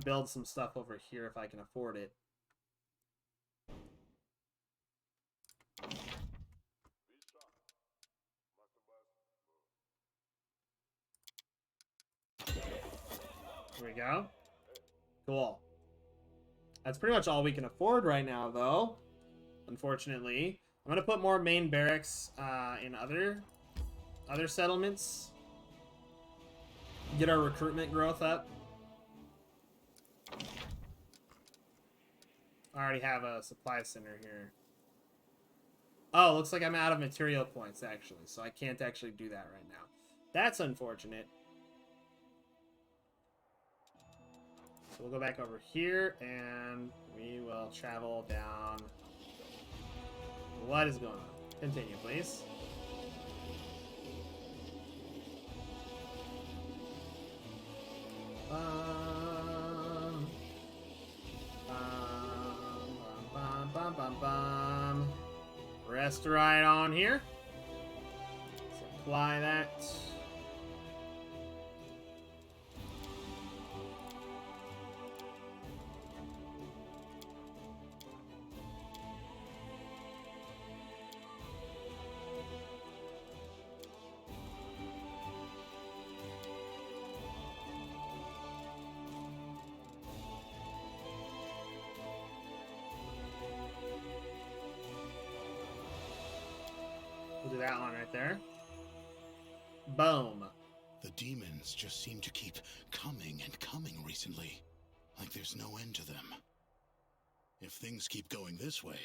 build some stuff over here if I can afford it. Here we go. Cool. That's pretty much all we can afford right now, though. Unfortunately, I'm gonna put more main barracks in other settlements. Get our recruitment growth up. I already have a supply center here. Oh, looks like I'm out of material points, actually. So I can't actually do that right now. That's unfortunate. So we'll go back over here, and we will travel down. What is going on? Continue, please. Rest right on here. Supply that. We'll do that one right there. Boom.
The demons just seem to keep coming and coming recently, like there's no end to them. If things keep going this way,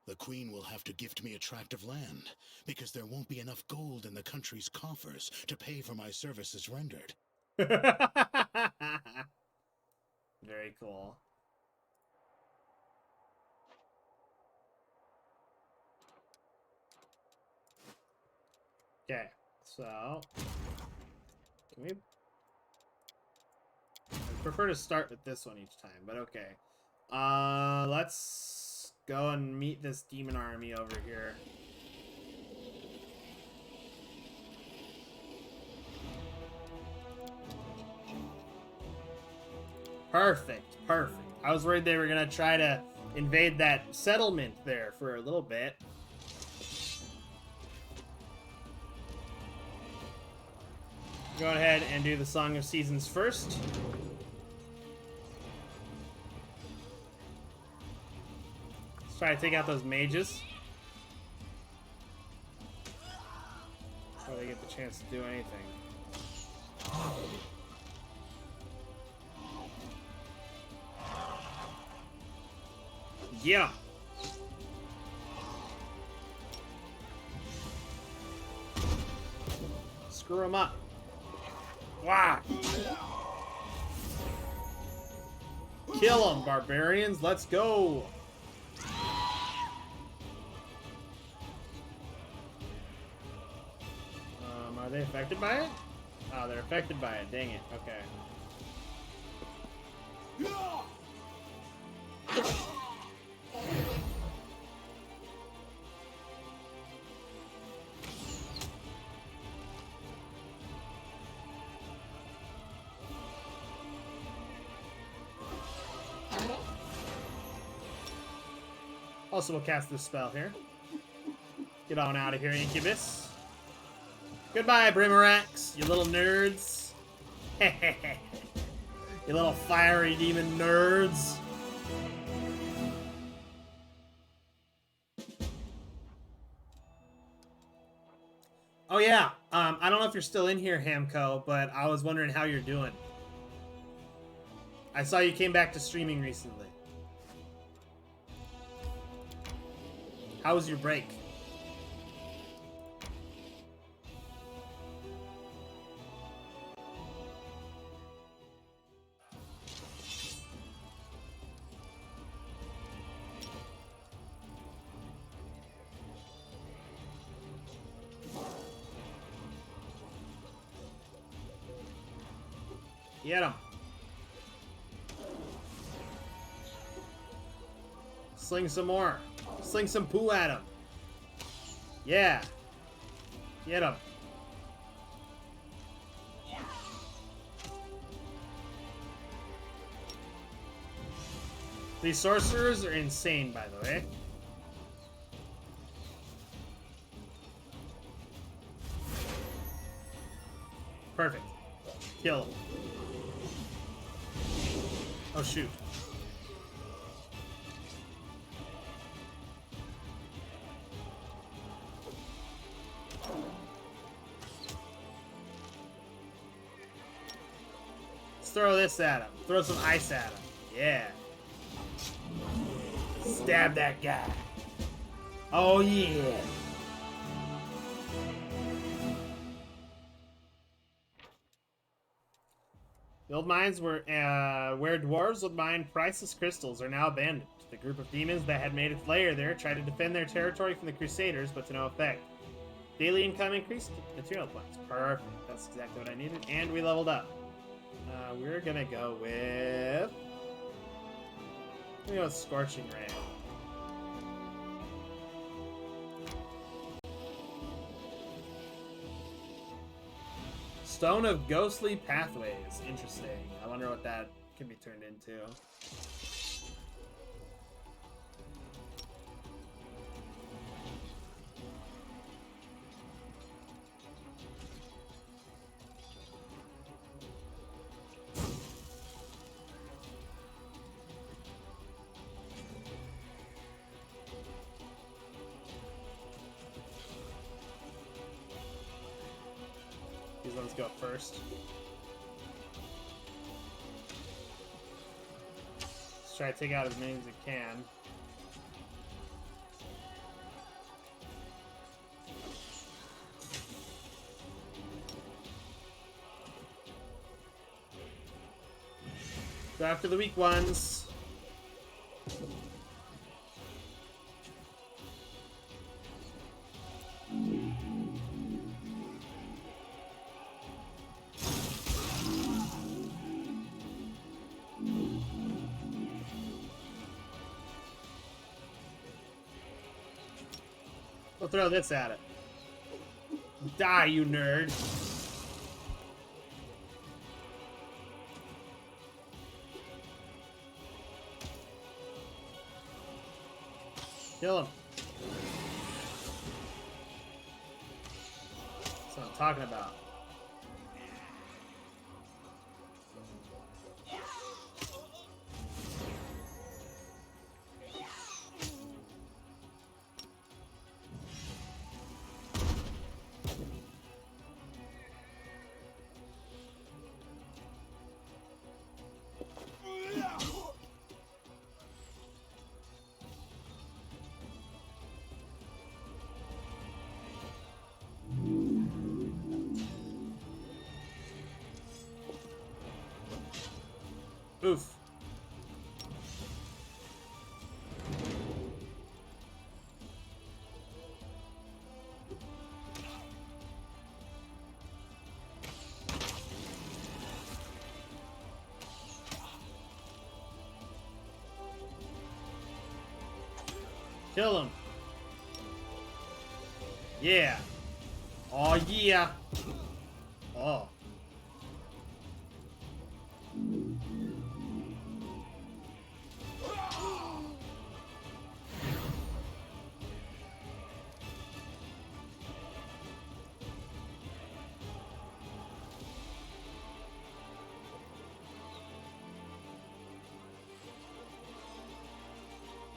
the Queen will have to gift me a tract of land, because there won't be enough gold in the country's coffers to pay for my services rendered.
Very cool. Okay, so can we? I prefer to start with this one each time, but okay. Let's go and meet this demon army over here. Perfect, perfect. I was worried they were gonna try to invade that settlement there for a little bit. Go ahead and do the Song of Seasons first. Let's try to take out those mages. Before they get the chance to do anything. Yeah. Screw them up. Wow. Kill them, barbarians. Let's go. Are they affected by it? Oh, they're affected by it. Dang it. Okay. Also, we'll cast this spell here. Get on out of here, Incubus. Goodbye, Brimarax, you little nerds. You little fiery demon nerds. Oh yeah, I don't know if you're still in here, Hamco, but I was wondering how you're doing. I saw you came back to streaming recently. How was your break? Get him. Sling some more. Sling some poo at him. Yeah. Get him. These sorcerers are insane, by the way. Perfect. Kill him. Oh, shoot. throw this at him. Throw some ice at him. Yeah. Stab that guy. Oh, yeah. The old mines were where dwarves would mine priceless crystals are now abandoned. The group of demons that had made its lair there tried to defend their territory from the Crusaders, but to no effect. Daily income increased material points. Perfect. That's exactly what I needed. And we leveled up. We're gonna go with... Scorching Ray. Stone of Ghostly Pathways. Interesting. I wonder what that can be turned into. Let's go first. Let's try to take out as many as I can. Go after the weak ones. We'll throw this at it. Die, you nerd. Kill him. That's what I'm talking about. Oof. Kill him. Yeah. Oh, yeah. Oh.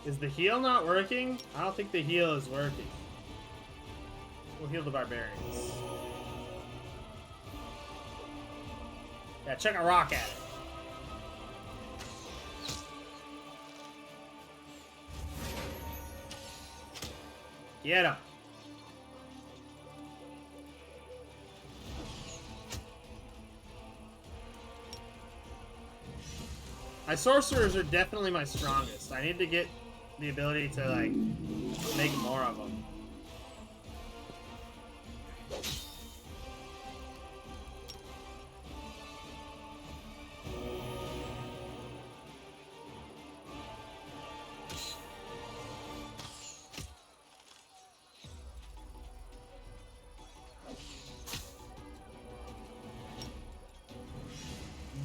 Is the heal not working? I don't think the heal is working. We'll heal the barbarians. Yeah, chuck a rock at it. Get him. My sorcerers are definitely my strongest. I need to get the ability to, like, make more of them.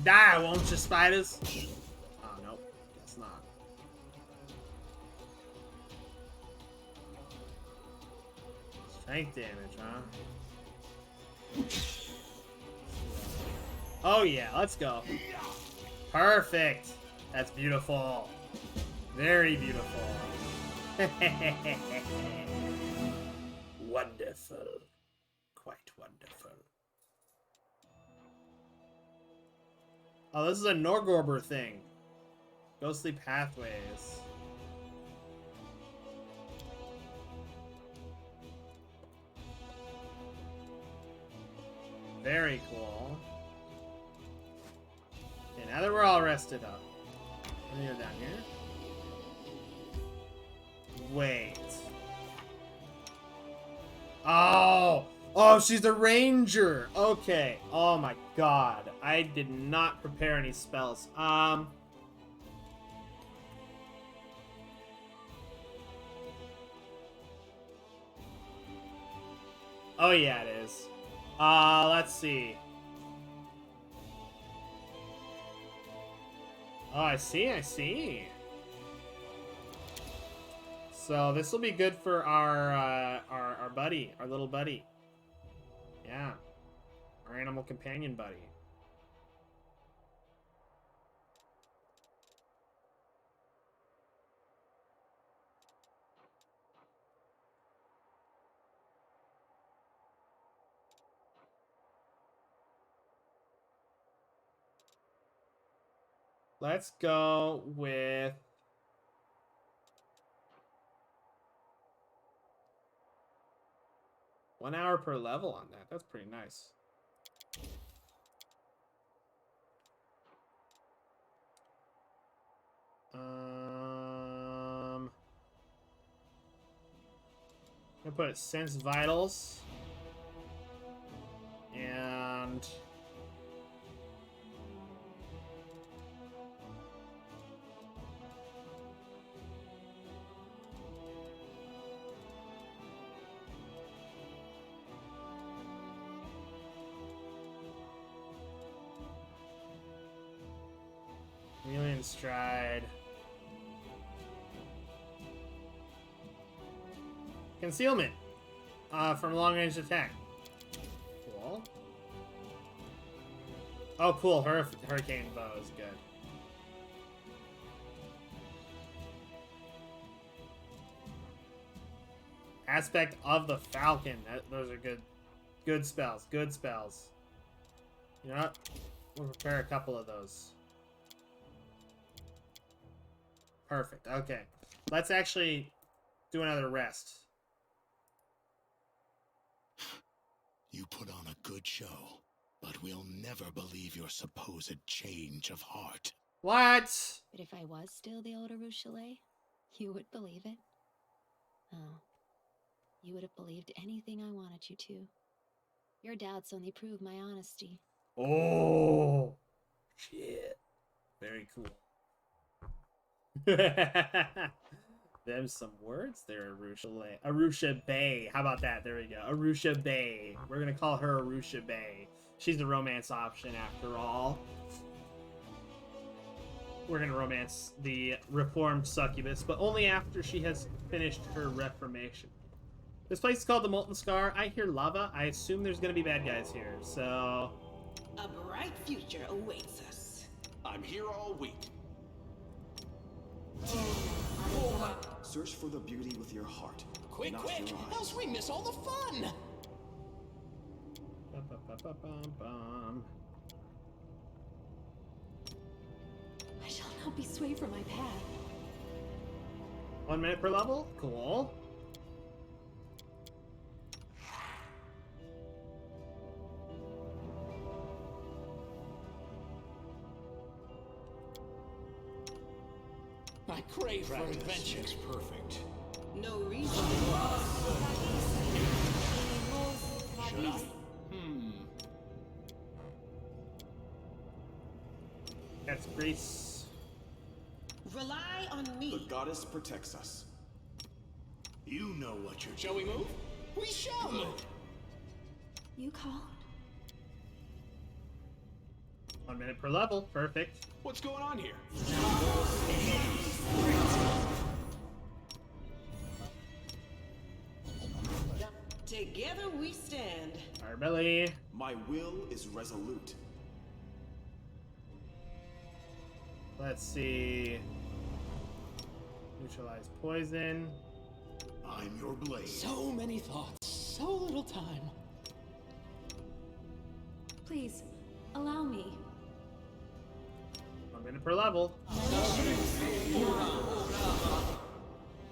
Die, won't you, spiders? Oh, nope. That's not. Strength damage, huh? Oh, yeah. Let's go. Perfect. That's beautiful. Very beautiful. Wonderful. Quite wonderful. Oh, this is a Norgorber thing. Ghostly pathways. Very cool. Okay, now that we're all rested up. Let me go down here. Wait. Oh! Oh, she's a ranger! Okay. Oh my god. I did not prepare any spells. Oh yeah, it is. Let's see. Oh, I see. So this will be good for our buddy, our little buddy. Yeah, our animal companion buddy. Let's go with... $1 hour per level on that. That's pretty nice. I'm gonna put Sense Vitals. And... Alien Stride. Concealment. From long range attack. Cool. Oh, cool. Hurricane Bow is good. Aspect of the Falcon. Those are good. Good spells. Good spells. You know what? We'll prepare a couple of those. Perfect. Okay. Let's actually do another rest.
You put on a good show, but we'll never believe your supposed change of heart.
What?
But if I was still the older Rochelet, you would believe it. Oh. You would have believed anything I wanted you to. Your doubts only prove my honesty.
Oh. Shit. Very cool. Them some words there, Arusha. Arusha Bay. How about that? There we go. Arusha Bay. We're gonna call her Arusha Bay. She's the romance option after all. We're gonna romance the reformed succubus, but only after she has finished her reformation. This place is called the Molten Scar. I hear lava. I assume there's gonna be bad guys here, so...
A bright future awaits us.
I'm here all week. Search for the beauty with your heart.
Quick,
not
quick,
your eyes.
else we miss all the fun!
Ba-ba-ba-ba-bum-bum.
I shall not be swayed from my path.
1 minute per level? Cool.
I crave for adventure.
Perfect.
No reason.
Should I?
That's Grease.
Rely on
The
me.
goddess protects us.
You know what you're
Shall we move? We shall move!
You called?
1 minute per level. Perfect.
What's going on here?
Together we stand.
Our belly.
My will is resolute.
Let's see. Neutralize poison.
I'm your blade.
So many thoughts, so little time.
Please, allow me.
minute per level. How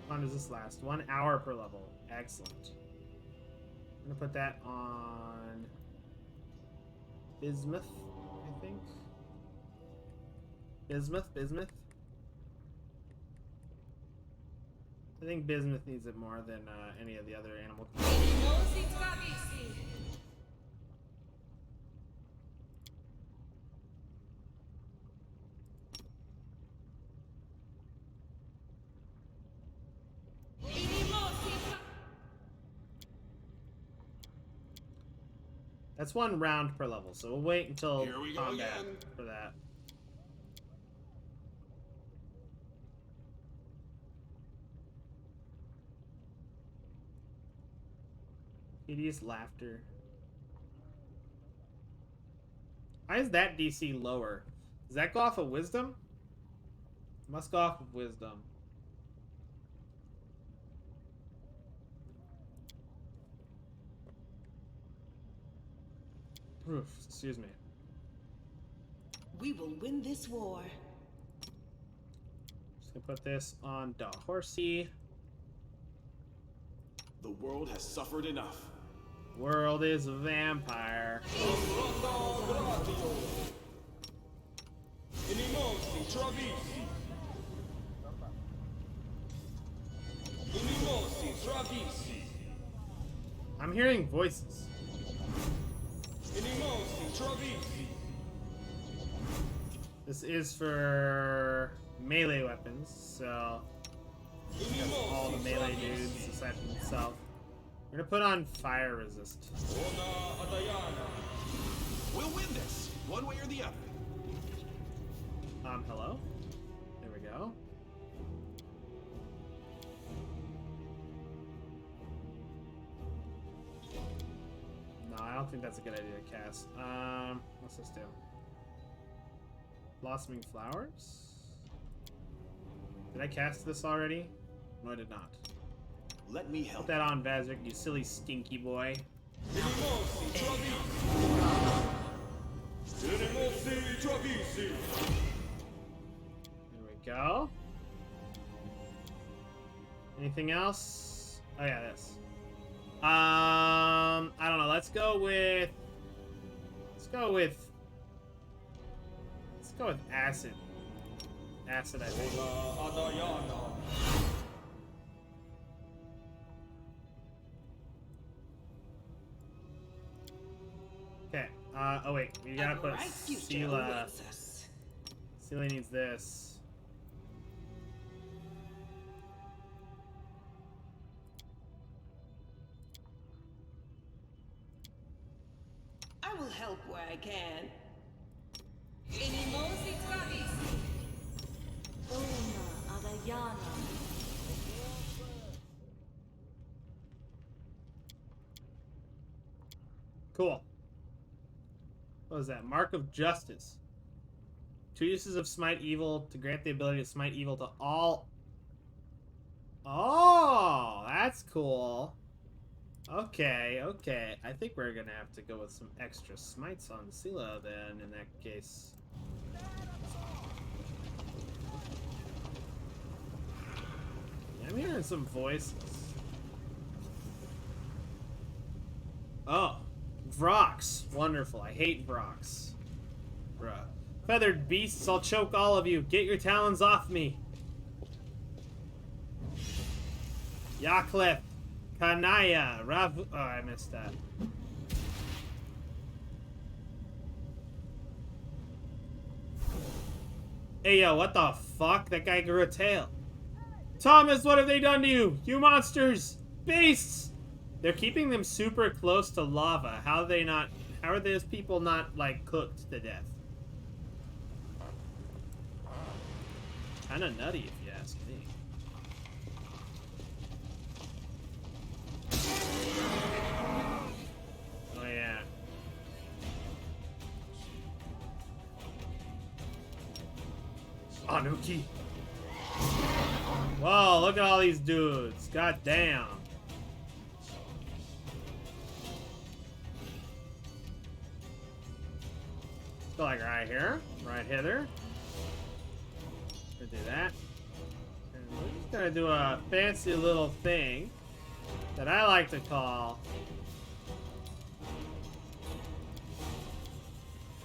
long does this last? 1 hour per level. Excellent. I'm gonna put that on Bismuth, I think. Bismuth. I think Bismuth needs it more than any of the other animal. That's 1 round per level, so we'll wait until
Here we go
combat
again.
for that. Hideous laughter. Why is that DC lower? Does that go off of wisdom? It must go off of wisdom. Oof, excuse me.
We will win this war.
Just gonna put this on the horsey.
The world has suffered enough.
World is a vampire. I'm hearing voices. This is for melee weapons, so all the melee dudes aside from himself. We're gonna put on fire resist.
We'll win this, one way or the other.
Hello? There we go. No, I don't think that's a good idea to cast. What's this do? Blossoming flowers? Did I cast this already? No, I did not.
Let me help.
Put that on, Vazrik, you silly stinky boy. There we go. Anything else? Oh yeah, this. I don't know. Let's go with acid. Acid, I think. Okay. Oh wait, we gotta put Sela. Sela needs this.
I will help where I can.
Cool. What was that? Mark of Justice. 2 uses of Smite Evil to grant the ability to smite evil to all. Oh, that's cool. Okay, okay. I think we're gonna have to go with some extra smites on Sela then, in that case. Yeah, I'm hearing some voices. Oh, Vrox. Wonderful. I hate Vrox. Bruh. Feathered beasts, I'll choke all of you. Get your talons off me. Yakleth. Kanaya. Rav. Oh, I missed that. Hey, yo, what the fuck? That guy grew a tail. Thomas, what have they done to you? You monsters! Beasts! They're keeping them super close to lava. How are those people not, like, cooked to death? Kinda nutty, if you ask me. Oh, yeah. Anuki. Whoa, look at all these dudes. God damn. Let's go like right here. Right hither. do that. And we're just gonna do a fancy little thing that I like to call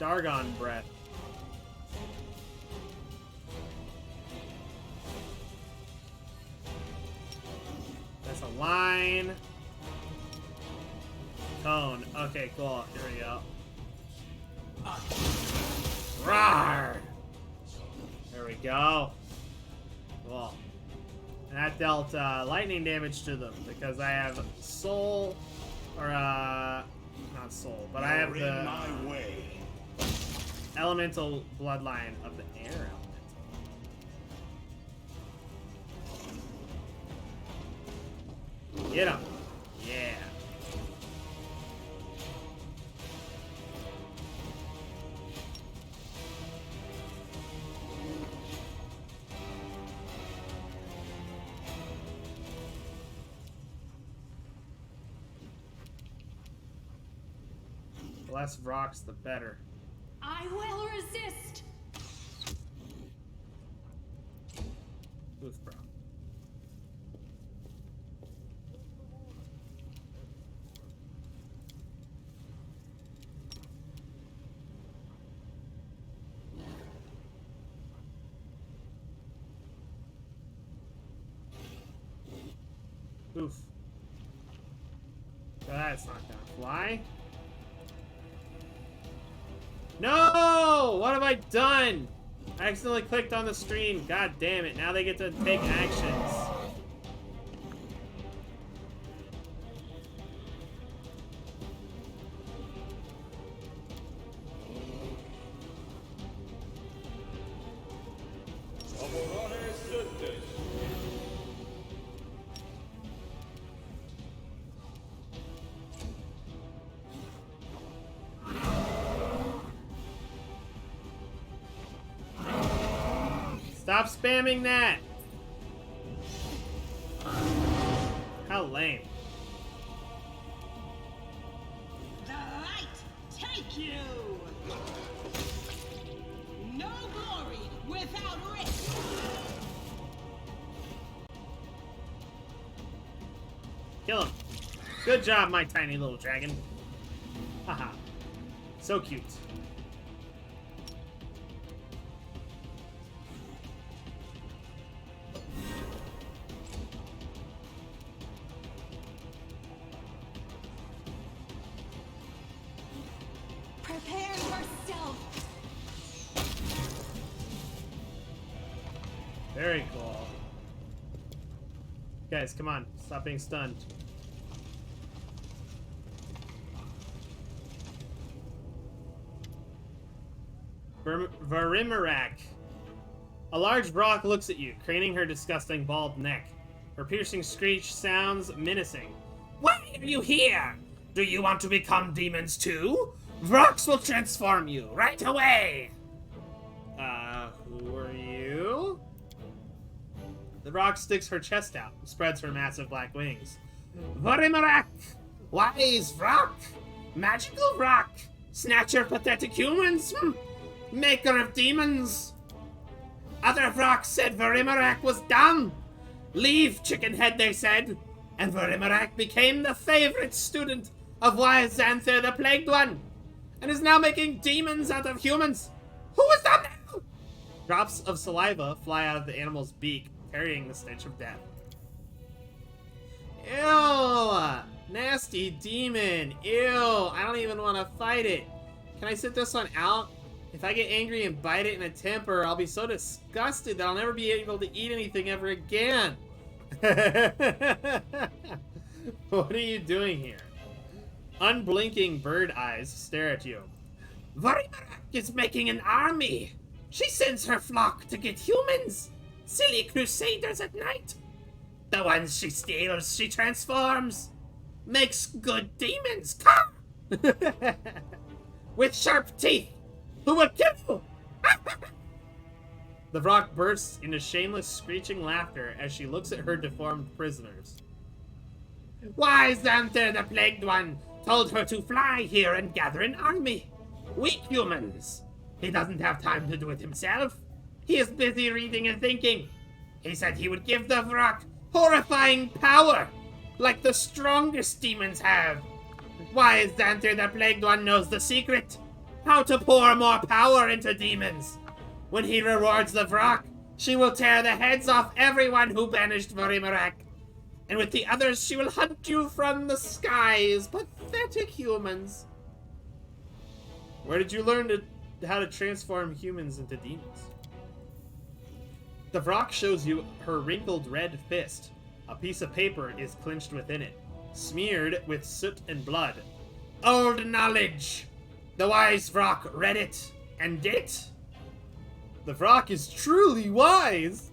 Dargon Breath. That's a line. Tone. Okay, cool. Here we go. Rawr! There we go. Cool. And that dealt lightning damage to them because I have soul, or not soul, but I have the elemental bloodline of the air elemental. Get him. Yeah. The less rocks, the better.
I will resist.
Oof, bro. Oof. That's not gonna fly. No! What have I done? I accidentally clicked on the stream. God damn it. Now they get to take actions. Stop spamming that! How lame.
The light take you. No glory without risk.
Kill him. Good job, my tiny little dragon. Haha. So cute.
Prepare yourself.
Very cool. Guys, come on. Stop being stunned. Varimarak. A large rock looks at you, craning her disgusting bald neck. Her piercing screech sounds menacing. Why are you here? Do you want to become demons too? Rocks will transform you right away! Who are you? The rock sticks her chest out and spreads her massive black wings. Varimarak! Wise rock! Magical rock! Snatcher pathetic humans! Maker of demons! Other rocks said Varimarak was dumb! Leave, chickenhead, they said! And Varimarak became the favorite student of wise Xanther the Plagued One! And is now making demons out of humans! Who is that now? Drops of saliva fly out of the animal's beak, carrying the stench of death. Ew! Nasty demon! Ew! I don't even want to fight it! Can I sit this one out? If I get angry and bite it in a temper, I'll be so disgusted that I'll never be able to eat anything ever again! What are you doing here? Unblinking bird eyes stare at you. Varimarak is making an army! She sends her flock to get humans! Silly crusaders at night! The ones she steals, she transforms! Makes good demons, come! With sharp teeth! Who will kill you? The rock bursts into shameless screeching laughter as she looks at her deformed prisoners. Why, Xanther the Plagued One told her to fly here and gather an army. Weak humans. He doesn't have time to do it himself. He is busy reading and thinking. He said he would give the Vrock horrifying power, like the strongest demons have. Wise Xanther the Plagued One knows the secret. How to pour more power into demons. When he rewards the Vrock, she will tear the heads off everyone who banished Vorimarak. And with the others, she will hunt you from the skies, pathetic humans. Where did you learn how to transform humans into demons? The Vrock shows you her wrinkled red fist. A piece of paper is clenched within it, smeared with soot and blood. Old knowledge! The wise Vrock read it, and did it. The Vrock is truly wise!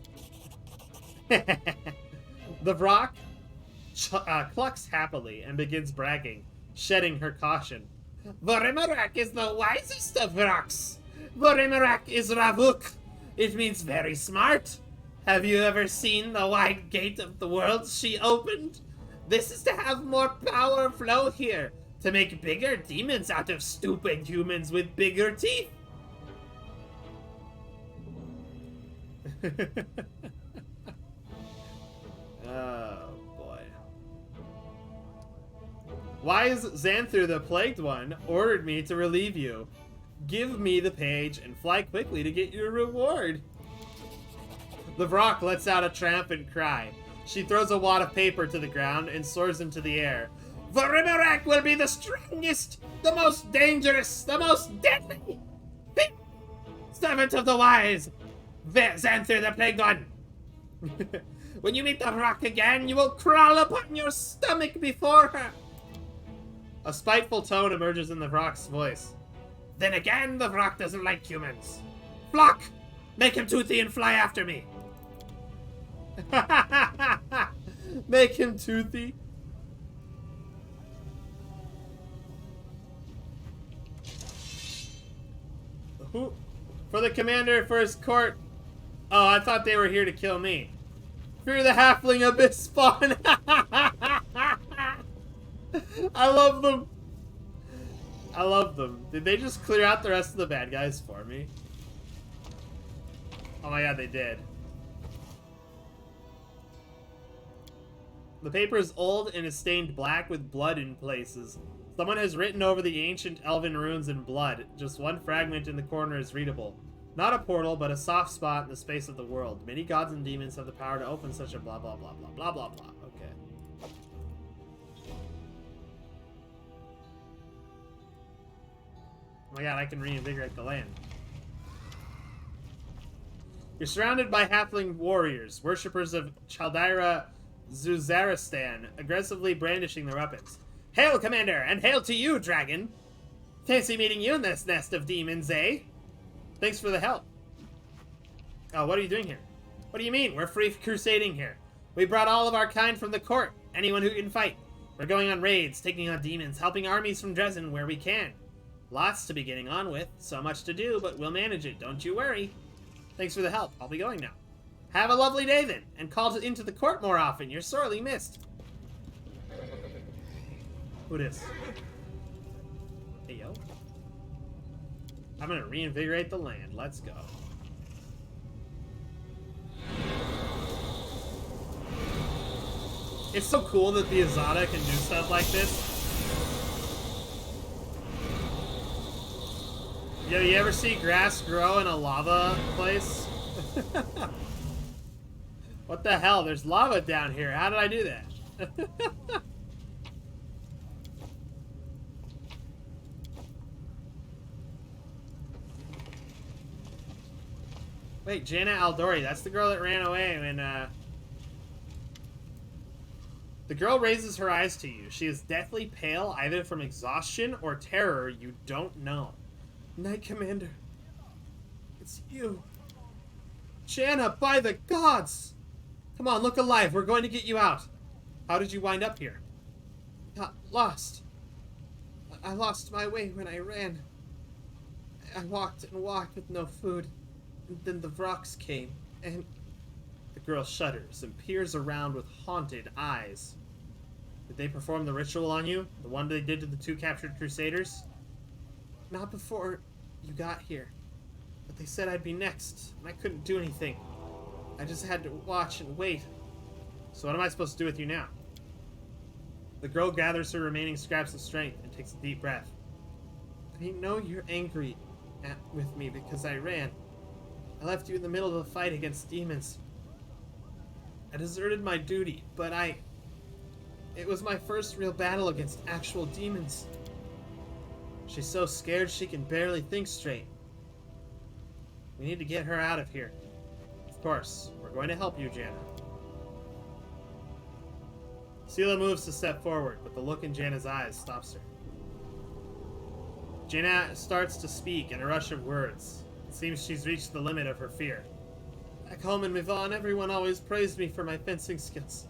The Vrock clucks happily and begins bragging, shedding her caution. Vorimarak is the wisest of Vrocks! Vorimarak is Ravuk! It means very smart! Have you ever seen the wide gate of the world she opened? This is to have more power flow here, to make bigger demons out of stupid humans with bigger teeth! Oh, boy. Wise Xanther the Plagued One ordered me to relieve you. Give me the page and fly quickly to get your reward. The Vrock lets out a triumphant cry. She throws a wad of paper to the ground and soars into the air. Vorimarak will be the strongest, the most dangerous, the most deadly! Servant of the wise, Xanther the Plagued One! When you meet the Vrock again, you will crawl upon your stomach before her! A spiteful tone emerges in the Vrock's voice. Then again, the Vrock doesn't like humans. Flock! Make him toothy and fly after me! Make him toothy? Who? For the commander, for his court. Oh, I thought they were here to kill me. Fear the halfling abyss spawn. I love them. I love them. Did they just clear out the rest of the bad guys for me? Oh my god, they did. The paper is old and is stained black with blood in places. Someone has written over the ancient elven runes in blood. Just one fragment in the corner is readable. Not a portal, but a soft spot in the space of the world. Many gods and demons have the power to open such a blah blah blah blah blah blah blah. Okay. Oh my god, I can reinvigorate the land. You're surrounded by halfling warriors, worshippers of Chaldira Zuzaristan, aggressively brandishing their weapons. Hail, Commander, and hail to you, Dragon! Fancy meeting you in this nest of demons, eh? Thanks for the help. Oh, what are you doing here? What do you mean? We're free crusading here. We brought all of our kind from the court. Anyone who can fight. We're going on raids, taking on demons, helping armies from Dresden where we can. Lots to be getting on with. So much to do, but we'll manage it. Don't you worry. Thanks for the help. I'll be going now. Have a lovely day then, and call into the court more often. You're sorely missed. Who this? Hey, yo. I'm gonna reinvigorate the land. Let's go. It's so cool that the Azada can do stuff like this. Yo, you ever see grass grow in a lava place? What the hell? There's lava down here. How did I do that? Wait, Jaina Aldori. That's the girl that ran away when, The girl raises her eyes to you. She is deathly pale, either from exhaustion or terror you don't know. Knight Commander. It's you. Jaina, by the gods! Come on, look alive. We're going to get you out. How did you wind up here? Got lost. I lost my way when I ran. I walked and walked with no food. And then the Vrocks came, and... The girl shudders and peers around with haunted eyes. Did they perform the ritual on you? The one they did to the 2 captured Crusaders? Not before you got here. But they said I'd be next, and I couldn't do anything. I just had to watch and wait. So what am I supposed to do with you now? The girl gathers her remaining scraps of strength and takes a deep breath. I know you're angry with me because I ran. I left you in the middle of a fight against demons. I deserted my duty, but it was my first real battle against actual demons. She's so scared she can barely think straight. We need to get her out of here. Of course, we're going to help you, Janna. Sela moves to step forward, but the look in Janna's eyes stops her. Janna starts to speak in a rush of words. It seems she's reached the limit of her fear. Back home in Mivon, everyone always praised me for my fencing skills.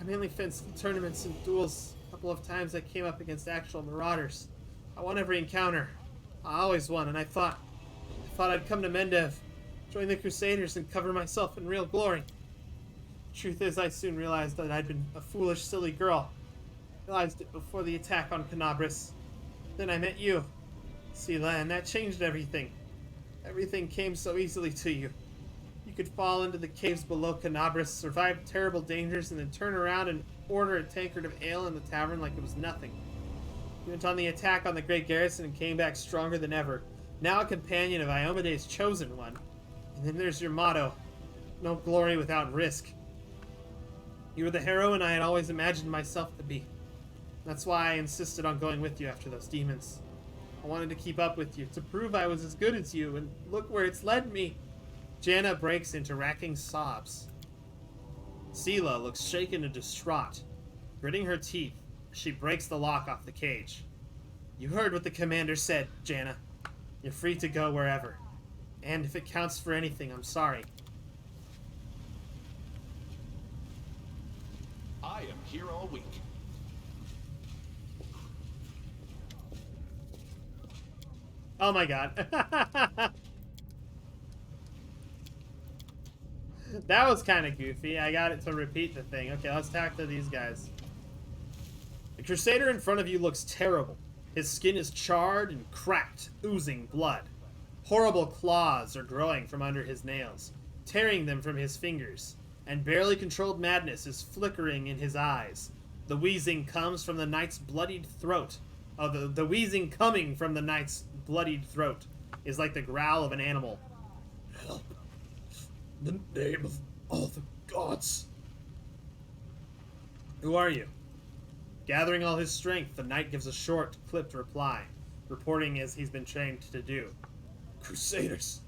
I mainly fenced in tournaments and duels. A couple of times I came up against actual marauders. I won every encounter. I always won, and I thought I'd come to Mendev, join the Crusaders, and cover myself in real glory. Truth is, I soon realized that I'd been a foolish, silly girl. Realized it before the attack on Canabris. Then I met you, Sela, and that changed everything. Everything came so easily to you. You could fall into the caves below Canabris, survive terrible dangers, and then turn around and order a tankard of ale in the tavern like it was nothing. You went on the attack on the Great Garrison and came back stronger than ever. Now a companion of Iomede's chosen one. And then there's your motto, no glory without risk. You were the heroine I had always imagined myself to be. That's why I insisted on going with you after those demons. I wanted to keep up with you, to prove I was as good as you, and look where it's led me. Janna breaks into racking sobs. Sela looks shaken and distraught. Gritting her teeth, she breaks the lock off the cage. You heard what the commander said, Janna. You're free to go wherever. And if it counts for anything, I'm sorry.
I am here all week.
Oh my god. That was kind of goofy. I got it to repeat the thing. Okay, let's talk to these guys. The Crusader in front of you looks terrible. His skin is charred and cracked, oozing blood. Horrible claws are growing from under his nails, tearing them from his fingers, and barely controlled madness is flickering in his eyes. The wheezing comes from the knight's bloodied throat. The wheezing coming from the knight's bloodied throat is like the growl of an animal. Help. In the name of all the gods. Who are you? Gathering all his strength, the knight gives a short, clipped reply, reporting as he's been trained to do. Crusaders.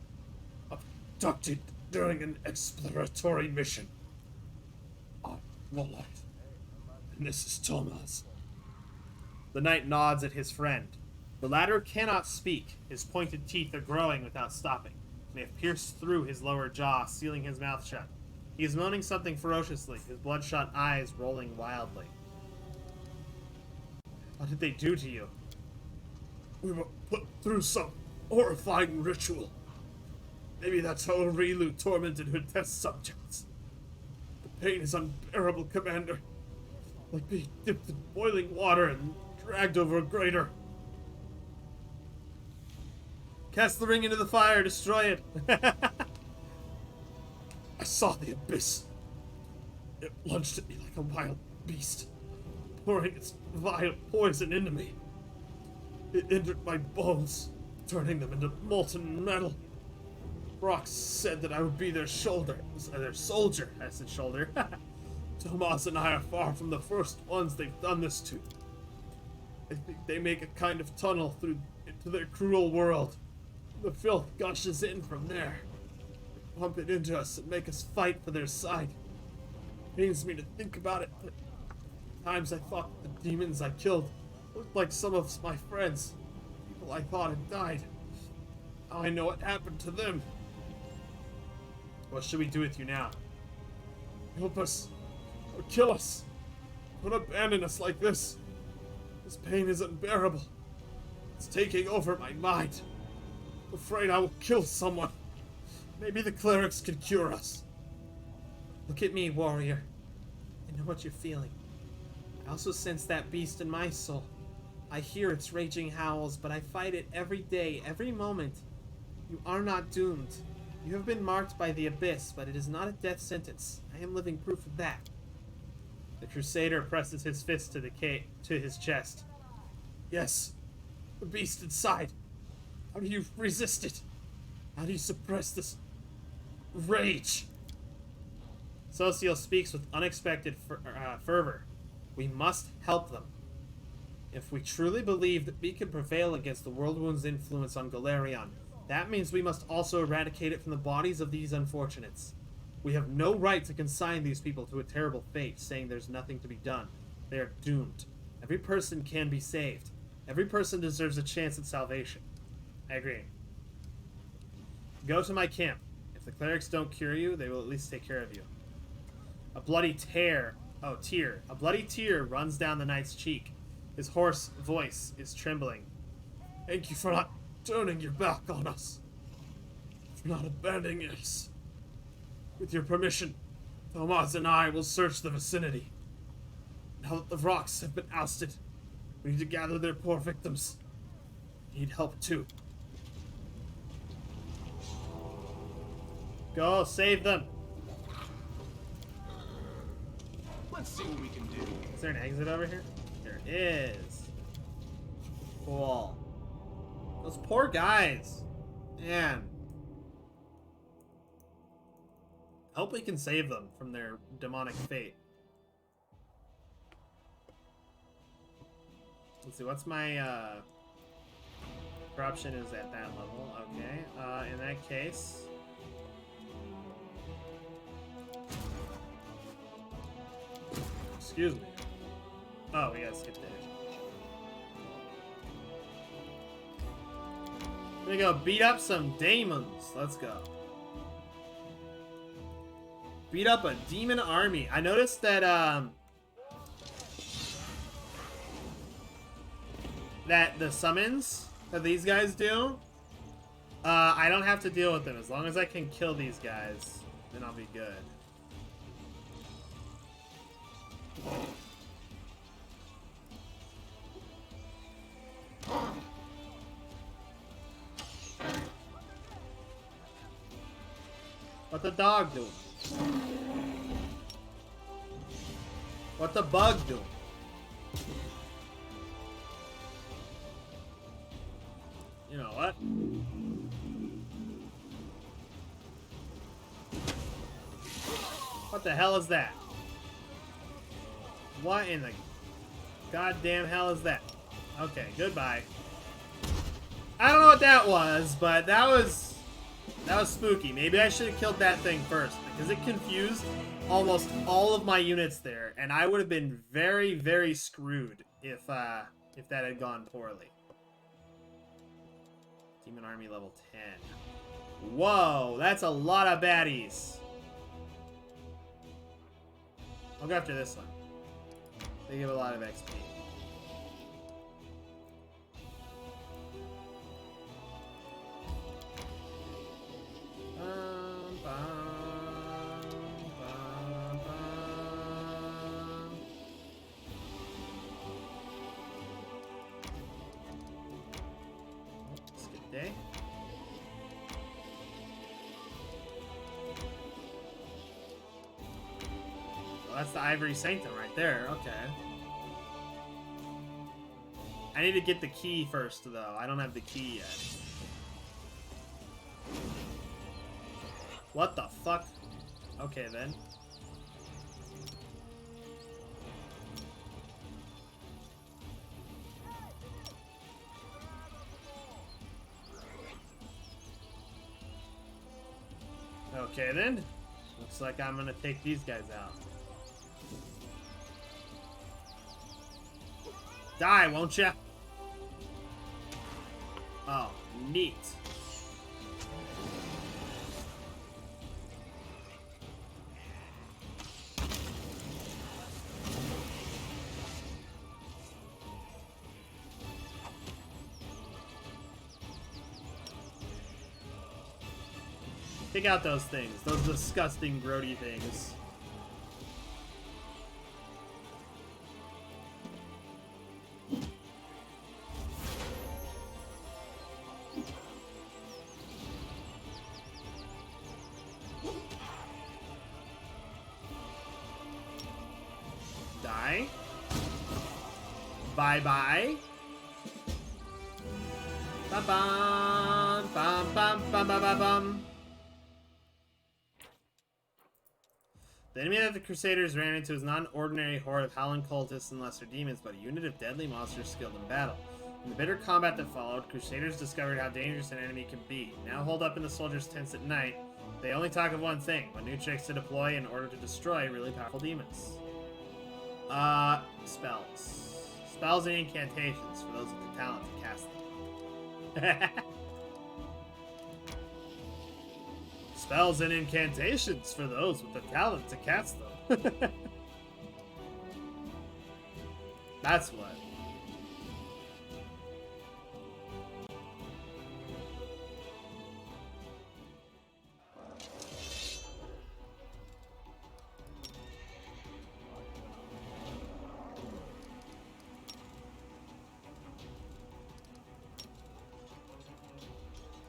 Abducted during an exploratory mission. I'm Wallite. And this is Thomas. The knight nods at his friend. The latter cannot speak. His pointed teeth are growing without stopping. They have pierced through his lower jaw, sealing his mouth shut. He is moaning something ferociously, his bloodshot eyes rolling wildly. What did they do to you? We were put through some horrifying ritual. Maybe that's how Rilu tormented her test subjects. The pain is unbearable, Commander. Like being dipped in boiling water and dragged over a grater. Cast the ring into the fire, destroy it. I saw the abyss. It lunged at me like a wild beast, pouring its vile poison into me. It entered my bones, turning them into molten metal. Brock said that I would be their soldier. I said shoulder. Tomas and I are far from the first ones they've done this to. I think they make a kind of tunnel through into their cruel world. The filth gushes in from there. They pump it into us and make us fight for their side. It pains me to think about it, but times I thought the demons I killed looked like some of my friends. People I thought had died. Now I know what happened to them. What should we do with you now? Help us. Or kill us. Don't abandon us like this. This pain is unbearable. It's taking over my mind. I'm afraid I will kill someone. Maybe the clerics can cure us. Look at me, warrior. I know what you're feeling. I also sense that beast in my soul. I hear its raging howls, but I fight it every day, every moment. You are not doomed. You have been marked by the Abyss, but it is not a death sentence. I am living proof of that. The Crusader presses his fist to his chest. Yes, the beast inside. How do you resist it? How do you suppress this rage? Sociel speaks with unexpected fervor. We must help them. If we truly believe that we can prevail against the World Wound's influence on Galerion, that means we must also eradicate it from the bodies of these unfortunates. We have no right to consign these people to a terrible fate, saying there's nothing to be done. They are doomed. Every person can be saved. Every person deserves a chance at salvation. I agree. Go to my camp. If the clerics don't cure you, they will at least take care of you. A bloody tear. Oh, tear. A bloody tear runs down the knight's cheek. His hoarse voice is trembling. Thank you for not turning your back on us. For not abandoning us. With your permission, Thomas and I will search the vicinity. Now that the rocks have been ousted, we need to gather their poor victims. We need help too. Go, save them.
Let's see what we can do.
Is there an exit over here? There is. Cool. Those poor guys. Man. I hope we can save them from their demonic fate. Let's see, what's my, corruption is at that level. Okay, in that case... Excuse me. Oh, we gotta skip there. We're gonna go beat up some demons. Let's go. Beat up a demon army. I noticed that, that the summons that these guys do, I don't have to deal with them. As long as I can kill these guys, then I'll be good. What the dog doing? What the bug doing? You know what? What the hell is that? What in the goddamn hell is that? Okay, goodbye. I don't know what that was, but that was spooky. Maybe I should have killed that thing first, because it confused almost all of my units there, and I would have been very, very screwed if that had gone poorly. Demon Army level 10. Whoa, that's a lot of baddies. I'll go after this one. They give a lot of XP. Skip day. Well, that's the Ivory Sanctum right there. Okay. I need to get the key first, though. I don't have the key yet. What the fuck? Okay, then. Okay, then. Looks like I'm gonna take these guys out. Die, won't ya? Oh, neat. Take out those things. Those disgusting, grody things. Bye-bye. Ba-bum, bum, bum, bum, bum, bum, bum. The enemy that the Crusaders ran into is not an ordinary horde of howling cultists and lesser demons, but a unit of deadly monsters skilled in battle. In the bitter combat that followed, Crusaders discovered how dangerous an enemy can be. Now holed up in the soldiers' tents at night, they only talk of one thing: what new tricks to deploy in order to destroy really powerful demons. Spells. Spells and incantations for those with the talent to cast them. Spells and incantations for those with the talent to cast them. That's what.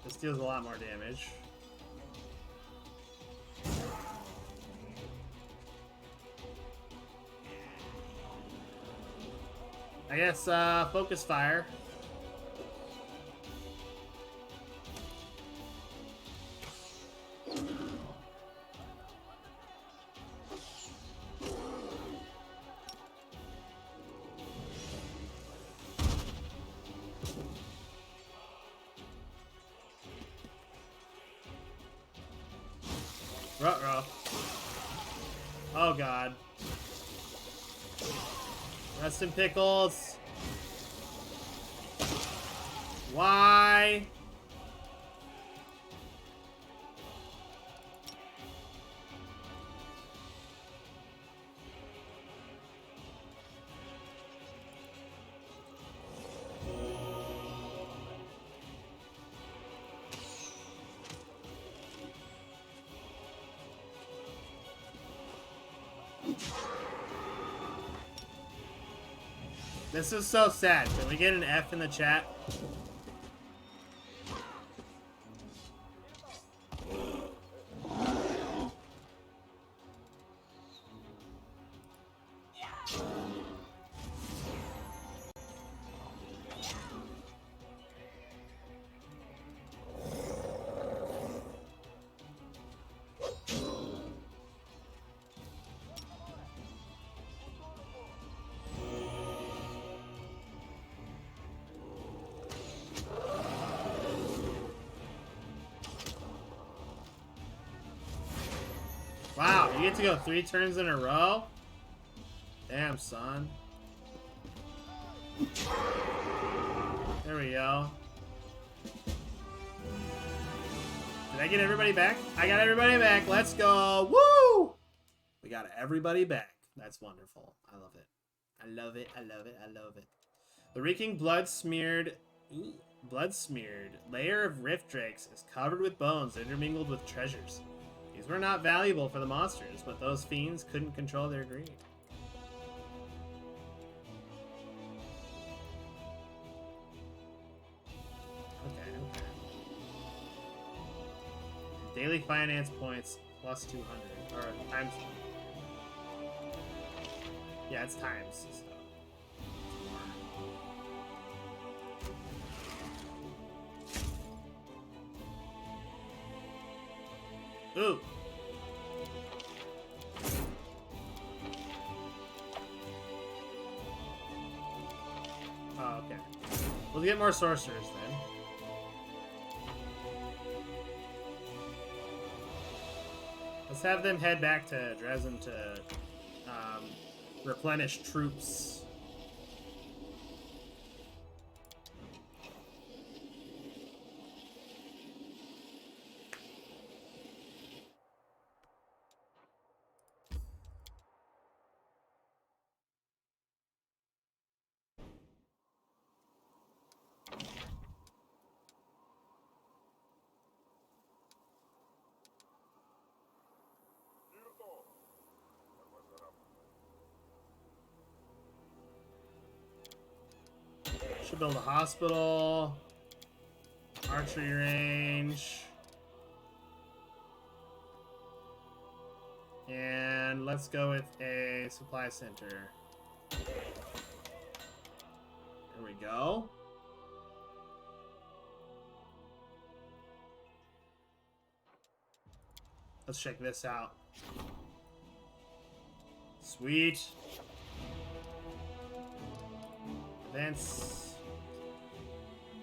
This deals a lot more damage. I guess, focus fire. Ruh-roh. Oh god. Rest in pickles. Why? This is so sad. Can we get an F in the chat? Wow, you get to go 3 turns in a row? Damn, son. There we go. Did I get everybody back? I got everybody back. Let's go. Woo! We got everybody back. That's wonderful. I love it. I love it. I love it. I love it. The reeking blood-smeared layer of rift drakes is covered with bones intermingled with treasures. These were not valuable for the monsters, but those fiends couldn't control their greed. Okay. Daily finance points plus 200. Or times. Yeah, it's times. So. Ooh. Oh, okay. We'll get more sorcerers then. Let's have them head back to Dresden to replenish troops. Should build a hospital, archery range, and let's go with a supply center. There we go. Let's check this out. Sweet. Events.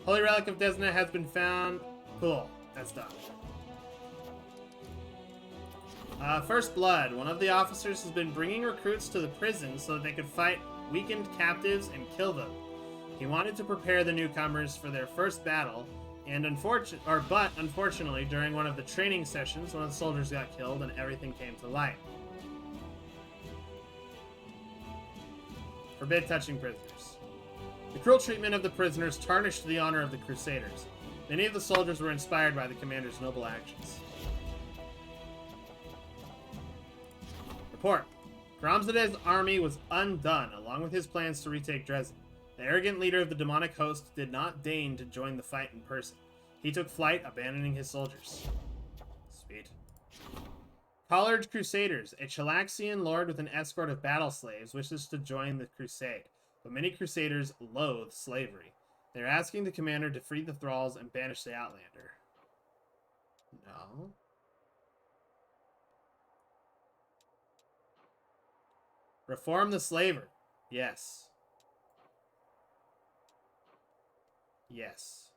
Holy Relic of Desna has been found. Cool. That's done. First Blood. One of the officers has been bringing recruits to the prison so that they could fight weakened captives and kill them. He wanted to prepare the newcomers for their first battle, and unfortunately, during one of the training sessions, one of the soldiers got killed and everything came to light. Forbid touching prisoners. The cruel treatment of the prisoners tarnished the honor of the Crusaders. Many of the soldiers were inspired by the commander's noble actions. Report. Karamzadeh's army was undone, along with his plans to retake Dresden. The arrogant leader of the demonic host did not deign to join the fight in person. He took flight, abandoning his soldiers. Sweet. Collared Crusaders. A Chalaxian lord with an escort of battle slaves wishes to join the crusade, but many Crusaders loathe slavery. They're asking the commander to free the thralls and banish the Outlander. No. Reform the slaver. Yes. Yes.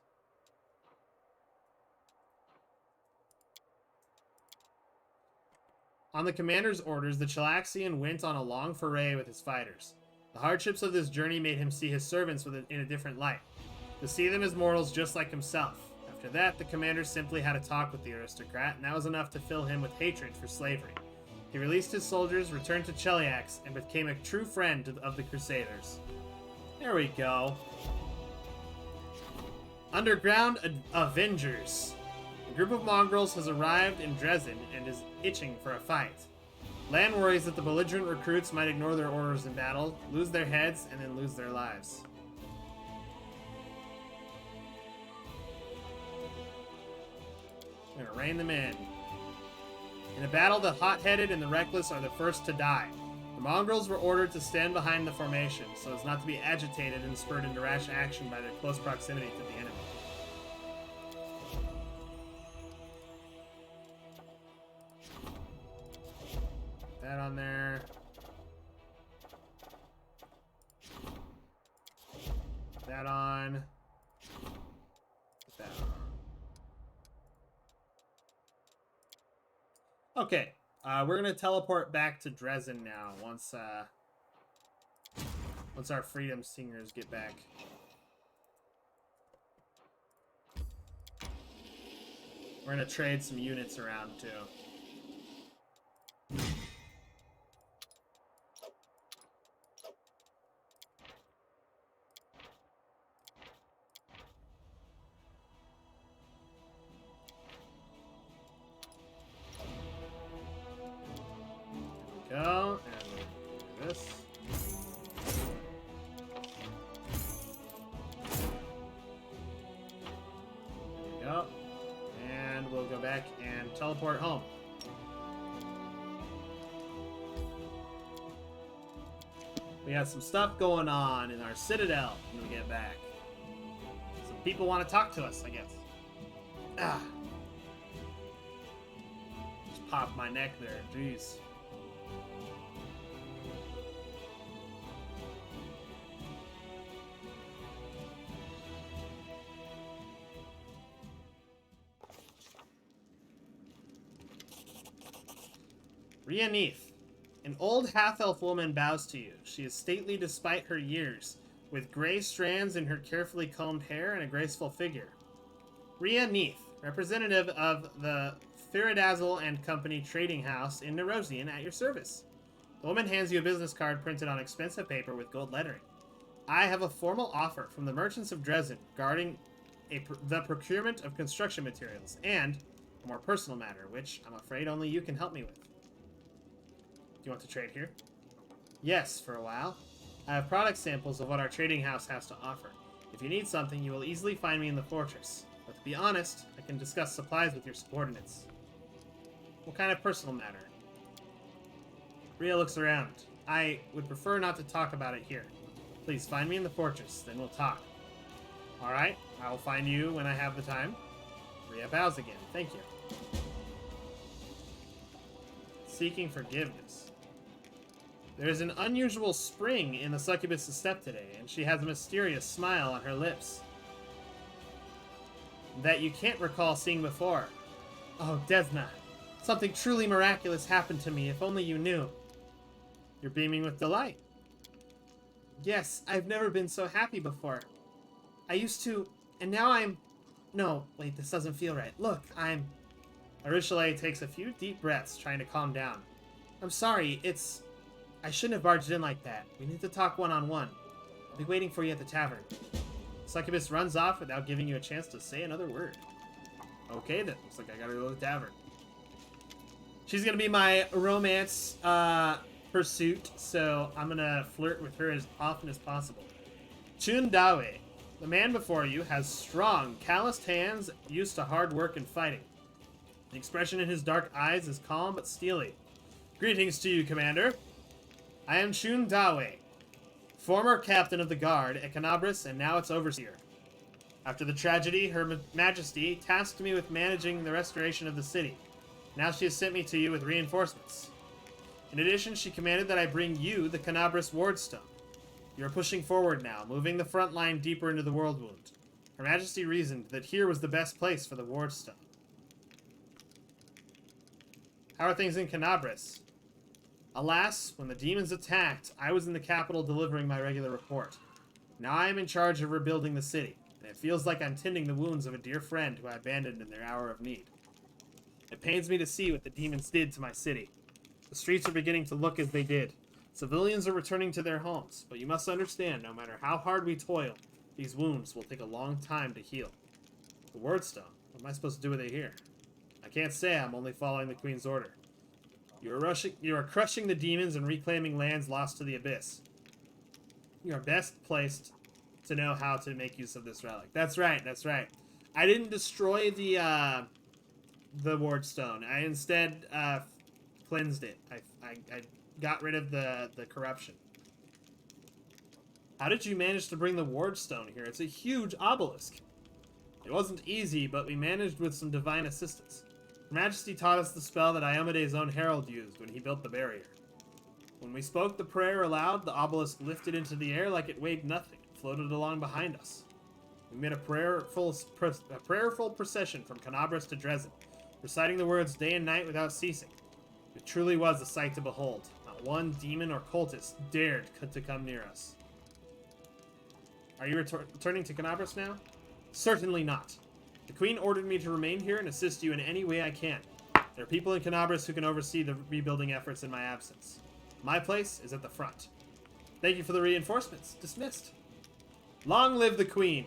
On the commander's orders, the Chalaxian went on a long foray with his fighters. The hardships of this journey made him see his servants in a different light, to see them as mortals just like himself. After that, the commander simply had a talk with the aristocrat, and that was enough to fill him with hatred for slavery. He released his soldiers, returned to Cheliax, and became a true friend of the Crusaders. There we go. Underground Avengers. A group of mongrels has arrived in Dresden and is itching for a fight. Lan worries that the belligerent recruits might ignore their orders in battle, lose their heads, and then lose their lives. I'm gonna rein them in. In a battle, the hot-headed and the reckless are the first to die. The mongrels were ordered to stand behind the formation, so as not to be agitated and spurred into rash action by their close proximity to the enemy. Put that on there. Put that on. Put that on. Okay, we're gonna teleport back to Dresden now once our freedom singers get back. We're gonna trade some units around too. Go, and do this. There we go. And we'll go back and teleport home. We got some stuff going on in our citadel when we get back. Some people want to talk to us, I guess. Ah. Just popped my neck there, jeez. Rhea Neith. An old half-elf woman bows to you. She is stately despite her years, with gray strands in her carefully combed hair and a graceful figure. Rhea Neith, representative of the Thiridazzle and Company Trading House in Nerosian, at your service. The woman hands you a business card printed on expensive paper with gold lettering. I have a formal offer from the merchants of Dresden regarding the procurement of construction materials, and a more personal matter, which I'm afraid only you can help me with. Do you want to trade here? Yes, for a while. I have product samples of what our trading house has to offer. If you need something, you will easily find me in the fortress. But to be honest, I can discuss supplies with your subordinates. What kind of personal matter? Rhea looks around. I would prefer not to talk about it here. Please find me in the fortress, then we'll talk. Alright, I will find you when I have the time. Rhea bows again. Thank you. Seeking forgiveness. There's an unusual spring in the Succubus' step today, and she has a mysterious smile on her lips that you can't recall seeing before. Oh, Desna, something truly miraculous happened to me, if only you knew. You're beaming with delight. Yes, I've never been so happy before. I used to, and now I'm... No, wait, this doesn't feel right. Look, I'm... Arushale takes a few deep breaths, trying to calm down. I'm sorry, it's... I shouldn't have barged in like that. We need to talk one-on-one. I'll be waiting for you at the tavern. Succubus runs off without giving you a chance to say another word. Okay then, looks like I gotta go to the tavern. She's gonna be my romance pursuit, so I'm gonna flirt with her as often as possible. Chun Dawe. The man before you has strong, calloused hands used to hard work and fighting. The expression in his dark eyes is calm but steely. Greetings to you, Commander. I am Chun Dawe, former captain of the guard at Canabris and now its overseer. After the tragedy, Her Majesty tasked me with managing the restoration of the city. Now she has sent me to you with reinforcements. In addition, she commanded that I bring you the Canabris Wardstone. You are pushing forward now, moving the front line deeper into the World Wound. Her Majesty reasoned that here was the best place for the Wardstone. How are things in Canabris? Alas, when the demons attacked, I was in the capital delivering my regular report. Now I am in charge of rebuilding the city, and it feels like I'm tending the wounds of a dear friend who I abandoned in their hour of need. It pains me to see what the demons did to my city. The streets are beginning to look as they did. Civilians are returning to their homes, but you must understand, no matter how hard we toil, these wounds will take a long time to heal. The Wardstone, what am I supposed to do with it here? I can't say, I'm only following the Queen's order. You are crushing the demons and reclaiming lands lost to the Abyss. You are best placed to know how to make use of this relic. That's right, that's right. I didn't destroy the Wardstone. I instead cleansed it. I got rid of the corruption. How did you manage to bring the Wardstone here? It's a huge obelisk. It wasn't easy, but we managed with some divine assistance. Her Majesty taught us the spell that Iomede's own herald used when he built the barrier. When we spoke the prayer aloud, the obelisk lifted into the air like it weighed nothing and floated along behind us. We made a prayerful procession from Canabris to Dresden, reciting the words day and night without ceasing. It truly was a sight to behold. Not one demon or cultist dared to come near us. Are you returning to Canabris now? Certainly not. The Queen ordered me to remain here and assist you in any way I can. There are people in Canabris who can oversee the rebuilding efforts in my absence. My place is at the front. Thank you for the reinforcements. Dismissed. Long live the Queen.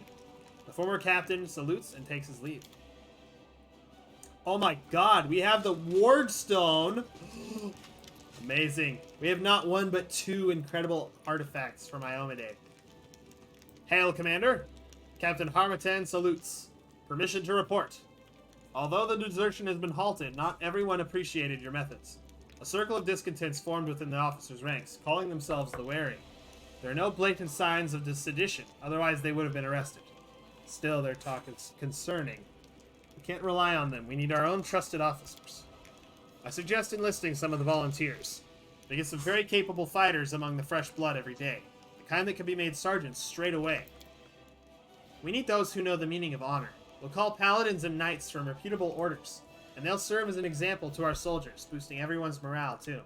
The former captain salutes and takes his leave. Oh my god, we have the Wardstone. Amazing. We have not one but two incredible artifacts from Iomede. Hail, Commander. Captain Harmatan salutes. Permission to report. Although the desertion has been halted, not everyone appreciated your methods. A circle of discontents formed within the officers' ranks, calling themselves the Wary. There are no blatant signs of sedition, otherwise they would have been arrested. Still, their talk is concerning. We can't rely on them. We need our own trusted officers. I suggest enlisting some of the volunteers. They get some very capable fighters among the fresh blood every day, the kind that can be made sergeants straight away. We need those who know the meaning of honor. We'll call paladins and knights from reputable orders, and they'll serve as an example to our soldiers, boosting everyone's morale, too.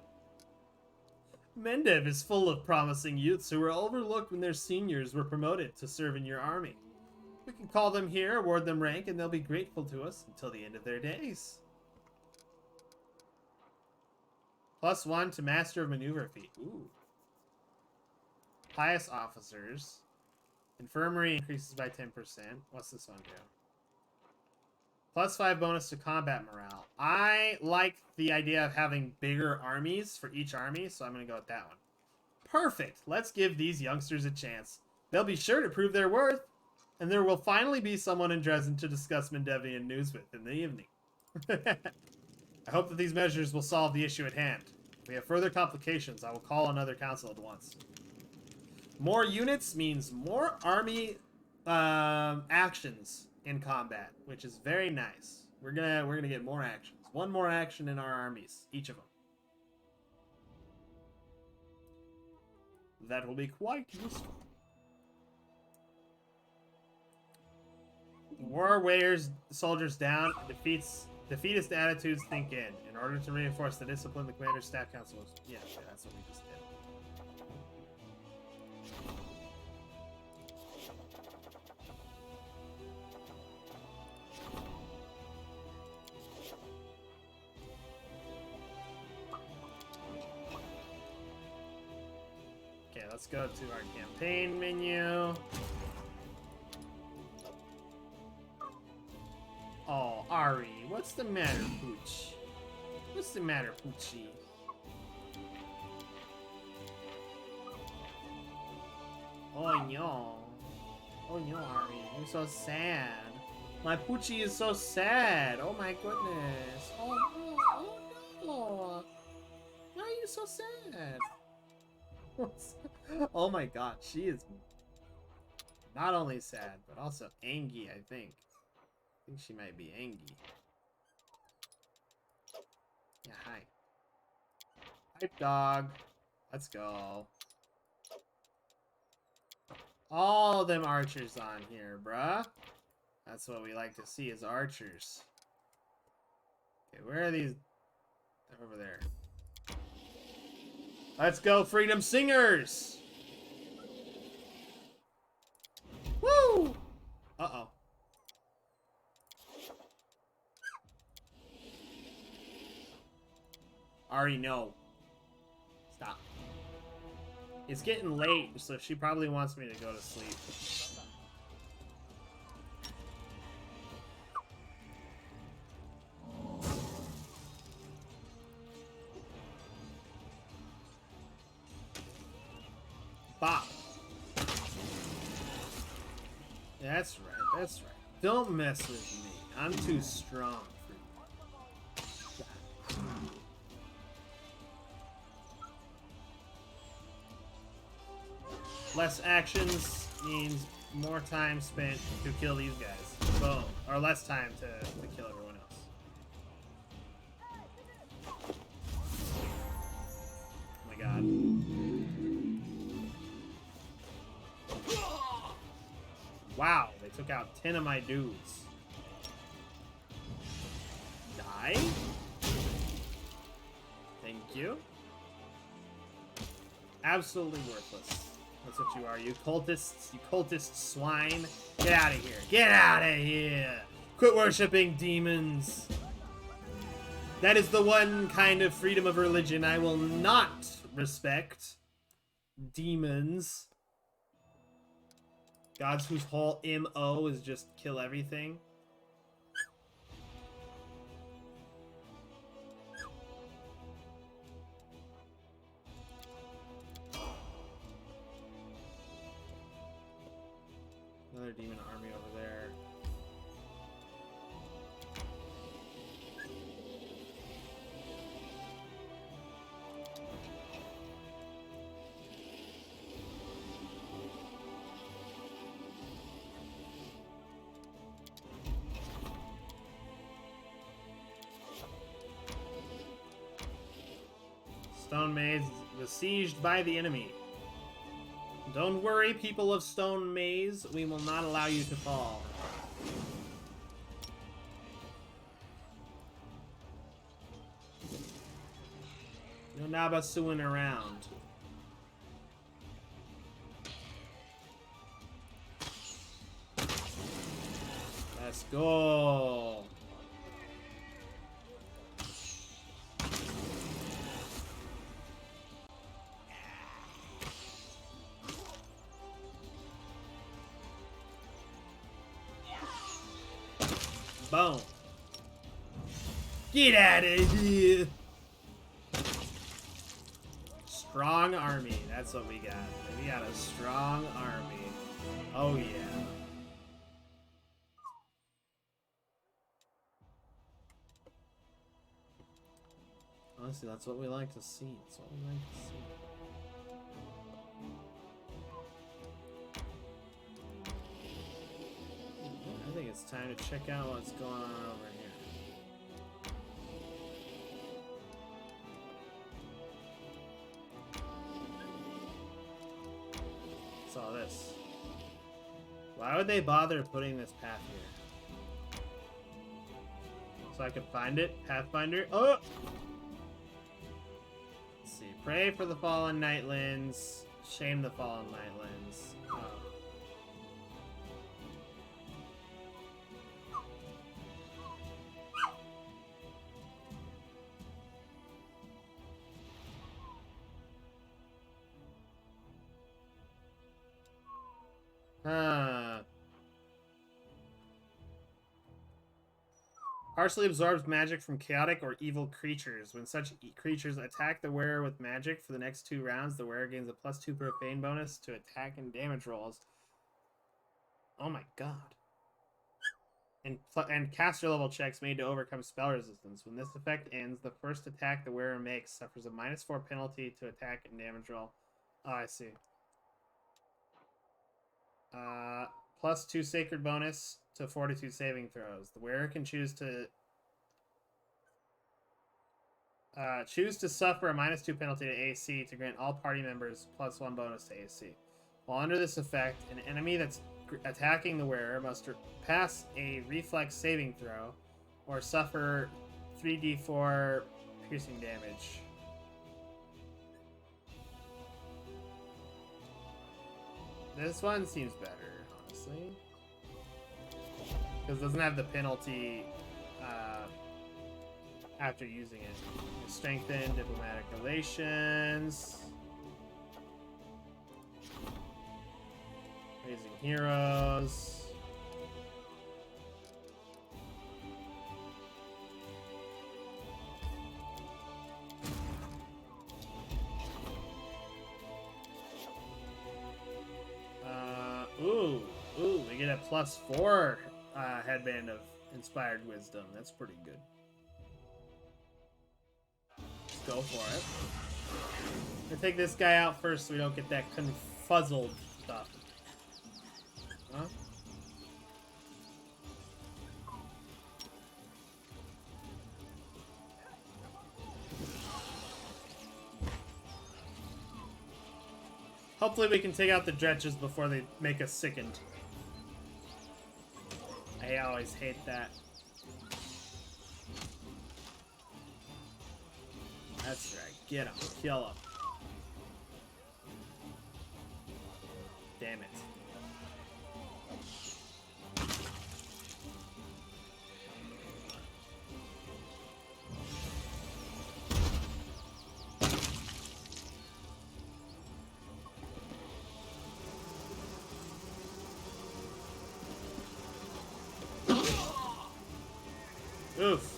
Mendev is full of promising youths who were overlooked when their seniors were promoted to serve in your army. We can call them here, award them rank, and they'll be grateful to us until the end of their days. +1 to Master of Maneuver feat. Ooh. Pious officers. Infirmary increases by 10%. What's this one do? +5 bonus to combat morale. I like the idea of having bigger armies for each army, so I'm going to go with that one. Perfect! Let's give these youngsters a chance. They'll be sure to prove their worth, and there will finally be someone in Dresden to discuss Mendevian news with in the evening. I hope that these measures will solve the issue at hand. If we have further complications, I will call another council at once. More units means more army actions in combat, which is very nice. We're gonna get more actions. One more action in our armies, each of them. That will be quite useful. War wears soldiers down and defeatist attitudes think in. In order to reinforce the discipline, the commander's staff council was... Yeah, okay, that's what we just did. Okay, let's go to our campaign menu. Oh, Ari, what's the matter, Pooch? What's the matter, Poochie? Oh no. Oh no, Ari, you're so sad. My Poochie is so sad. Oh my goodness. Oh no, oh no. Why are you so sad? Oh my god, she is not only sad, but also angry, I think. I think she might be angry. Yeah, hi. Pipe dog. Let's go. All them archers on here, bruh. That's what we like to see is archers. Okay, where are these? They're over there. Let's go, Freedom Singers! Woo! Uh-oh. Already know. Stop. It's getting late, so she probably wants me to go to sleep. Bop. That's right, that's right. Don't mess with me. I'm too strong for you. Less actions means more time spent to kill these guys. Boom. Or less time to kill everyone else. Oh my god. Wow, they took out 10 of my dudes. Die? Thank you. Absolutely worthless. That's what you are, you cultists, you cultist swine. Get out of here. Get out of here. Quit worshipping demons. That is the one kind of freedom of religion I will not respect. Demons. Gods whose whole MO is just kill everything. Another demon army over there. Stone Maze besieged by the enemy. Don't worry, people of Stone Maze. We will not allow you to fall. No Nabasuing around. Let's go. Boom. Get out of here. Strong army. That's what we got. We got a strong army. Oh, yeah. Honestly, that's what we like to see. That's what we like to see. it's time to check out what's going on over here. What's all this? Why would they bother putting this path here? So I could find it? Pathfinder? Oh! Let's see. Pray for the fallen Nightlands. Shame the fallen Nightlands. Oh. Partially absorbs magic from chaotic or evil creatures. When such creatures attack the wearer with magic for the next 2 rounds, the wearer gains a +2 profane bonus to attack and damage rolls. Oh my god. And caster level checks made to overcome spell resistance. When this effect ends, the first attack the wearer makes suffers a -4 penalty to attack and damage roll. Oh, I see. +2 sacred bonus to fortitude saving throws. The wearer can choose to suffer a -2 penalty to AC to grant all party members +1 bonus to AC. While under this effect, an enemy that's attacking the wearer must pass a reflex saving throw or suffer 3d4 piercing damage. This one seems better, honestly. Because it doesn't have the penalty after using it. Strengthen diplomatic relations. Raising heroes. Ooh, we get a +4 headband of inspired wisdom. That's pretty good. Let's go for it. I'm gonna take this guy out first so we don't get that confuzzled stuff. Huh? Hopefully we can take out the dretches before they make us sickened. I always hate that. That's right. Get him. Kill him. Damn it. Oof.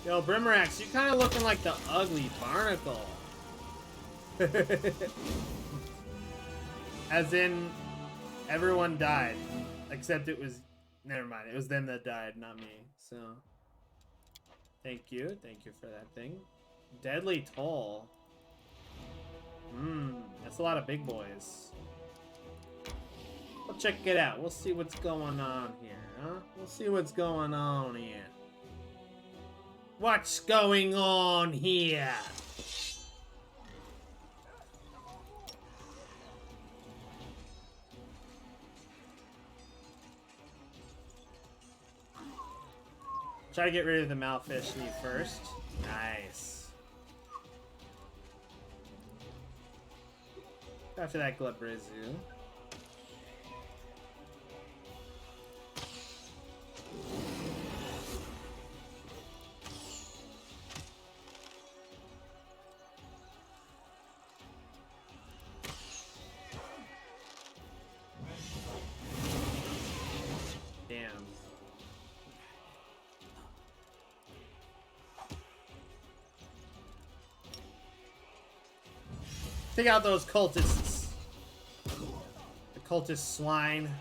Yo, Brimarax, you kind of looking like the ugly barnacle. As in, everyone died. Except it was... Never mind, it was them that died, not me. So, thank you for that thing. Deadly Toll. That's a lot of big boys. We'll check it out. We'll see what's going on here, huh? We'll see what's going on here. What's going on here? Try to get rid of the Malfish Knee first. Nice. After that, Glabrizu. Damn. Take out those cultists. The cultist swine.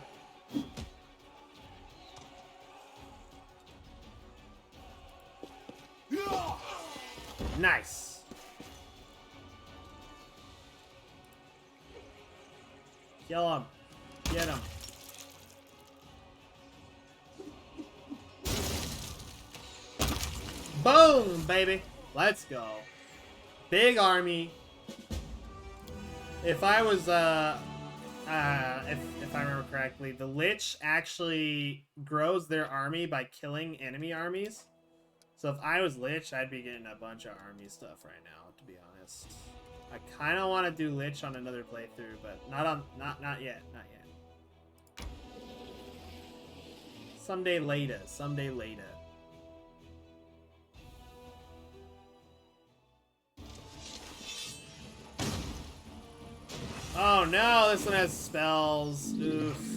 Nice. Kill him. Get him. Boom, baby. Let's go. Big army. If I was, if I remember correctly, the Lich actually grows their army by killing enemy armies. So if I was Lich, I'd be getting a bunch of army stuff right now, to be honest. I kind of want to do Lich on another playthrough, but not yet, not yet. Someday later, someday later. Oh no, this one has spells. Oof.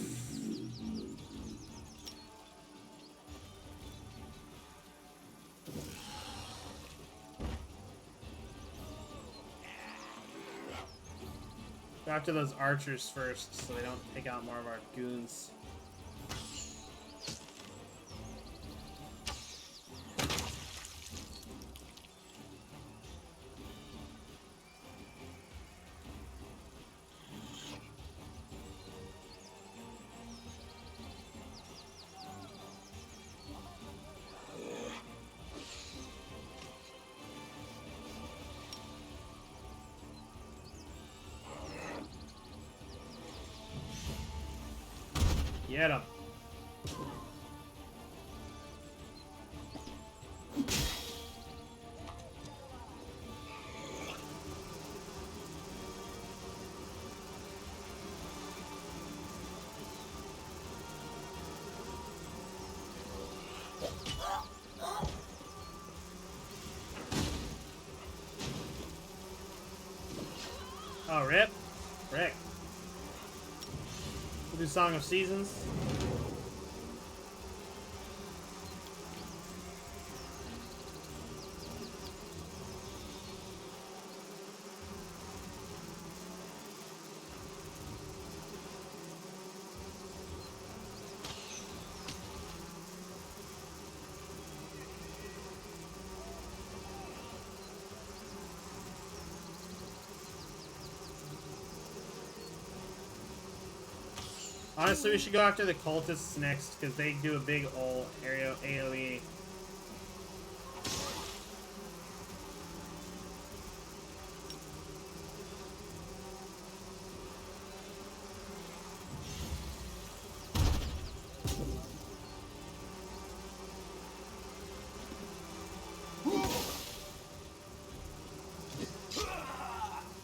Go after those archers first so they don't take out more of our goons. Get him. Oh, rip. Rick. We'll do Song of Seasons. Honestly, we should go after the cultists next, because they do a big ol' AoE.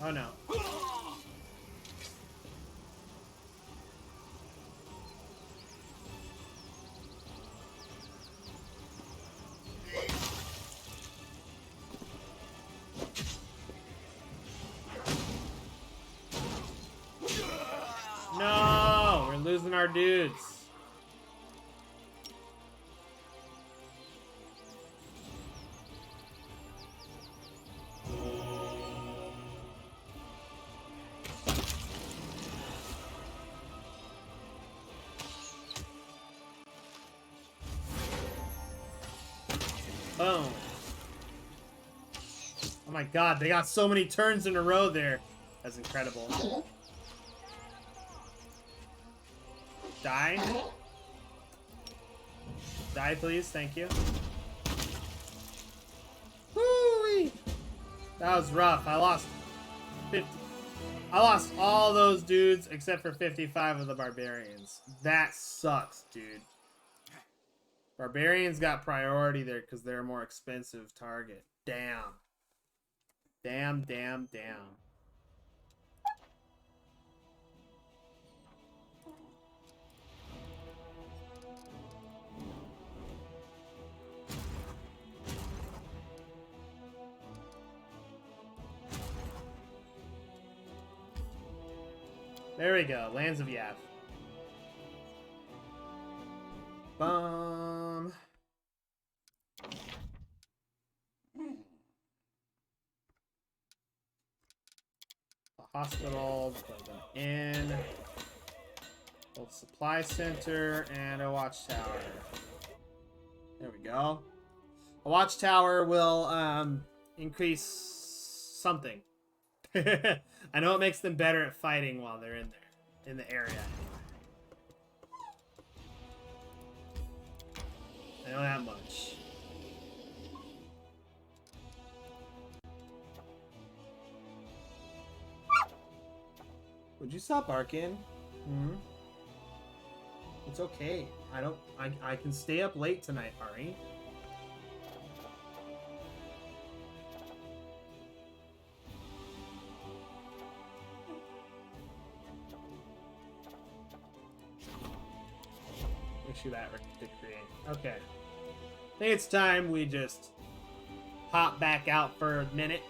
Oh no. No, we're losing our dudes. Boom. Oh my god, they got so many turns in a row there. That's incredible. Die. Die, please. Thank you. Woo-wee. That was rough. I lost 50. I lost all those dudes except for 55 of the barbarians. That sucks, dude. Barbarians got priority there because they're a more expensive target. Damn. Damn, damn, damn. There we go. Lands of Yath. Bomb. A hospital, an inn, a supply center, and a watchtower. There we go. A watchtower will increase something. I know it makes them better at fighting while they're in in the area. I know that much. Would you stop barking? Hmm? It's okay. I can stay up late tonight, Ari. Issue that to create. Okay. I think it's time we just hop back out for a minute.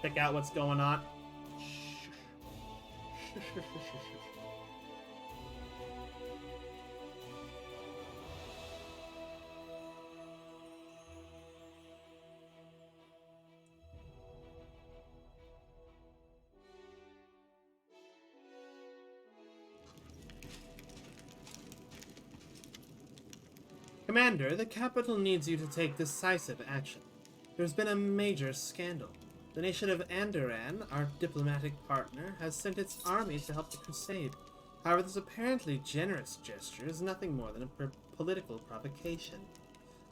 Check out what's going on. Commander, the capital needs you to take decisive action. There's been a major scandal. The nation of Andoran, our diplomatic partner, has sent its army to help the crusade. However, this apparently generous gesture is nothing more than a political provocation.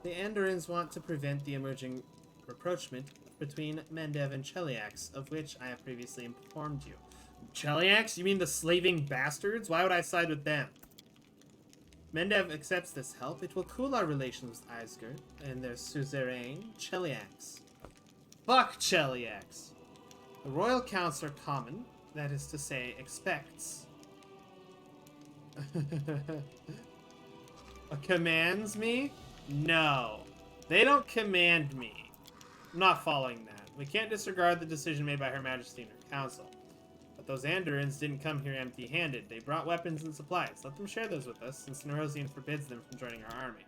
The Andorans want to prevent the emerging rapprochement between Mendev and Cheliax, of which I have previously informed you. Cheliax? You mean the slaving bastards? Why would I side with them? Mendev accepts this help. It will cool our relations with Eisger and their suzerain, Cheliax. Fuck Cheliax! The Royal Council common, that is to say, expects... Commands me? No. They don't command me. I'm not following that. We can't disregard the decision made by Her Majesty and her council. But those Andorans didn't come here empty-handed. They brought weapons and supplies. Let them share those with us, since Nerosian forbids them from joining our army.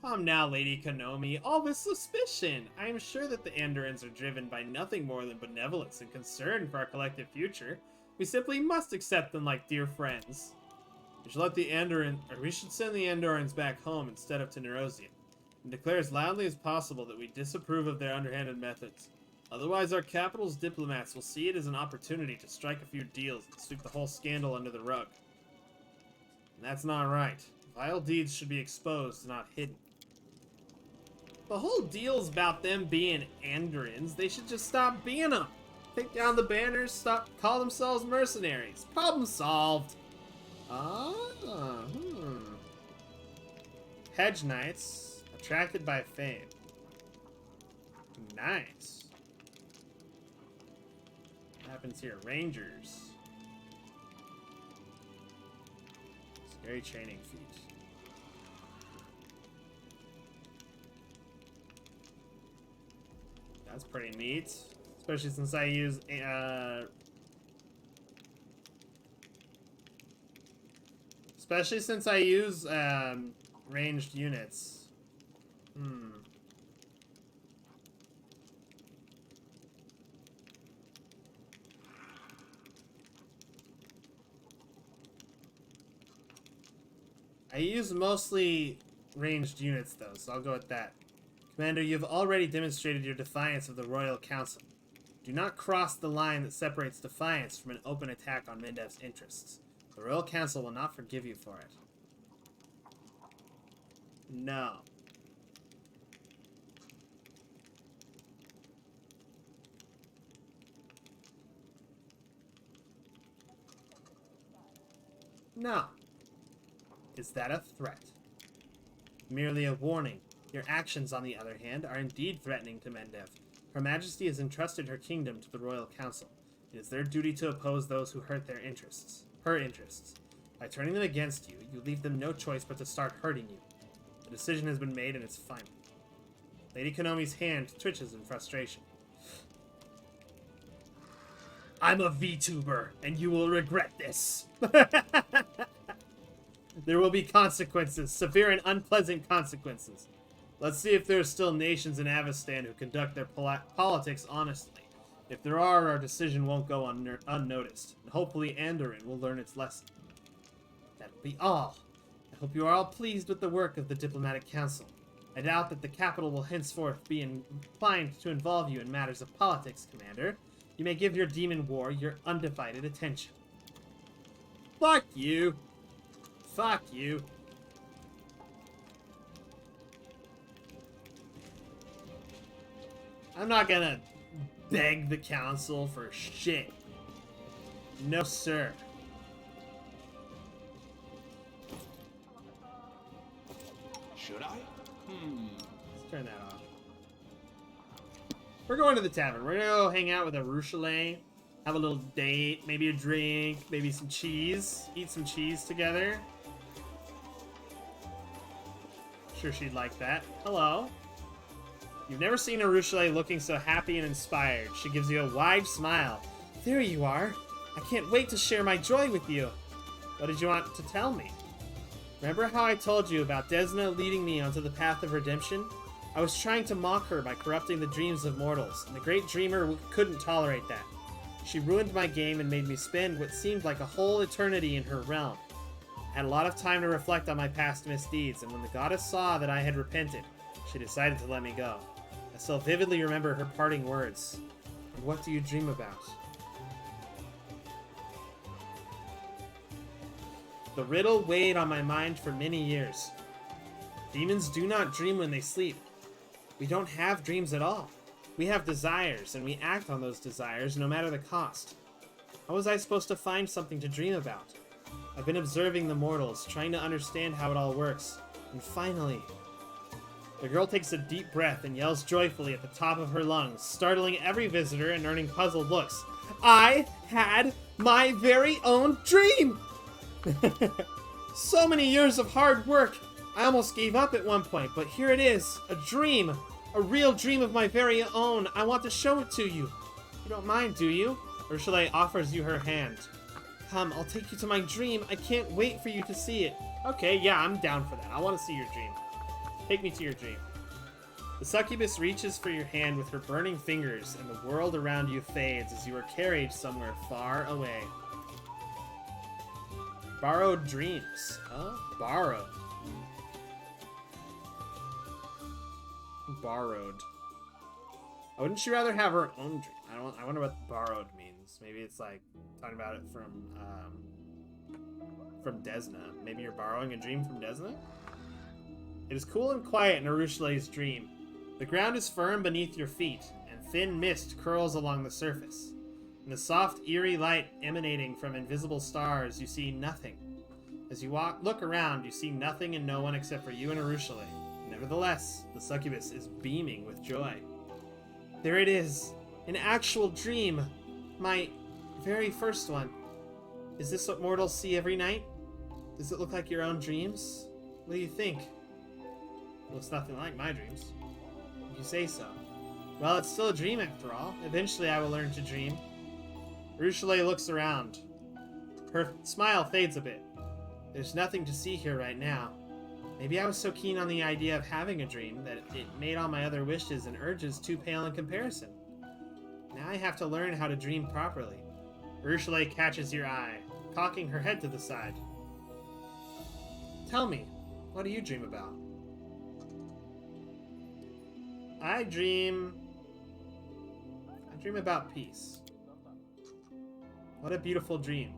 Calm now, Lady Konomi. All this suspicion! I am sure that the Andorans are driven by nothing more than benevolence and concern for our collective future. We simply must accept them like dear friends. We should send the Andorans back home instead of to Nerosian, and declare as loudly as possible that we disapprove of their underhanded methods. Otherwise, our capital's diplomats will see it as an opportunity to strike a few deals and sweep the whole scandal under the rug. And that's not right. Vile deeds should be exposed, not hidden. The whole deal's about them being Andorans. They should just stop being them. Take down the banners, call themselves mercenaries. Problem solved. Hedge Knights, attracted by fame. Nice. What happens here? Rangers. Scary training feat. That's pretty neat. Especially since I use ranged units. I use mostly ranged units though, so I'll go with that. Commander, you've already demonstrated your defiance of the Royal Council. Do not cross the line that separates defiance from an open attack on Mendev's interests. The Royal Council will not forgive you for it. No. No. Is that a threat? Merely a warning. Your actions, on the other hand, are indeed threatening to Mendev. Her Majesty has entrusted her kingdom to the Royal Council. It is their duty to oppose those who hurt her interests. By turning them against you, you leave them no choice but to start hurting you. The decision has been made and it's final. Lady Konomi's hand twitches in frustration. I'm a VTuber, and you will regret this. There will be consequences, severe and unpleasant consequences. Let's see if there are still nations in Avestan who conduct their politics honestly. If there are, our decision won't go unnoticed, and hopefully Andoran will learn its lesson. That'll be all. I hope you are all pleased with the work of the Diplomatic Council. I doubt that the capital will henceforth be inclined to involve you in matters of politics, Commander. You may give your demon war your undivided attention. Fuck you. Fuck you. I'm not gonna beg the council for shit. No, sir.
Should I?
Let's turn that off. We're going to the tavern. We're gonna go hang out with a Rochelet, have a little date, maybe a drink, maybe some cheese, eat some cheese together. Sure she'd like that. Hello. You've never seen a Rochelet looking so happy and inspired. She gives you a wide smile. There you are. I can't wait to share my joy with you. What did you want to tell me? Remember how I told you about Desna leading me onto the path of redemption? I was trying to mock her by corrupting the dreams of mortals, and the great dreamer couldn't tolerate that. She ruined my game and made me spend what seemed like a whole eternity in her realm. I had a lot of time to reflect on my past misdeeds, and when the goddess saw that I had repented, she decided to let me go. I still vividly remember her parting words. And what do you dream about? The riddle weighed on my mind for many years. Demons do not dream when they sleep. We don't have dreams at all. We have desires, and we act on those desires no matter the cost. How was I supposed to find something to dream about? I've been observing the mortals, trying to understand how it all works. And finally... The girl takes a deep breath and yells joyfully at the top of her lungs, startling every visitor and earning puzzled looks. I had my very own dream! So many years of hard work! I almost gave up at one point, but here it is. A dream. A real dream of my very own. I want to show it to you. You don't mind, do you? Ursula offers you her hand. Come, I'll take you to my dream. I can't wait for you to see it. Okay, yeah, I'm down for that. I want to see your dream. Take me to your dream. The succubus reaches for your hand with her burning fingers, and the world around you fades as you are carried somewhere far away. Borrowed dreams. Oh, borrowed. Borrowed. Wouldn't you rather have her own dream? I wonder what borrowed means. Maybe it's like talking about it from Desna. Maybe you're borrowing a dream from Desna? It is cool and quiet in Arushale's dream. The ground is firm beneath your feet, and thin mist curls along the surface. In the soft, eerie light emanating from invisible stars, you see nothing. As you look around, you see nothing and no one except for you and Arushale. Nevertheless, the succubus is beaming with joy. There it is, an actual dream. My very first one. Is this what mortals see every night? Does it look like your own dreams? What do you think? It looks nothing like my dreams. If you say so. Well, it's still a dream after all. Eventually I will learn to dream. Arushale looks around. Her smile fades a bit. There's nothing to see here right now. Maybe I was so keen on the idea of having a dream that it made all my other wishes and urges too pale in comparison. Now I have to learn how to dream properly. Arushale catches your eye, cocking her head to the side. Tell me, what do you dream about? I dream about peace. What a beautiful dream.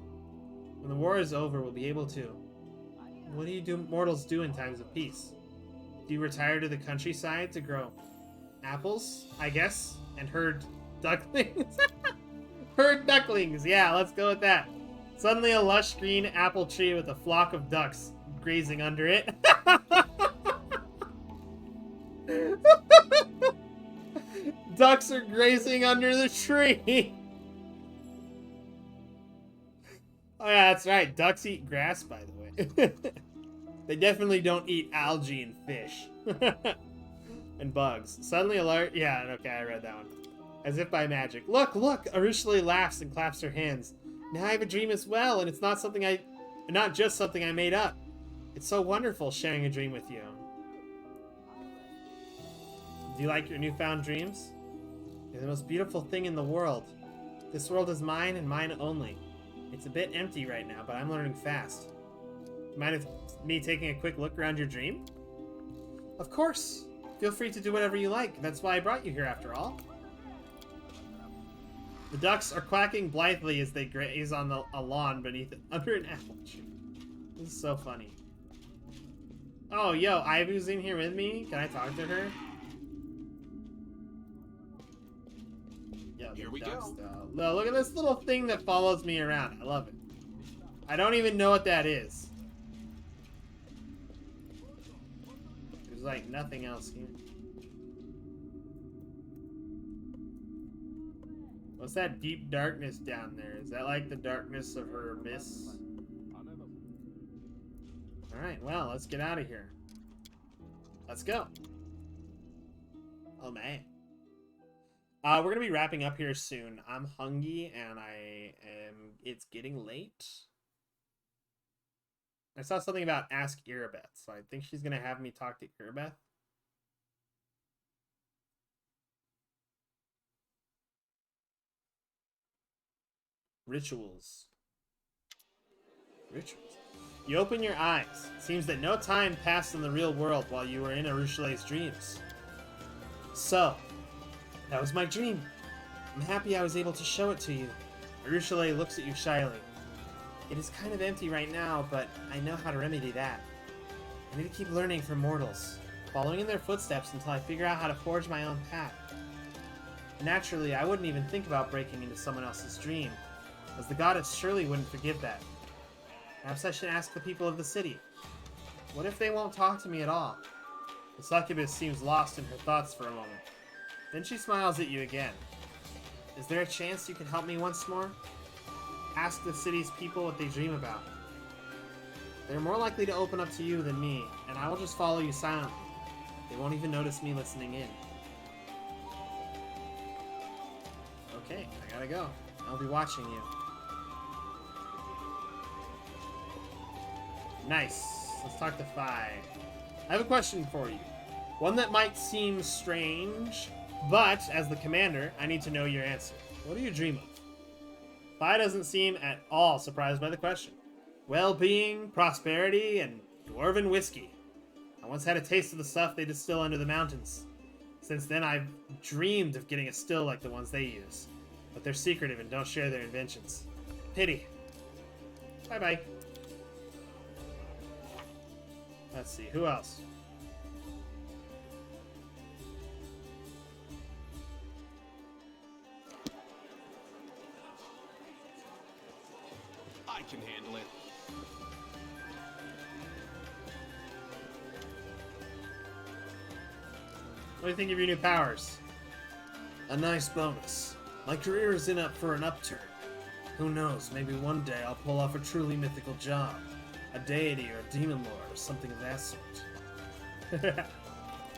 When the war is over, we'll be able to. What do mortals do in times of peace? Do you retire to the countryside to grow apples, I guess, and herd ducklings? Herd ducklings, yeah, let's go with that. Suddenly a lush green apple tree with a flock of ducks grazing under it. Ducks are grazing under the tree. Oh yeah, that's right. Ducks eat grass, by the way. They definitely don't eat algae and fish. And bugs. Suddenly alert. Yeah, okay, I read that one. As if by magic. Look, look! Arushale laughs and claps her hands. Now I have a dream as well, and it's not just something I made up. It's so wonderful sharing a dream with you. Do you like your newfound dreams? You're the most beautiful thing in the world. This world is mine and mine only. It's a bit empty right now, but I'm learning fast. Mind me taking a quick look around your dream? Of course! Feel free to do whatever you like. That's why I brought you here after all. The ducks are quacking blithely as they graze on a lawn under an apple tree. This is so funny. Oh, yo, Ivy's in here with me. Can I talk to her? Yo,
Here we
ducks,
go.
though. No, look at this little thing that follows me around. I love it. I don't even know what that is. There's like nothing else here. What's that deep darkness down there? Is that like the darkness of her abyss? Alright, well, let's get out of here. Let's go. Oh, man. We're going to be wrapping up here soon. I'm hungry, and it's getting late. I saw something about Ask Irabeth, so I think she's going to have me talk to Irabeth. Rituals. You open your eyes. It seems that no time passed in the real world while you were in Arushalei's dreams. So, that was my dream. I'm happy I was able to show it to you. Arushalei looks at you shyly. It is kind of empty right now, but I know how to remedy that. I need to keep learning from mortals, following in their footsteps until I figure out how to forge my own path. Naturally, I wouldn't even think about breaking into someone else's dream, as the goddess surely wouldn't forgive that. Perhaps I should ask the people of the city. What if they won't talk to me at all? The succubus seems lost in her thoughts for a moment. Then she smiles at you again. Is there a chance you can help me once more? Ask the city's people what they dream about. They're more likely to open up to you than me, and I will just follow you silently. They won't even notice me listening in. Okay, I gotta go. I'll be watching you. Nice. Let's talk to Phi. I have a question for you. One that might seem strange, but as the commander, I need to know your answer. What do you dream of? Phi doesn't seem at all surprised by the question. Well-being, prosperity, and dwarven whiskey. I once had a taste of the stuff they distill under the mountains. Since then, I've dreamed of getting a still like the ones they use. But they're secretive and don't share their inventions. Pity. Bye-bye. Let's see, who else?
I can handle it.
What do you think of your new powers? A nice bonus. My career is up for an upturn. Who knows, maybe one day I'll pull off a truly mythical job. A deity or a demon lord or something of that sort.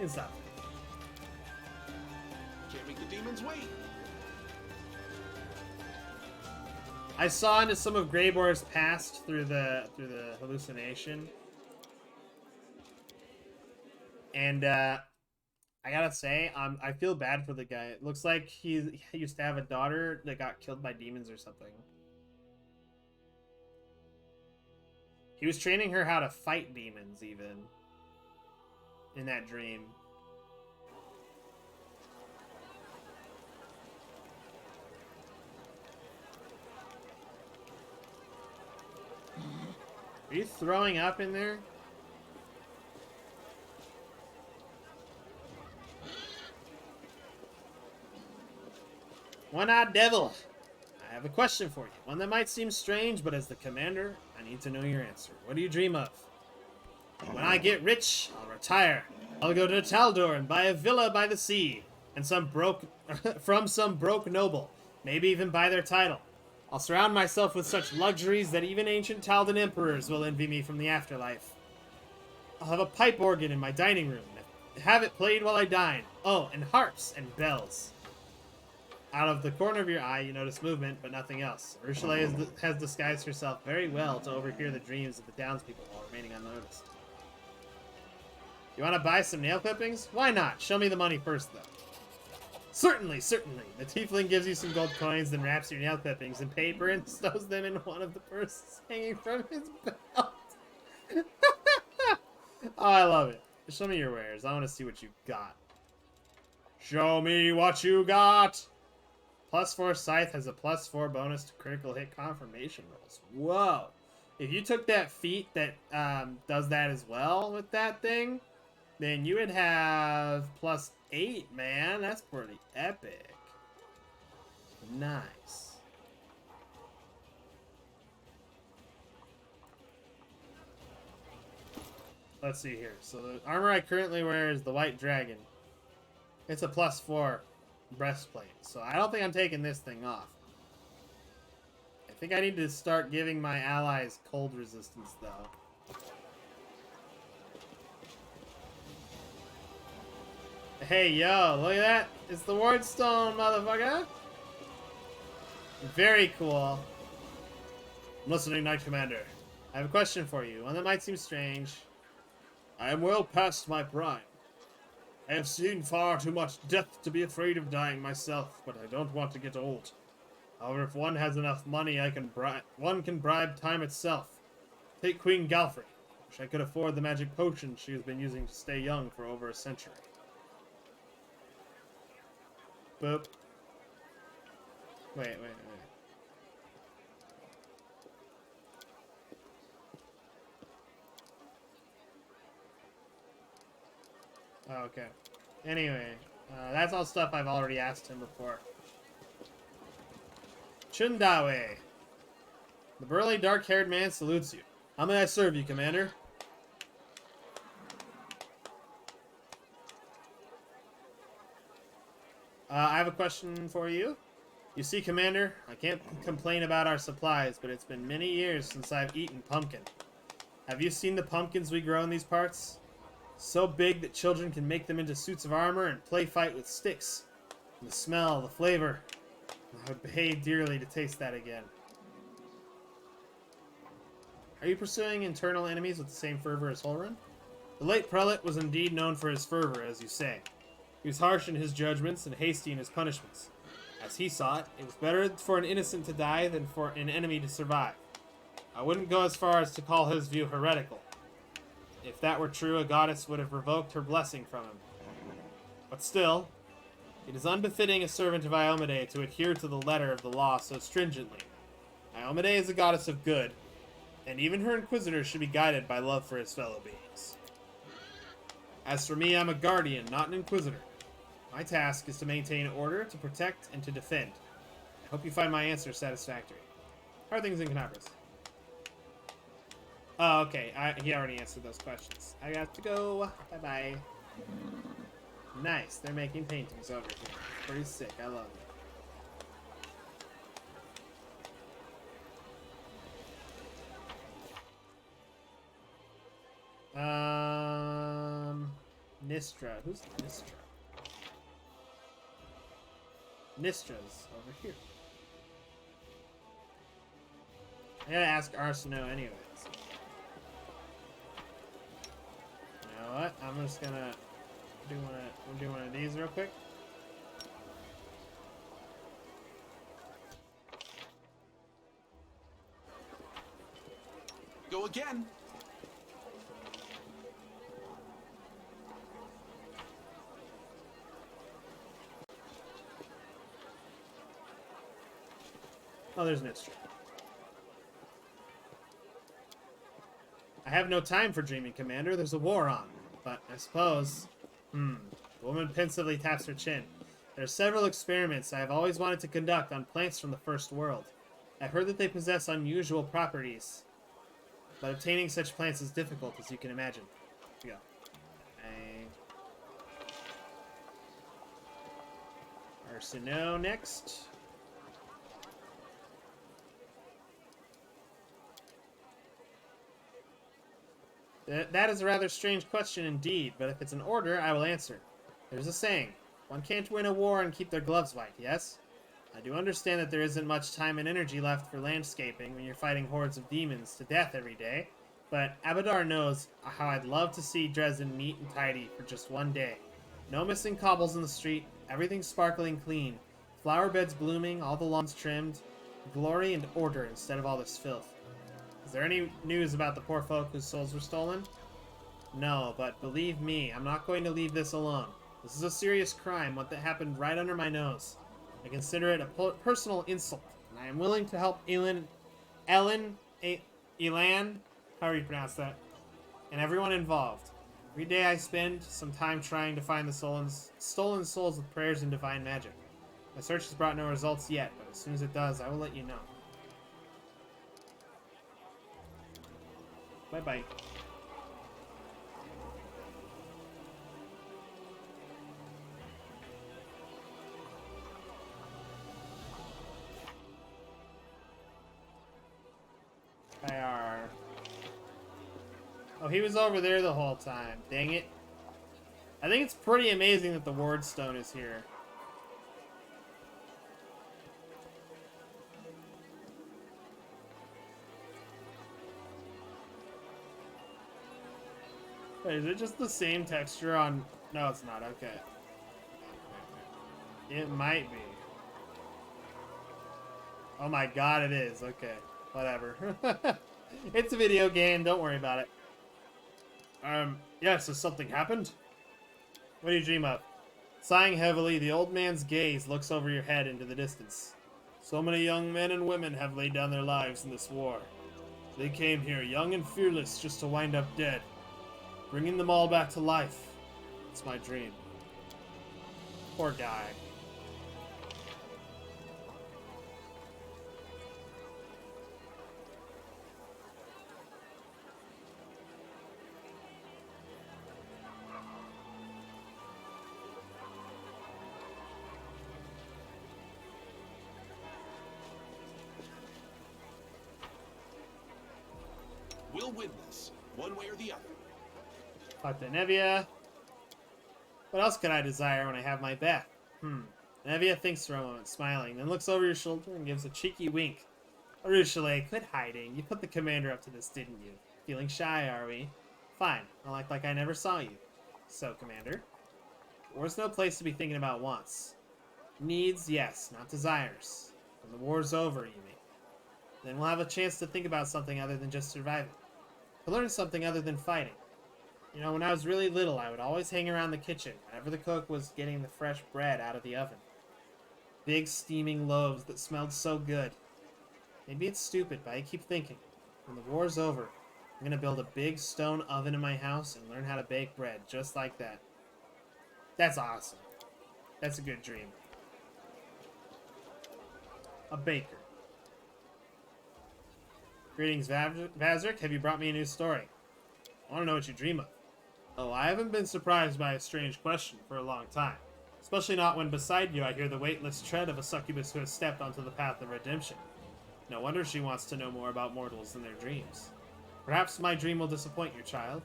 It's not.
Can't make the demons wait.
I saw into some of Greyboar's past through the hallucination. And I gotta say, I feel bad for the guy. It looks like he used to have a daughter that got killed by demons or something. He was training her how to fight demons, even. In that dream. Are you throwing up in there? One-eyed devil! I have a question for you. One that might seem strange, but as the commander, I need to know your answer. What do you dream of? When I get rich, I'll retire. I'll go to Taldor and buy a villa by the sea. And from some broke noble. Maybe even buy their title. I'll surround myself with such luxuries that even ancient Taldan emperors will envy me from the afterlife. I'll have a pipe organ in my dining room. Have it played while I dine. Oh, and harps and bells. Out of the corner of your eye, you notice movement, but nothing else. Arushalei has disguised herself very well to overhear the dreams of the townspeople while remaining unnoticed. You want to buy some nail clippings? Why not? Show me the money first, though. Certainly, certainly. The tiefling gives you some gold coins, then wraps your nail clippings in paper and stows them in one of the purses hanging from his belt. Oh, I love it. Show me your wares. I want to see what you got. Show me what you got. +4 Scythe has a +4 bonus to critical hit confirmation rolls. Whoa. If you took that feat that does that as well with that thing, then you would have +8, man. That's pretty epic. Nice. Let's see here. So the armor I currently wear is the White Dragon. It's a +4 breastplate. So I don't think I'm taking this thing off. I think I need to start giving my allies cold resistance, though. Hey, yo, look at that. It's the Wardstone, motherfucker. Very cool. I'm listening, Knight Commander. I have a question for you, one that might seem strange. I am well past my prime. I have seen far too much death to be afraid of dying myself, but I don't want to get old. However, if one has enough money, one can bribe time itself. Take Queen Galfrey. Wish I could afford the magic potion she has been using to stay young for over a century. Boop. Wait. Oh, okay. Anyway, that's all stuff I've already asked him before. Chundawe. The burly, dark-haired man salutes you. How may I serve you, Commander? I have a question for you. You see, Commander, I can't complain about our supplies, but it's been many years since I've eaten pumpkin. Have you seen the pumpkins we grow in these parts? So big that children can make them into suits of armor and play fight with sticks. And the smell, the flavor. I would pay dearly to taste that again. Are you pursuing internal enemies with the same fervor as Holrun? The late prelate was indeed known for his fervor, as you say. He was harsh in his judgments and hasty in his punishments. As he saw it, it was better for an innocent to die than for an enemy to survive. I wouldn't go as far as to call his view heretical. If that were true, a goddess would have revoked her blessing from him. But still, it is unbefitting a servant of Iomade to adhere to the letter of the law so stringently. Iomade is a goddess of good, and even her inquisitors should be guided by love for his fellow beings. As for me, I'm a guardian, not an inquisitor. My task is to maintain order, to protect, and to defend. I hope you find my answer satisfactory. How are things in Canopus? Oh, okay. He already answered those questions. I got to go. Bye-bye. Nice. They're making paintings over here. Pretty sick. I love it. Nistra. Who's Nistra? Nistra's over here. I gotta ask Arsino anyways. You know what? I'm just gonna do one of these real quick.
Go again.
Oh, there's Nistra. I have no time for dreaming, Commander. There's a war on. But I suppose... The woman pensively taps her chin. There are several experiments I have always wanted to conduct on plants from the First World. I've heard that they possess unusual properties. But obtaining such plants is difficult, as you can imagine. Here we go. Arsino next. That is a rather strange question indeed, but if it's an order, I will answer. There's a saying, one can't win a war and keep their gloves white, yes? I do understand that there isn't much time and energy left for landscaping when you're fighting hordes of demons to death every day, but Abadar knows how I'd love to see Dresden neat and tidy for just one day. No missing cobbles in the street, everything sparkling clean, flower beds blooming, all the lawns trimmed, glory and order instead of all this filth. Is there any news about the poor folk whose souls were stolen? No, but believe me, I'm not going to leave this alone. This is a serious crime, one that happened right under my nose. I consider it a personal insult, and I am willing to help Elan, however you pronounce that, and everyone involved. Every day I spend some time trying to find the stolen souls with prayers and divine magic. My search has brought no results yet, but as soon as it does, I will let you know. Bye-bye. IR. Oh, he was over there the whole time. Dang it. I think it's pretty amazing that the Ward Stone is here. Wait, is it just the same texture on... No, it's not. Okay. It might be. Oh my god, it is. Okay. Whatever. It's a video game. Don't worry about it. Yes, has something happened? What do you dream of? Sighing heavily, the old man's gaze looks over your head into the distance. So many young men and women have laid down their lives in this war. They came here, young and fearless, just to wind up dead. Bringing them all back to life. It's my dream. Poor guy.
We'll win this, one way or the other.
Talk to Nevia. What else could I desire when I have my back? Nevia thinks for a moment, smiling, then looks over your shoulder and gives a cheeky wink. Rochelle, quit hiding. You put the commander up to this, didn't you? Feeling shy, are we? Fine. I'll act like I never saw you. So, Commander, war's no place to be thinking about wants. Needs, yes, not desires. When the war's over, you mean. Then we'll have a chance to think about something other than just surviving. To learn something other than fighting. You know, when I was really little, I would always hang around the kitchen whenever the cook was getting the fresh bread out of the oven. Big steaming loaves that smelled so good. Maybe it's stupid, but I keep thinking, when the war's over, I'm gonna build a big stone oven in my house and learn how to bake bread just like that. That's awesome. That's a good dream. A baker. Greetings, Vazrik. Have you brought me a new story? I want to know what you dream of. Oh, I haven't been surprised by a strange question for a long time. Especially not when beside you I hear the weightless tread of a succubus who has stepped onto the path of redemption. No wonder she wants to know more about mortals than their dreams. Perhaps my dream will disappoint your child,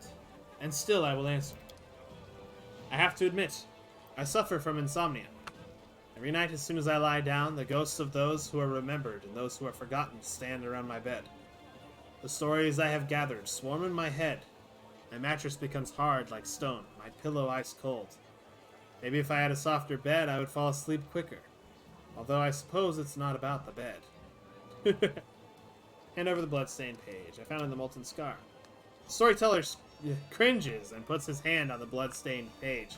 and still I will answer. I have to admit, I suffer from insomnia. Every night as soon as I lie down, the ghosts of those who are remembered and those who are forgotten stand around my bed. The stories I have gathered swarm in my head. My mattress becomes hard like stone, my pillow ice cold. Maybe if I had a softer bed, I would fall asleep quicker. Although I suppose it's not about the bed. Hand over the bloodstained page. I found in the molten scar. The storyteller cringes and puts his hand on the bloodstained page.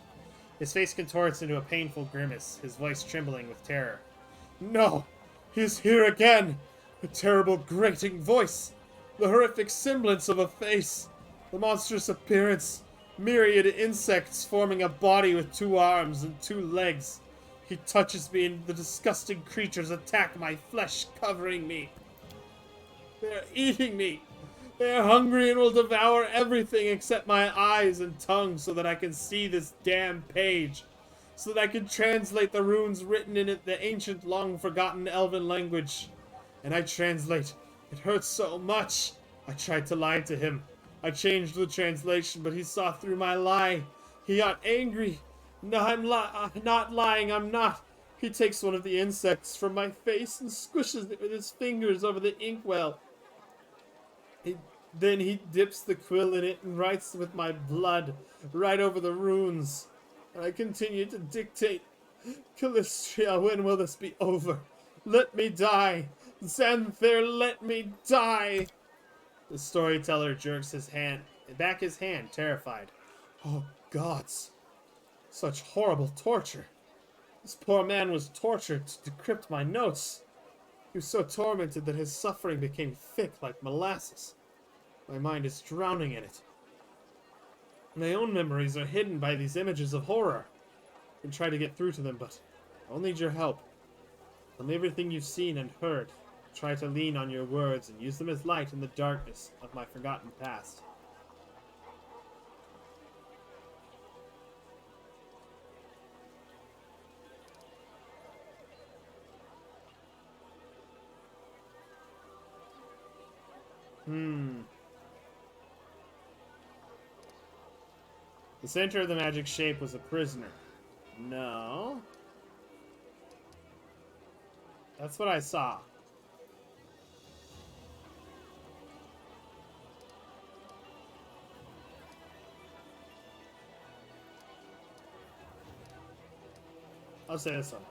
His face contorts into a painful grimace, his voice trembling with terror. No! He's here again! A terrible grating voice! The horrific semblance of a face! The monstrous appearance! Myriad insects forming a body with 2 arms and 2 legs. He touches me and the disgusting creatures attack my flesh, covering me. They're eating me. They're hungry and will devour everything except my eyes and tongue so that I can see this damn page. So that I can translate the runes written in it, the ancient, long-forgotten elven language. And I translate. It hurts so much. I tried to lie to him. I changed the translation, but he saw through my lie. He got angry. No, I'm not lying, I'm not. He takes one of the insects from my face and squishes it with his fingers over the inkwell. Then he dips the quill in it and writes with my blood right over the runes. And I continue to dictate. Calistria, when will this be over? Let me die. Xanther, let me die. The storyteller jerks his hand, terrified. Oh, gods. Such horrible torture. This poor man was tortured to decrypt my notes. He was so tormented that his suffering became thick like molasses. My mind is drowning in it. My own memories are hidden by these images of horror. I can try to get through to them, but I'll need your help. Tell me everything you've seen and heard. Try to lean on your words and use them as light in the darkness of my forgotten past. The center of the magic shape was a prisoner. No. That's what I saw. I'll say this one.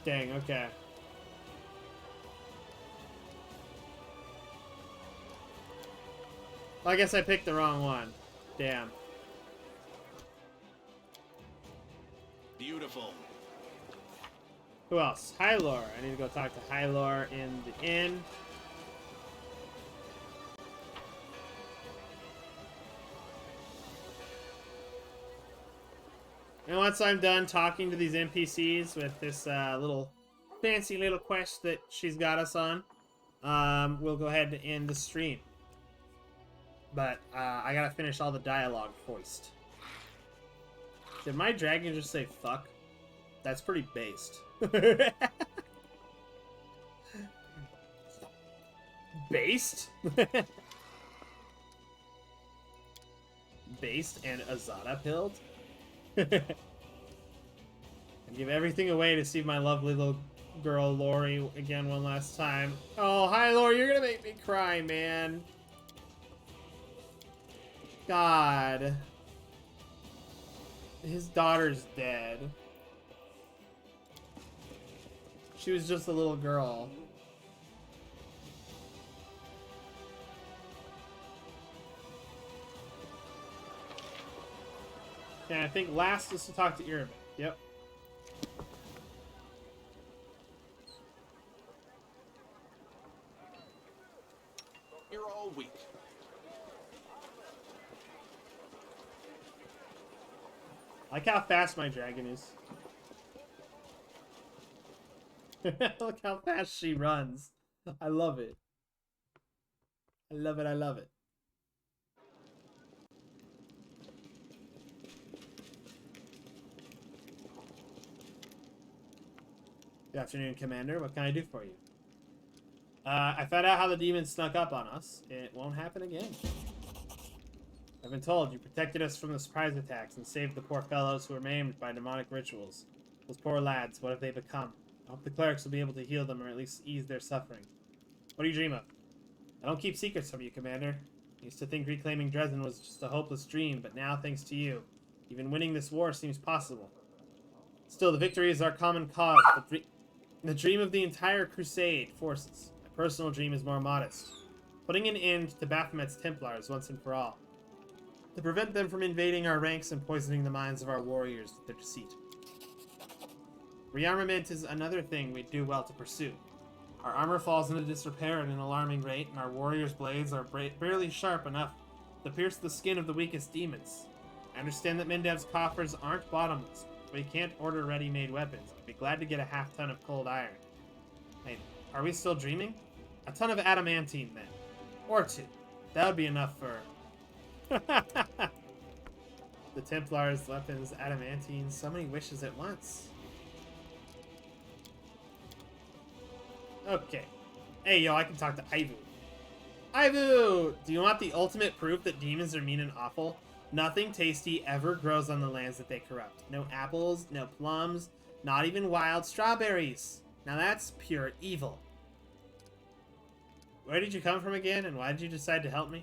Dang, okay. Well, I guess I picked the wrong one. Damn.
Beautiful.
Who else? Hylor. I need to go talk to Hylor in the inn. And once I'm done talking to these NPCs with this little fancy little quest that she's got us on, we'll go ahead and end the stream. But I gotta finish all the dialogue first. Did my dragon just say fuck? That's pretty based. Based? Based and Azada pilled? I give everything away to see my lovely little girl Lori again one last time. Oh, hi Lori, you're gonna make me cry, man. God. His daughter's dead. She was just a little girl. And I think last is to talk to Irvin. Yep.
You're all weak.
I like how fast my dragon is. Look how fast she runs. I love it. I love it, I love it. Good afternoon, Commander. What can I do for you? I found out how the demons snuck up on us. It won't happen again. I've been told you protected us from the surprise attacks and saved the poor fellows who were maimed by demonic rituals. Those poor lads, what have they become? I hope the clerics will be able to heal them or at least ease their suffering. What do you dream of? I don't keep secrets from you, Commander. I used to think reclaiming Dresden was just a hopeless dream, but now, thanks to you, even winning this war seems possible. Still, the victory is our common cause. The dream of the entire Crusade forces. My personal dream is more modest. Putting an end to Baphomet's Templars once and for all. To prevent them from invading our ranks and poisoning the minds of our warriors with their deceit. Rearmament is another thing we'd do well to pursue. Our armor falls into disrepair at an alarming rate, and our warriors' blades are barely sharp enough to pierce the skin of the weakest demons. I understand that Mendev's coffers aren't bottomless, but we can't order ready-made weapons. I'd be glad to get a half-ton of cold iron. Hey, are we still dreaming? A ton of adamantine, then. Or two. That would be enough for... The Templars, weapons, adamantine, so many wishes at once. Okay. Hey, yo, I can talk to Ivu. Ivu! Do you want the ultimate proof that demons are mean and awful? Nothing tasty ever grows on the lands that they corrupt. No apples, no plums, not even wild strawberries. Now that's pure evil. Where did you come from again, and why did you decide to help me?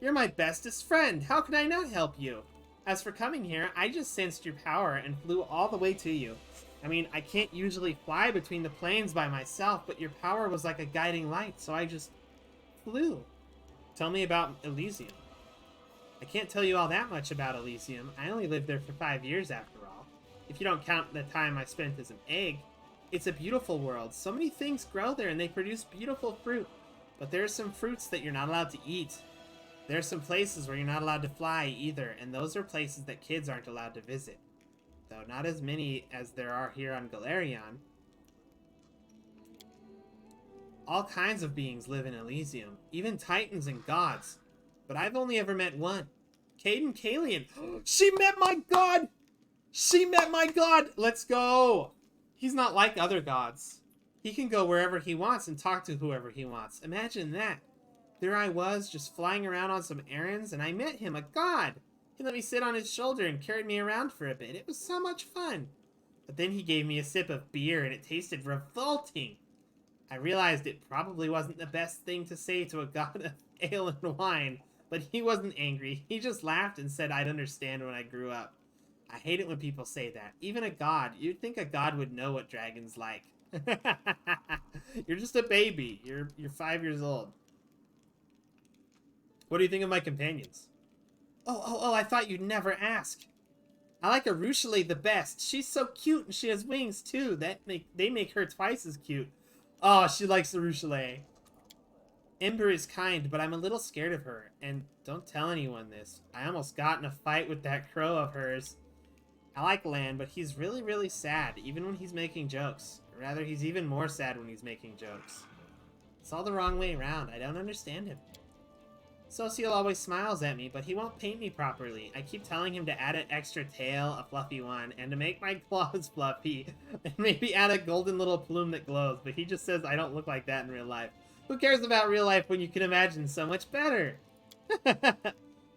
You're my bestest friend. How could I not help you? As for coming here, I just sensed your power and flew all the way to you. I mean, I can't usually fly between the planes by myself, but your power was like a guiding light, so I just flew. Tell me about Elysium. I can't tell you all that much about Elysium. I only lived there for 5 years after all. If you don't count the time I spent as an egg. It's a beautiful world. So many things grow there and they produce beautiful fruit. But there are some fruits that you're not allowed to eat. There are some places where you're not allowed to fly either, and those are places that kids aren't allowed to visit. Though not as many as there are here on Galerion. All kinds of beings live in Elysium, even titans and gods. But I've only ever met one. Caden Kalian. She met my god! She met my god! Let's go! He's not like other gods. He can go wherever he wants and talk to whoever he wants. Imagine that. There I was, just flying around on some errands, and I met him, a god. He let me sit on his shoulder and carried me around for a bit. It was so much fun. But then he gave me a sip of beer, and it tasted revolting. I realized it probably wasn't the best thing to say to a god of ale and wine, but he wasn't angry. He just laughed and said I'd understand when I grew up. I hate it when people say that. Even a god. You'd think a god would know what dragons like. You're just a baby. You're 5 years old. What do you think of my companions? Oh, I thought you'd never ask. I like Arushale the best. She's so cute and she has wings too. They make her twice as cute. Oh, she likes Arushale. Ember is kind, but I'm a little scared of her. And don't tell anyone this. I almost got in a fight with that crow of hers. I like Lan, but he's really, really sad, even when he's making jokes. Or rather, he's even more sad when he's making jokes. It's all the wrong way around. I don't understand him. Social always smiles at me, but he won't paint me properly. I keep telling him to add an extra tail, a fluffy one, and to make my claws fluffy, and maybe add a golden little plume that glows, but he just says I don't look like that in real life. Who cares about real life when you can imagine so much better?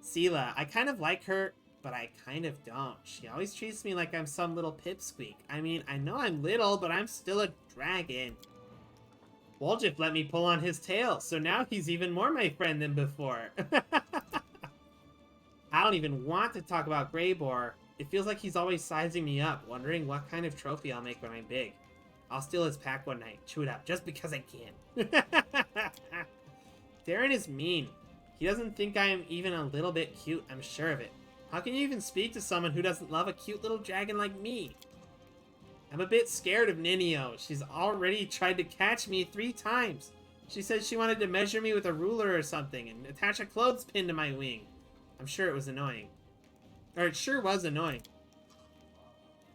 Sela, I kind of like her, but I kind of don't. She always treats me like I'm some little pipsqueak. I mean, I know I'm little, but I'm still a dragon. Woljif let me pull on his tail, so now he's even more my friend than before. I don't even want to talk about Greybor. It feels like he's always sizing me up, wondering what kind of trophy I'll make when I'm big. I'll steal his pack one night, chew it up, just because I can. Darren is mean. He doesn't think I am even a little bit cute, I'm sure of it. How can you even speak to someone who doesn't love a cute little dragon like me? I'm a bit scared of Ninio. She's already tried to catch me 3 times. She said she wanted to measure me with a ruler or something and attach a clothespin to my wing. I'm sure it was annoying. Or it sure was annoying.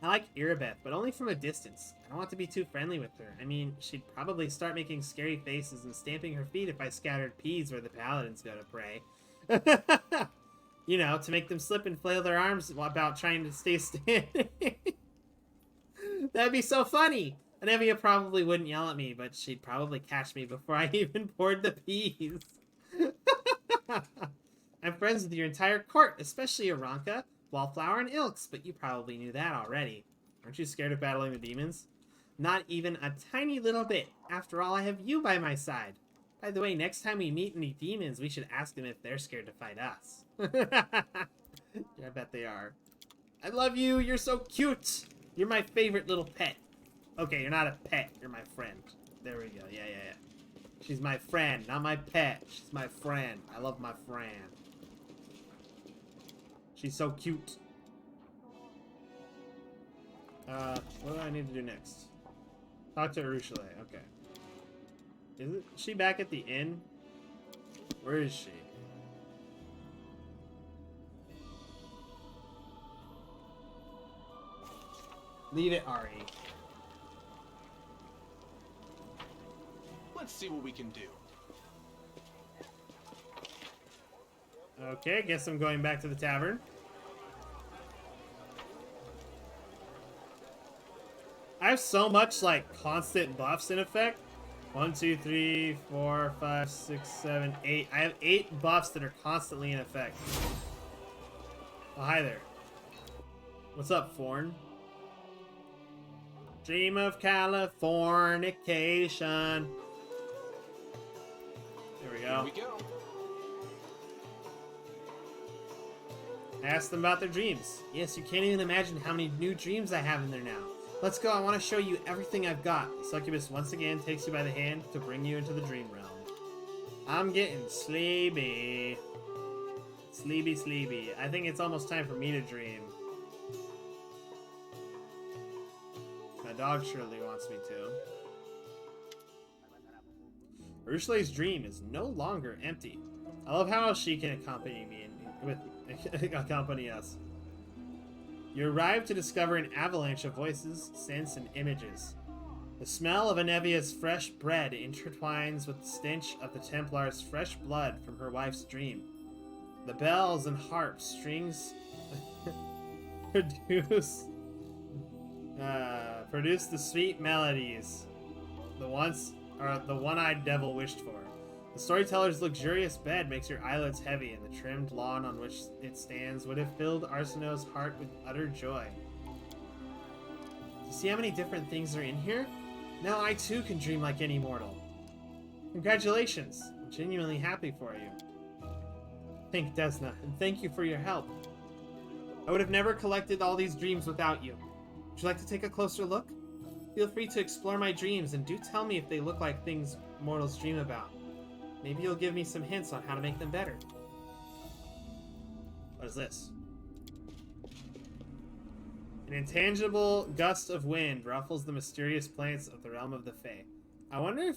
I like Irabeth, but only from a distance. I don't want to be too friendly with her. I mean, she'd probably start making scary faces and stamping her feet if I scattered peas where the paladins go to pray. You know, to make them slip and flail their arms about trying to stay standing. That'd be so funny! Anevia probably wouldn't yell at me, but she'd probably catch me before I even poured the peas. I'm friends with your entire court, especially Aranka, Wallflower, and Ilks, but you probably knew that already. Aren't you scared of battling the demons? Not even a tiny little bit. After all, I have you by my side. By the way, next time we meet any demons, we should ask them if they're scared to fight us. Yeah, I bet they are. I love you, you're so cute! You're my favorite little pet. Okay, you're not a pet, you're my friend. There we go, yeah. She's my friend, not my pet. She's my friend. I love my friend. She's so cute. What do I need to do next? Talk to Arushale, okay. Is she back at the inn? Where is she? Leave it, Ari.
Let's see what we can do.
Okay, guess I'm going back to the tavern. I have so much, like, constant buffs in effect. 1, 2, 3, 4, 5, 6, 7, 8. I have 8 buffs that are constantly in effect. Oh, hi there. What's up, Forn? Dream of Californication. There we go.
Here we go.
Ask them about their dreams. Yes, you can't even imagine how many new dreams I have in there now. Let's go, I want to show you everything I've got. Succubus once again takes you by the hand to bring you into the dream realm. I'm getting sleepy. Sleepy, sleepy. I think it's almost time for me to dream. My dog surely wants me to. Ursula's dream is no longer empty. I love how she can accompany me accompany us. You arrive to discover an avalanche of voices, scents, and images. The smell of Inevia's fresh bread intertwines with the stench of the Templar's fresh blood from her wife's dream. The bells and harp strings produce the sweet melodies the one-eyed devil wished for. The storyteller's luxurious bed makes your eyelids heavy, and the trimmed lawn on which it stands would have filled Arsinoe's heart with utter joy. You see how many different things are in here? Now I too can dream like any mortal. Congratulations! I'm genuinely happy for you. Thank Desna, and thank you for your help. I would have never collected all these dreams without you. Would you like to take a closer look? Feel free to explore my dreams, and do tell me if they look like things mortals dream about. Maybe you'll give me some hints on how to make them better. What is this? An intangible gust of wind ruffles the mysterious plants of the realm of the Fae. I wonder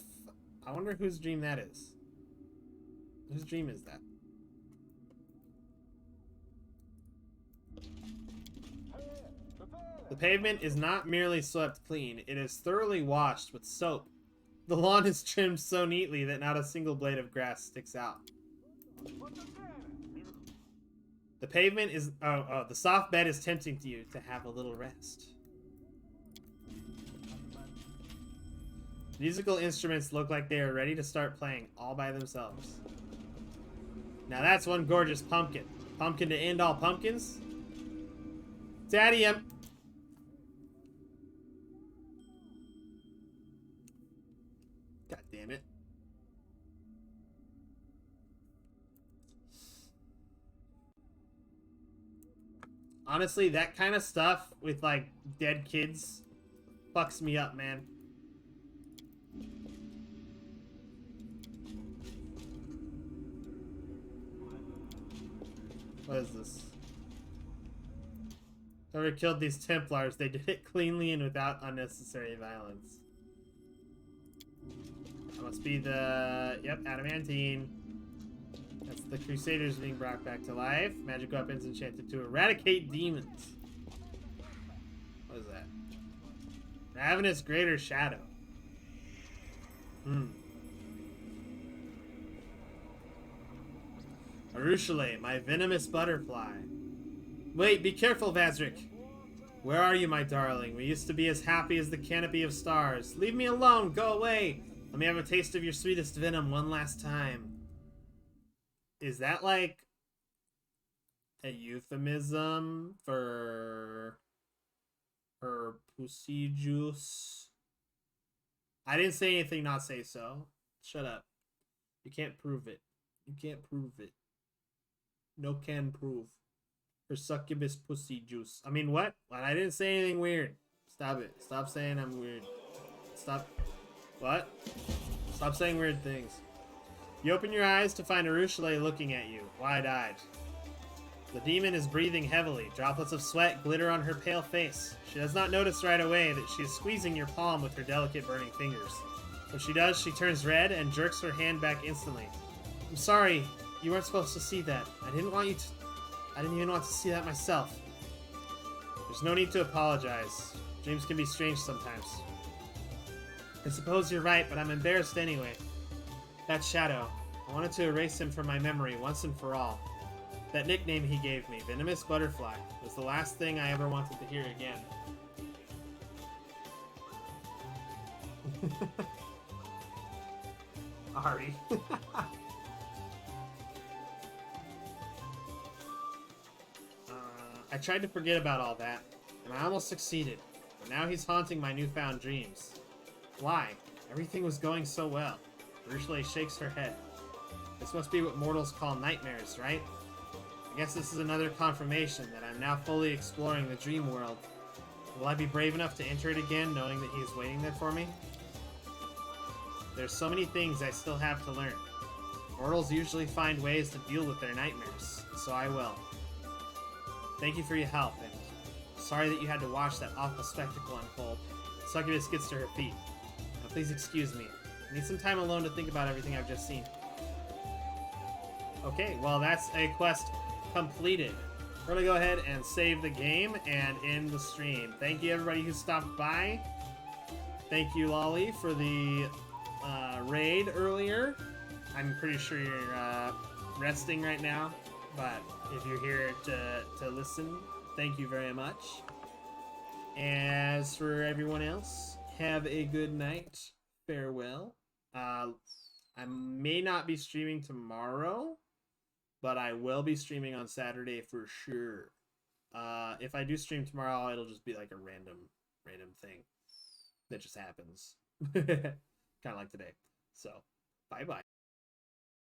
whose dream that is. Whose dream is that? The pavement is not merely swept clean, it is thoroughly washed with soap. The lawn is trimmed so neatly that not a single blade of grass sticks out. The pavement is... the soft bed is tempting to you to have a little rest. Musical instruments look like they are ready to start playing all by themselves. Now that's one gorgeous pumpkin. Pumpkin to end all pumpkins? Daddy, God damn it. Honestly, that kind of stuff with, like, dead kids fucks me up, man. What is this? Whoever killed these Templars, they did it cleanly and without unnecessary violence. That must be the... Yep, adamantine. That's the Crusaders being brought back to life. Magic weapons enchanted to eradicate demons. What is that? Ravenous Greater Shadow. Arushale, my venomous butterfly. Wait, be careful, Vazrik. Where are you, my darling? We used to be as happy as the canopy of stars. Leave me alone. Go away. Let me have a taste of your sweetest venom one last time. Is that like a euphemism for her pussy juice? I didn't say anything, not say so. Shut up. You can't prove it. You can't prove it. No can prove. Her succubus pussy juice. I mean, what? I didn't say anything weird. Stop it. Stop saying I'm weird. Stop. What? Stop saying weird things. You open your eyes to find Arushale looking at you, wide-eyed. The demon is breathing heavily. Droplets of sweat glitter on her pale face. She does not notice right away that she is squeezing your palm with her delicate burning fingers. When she does, she turns red and jerks her hand back instantly. I'm sorry. You weren't supposed to see that. I didn't even want to see that myself. There's no need to apologize. Dreams can be strange sometimes. I suppose you're right, but I'm embarrassed anyway. That shadow. I wanted to erase him from my memory once and for all. That nickname he gave me, Venomous Butterfly, was the last thing I ever wanted to hear again. Ari. I tried to forget about all that, and I almost succeeded. But now he's haunting my newfound dreams. Why? Everything was going so well. Arushale shakes her head. This must be what mortals call nightmares, right? I guess this is another confirmation that I'm now fully exploring the dream world. Will I be brave enough to enter it again, knowing that he is waiting there for me? There's so many things I still have to learn. Mortals usually find ways to deal with their nightmares, so I will. Thank you for your help, and sorry that you had to watch that awful spectacle unfold. Succubus gets to her feet. Now please excuse me. I need some time alone to think about everything I've just seen. Okay, well that's a quest completed. We're gonna go ahead and save the game and end the stream. Thank you everybody who stopped by. Thank you, Lolly, for the raid earlier. I'm pretty sure you're resting right now, but if you're here to listen, thank you very much. As for everyone else, have a good night. Farewell. I may not be streaming tomorrow, but I will be streaming on Saturday for sure. If I do stream tomorrow, it'll just be like a random thing that just happens. Kind of like today. So, bye-bye.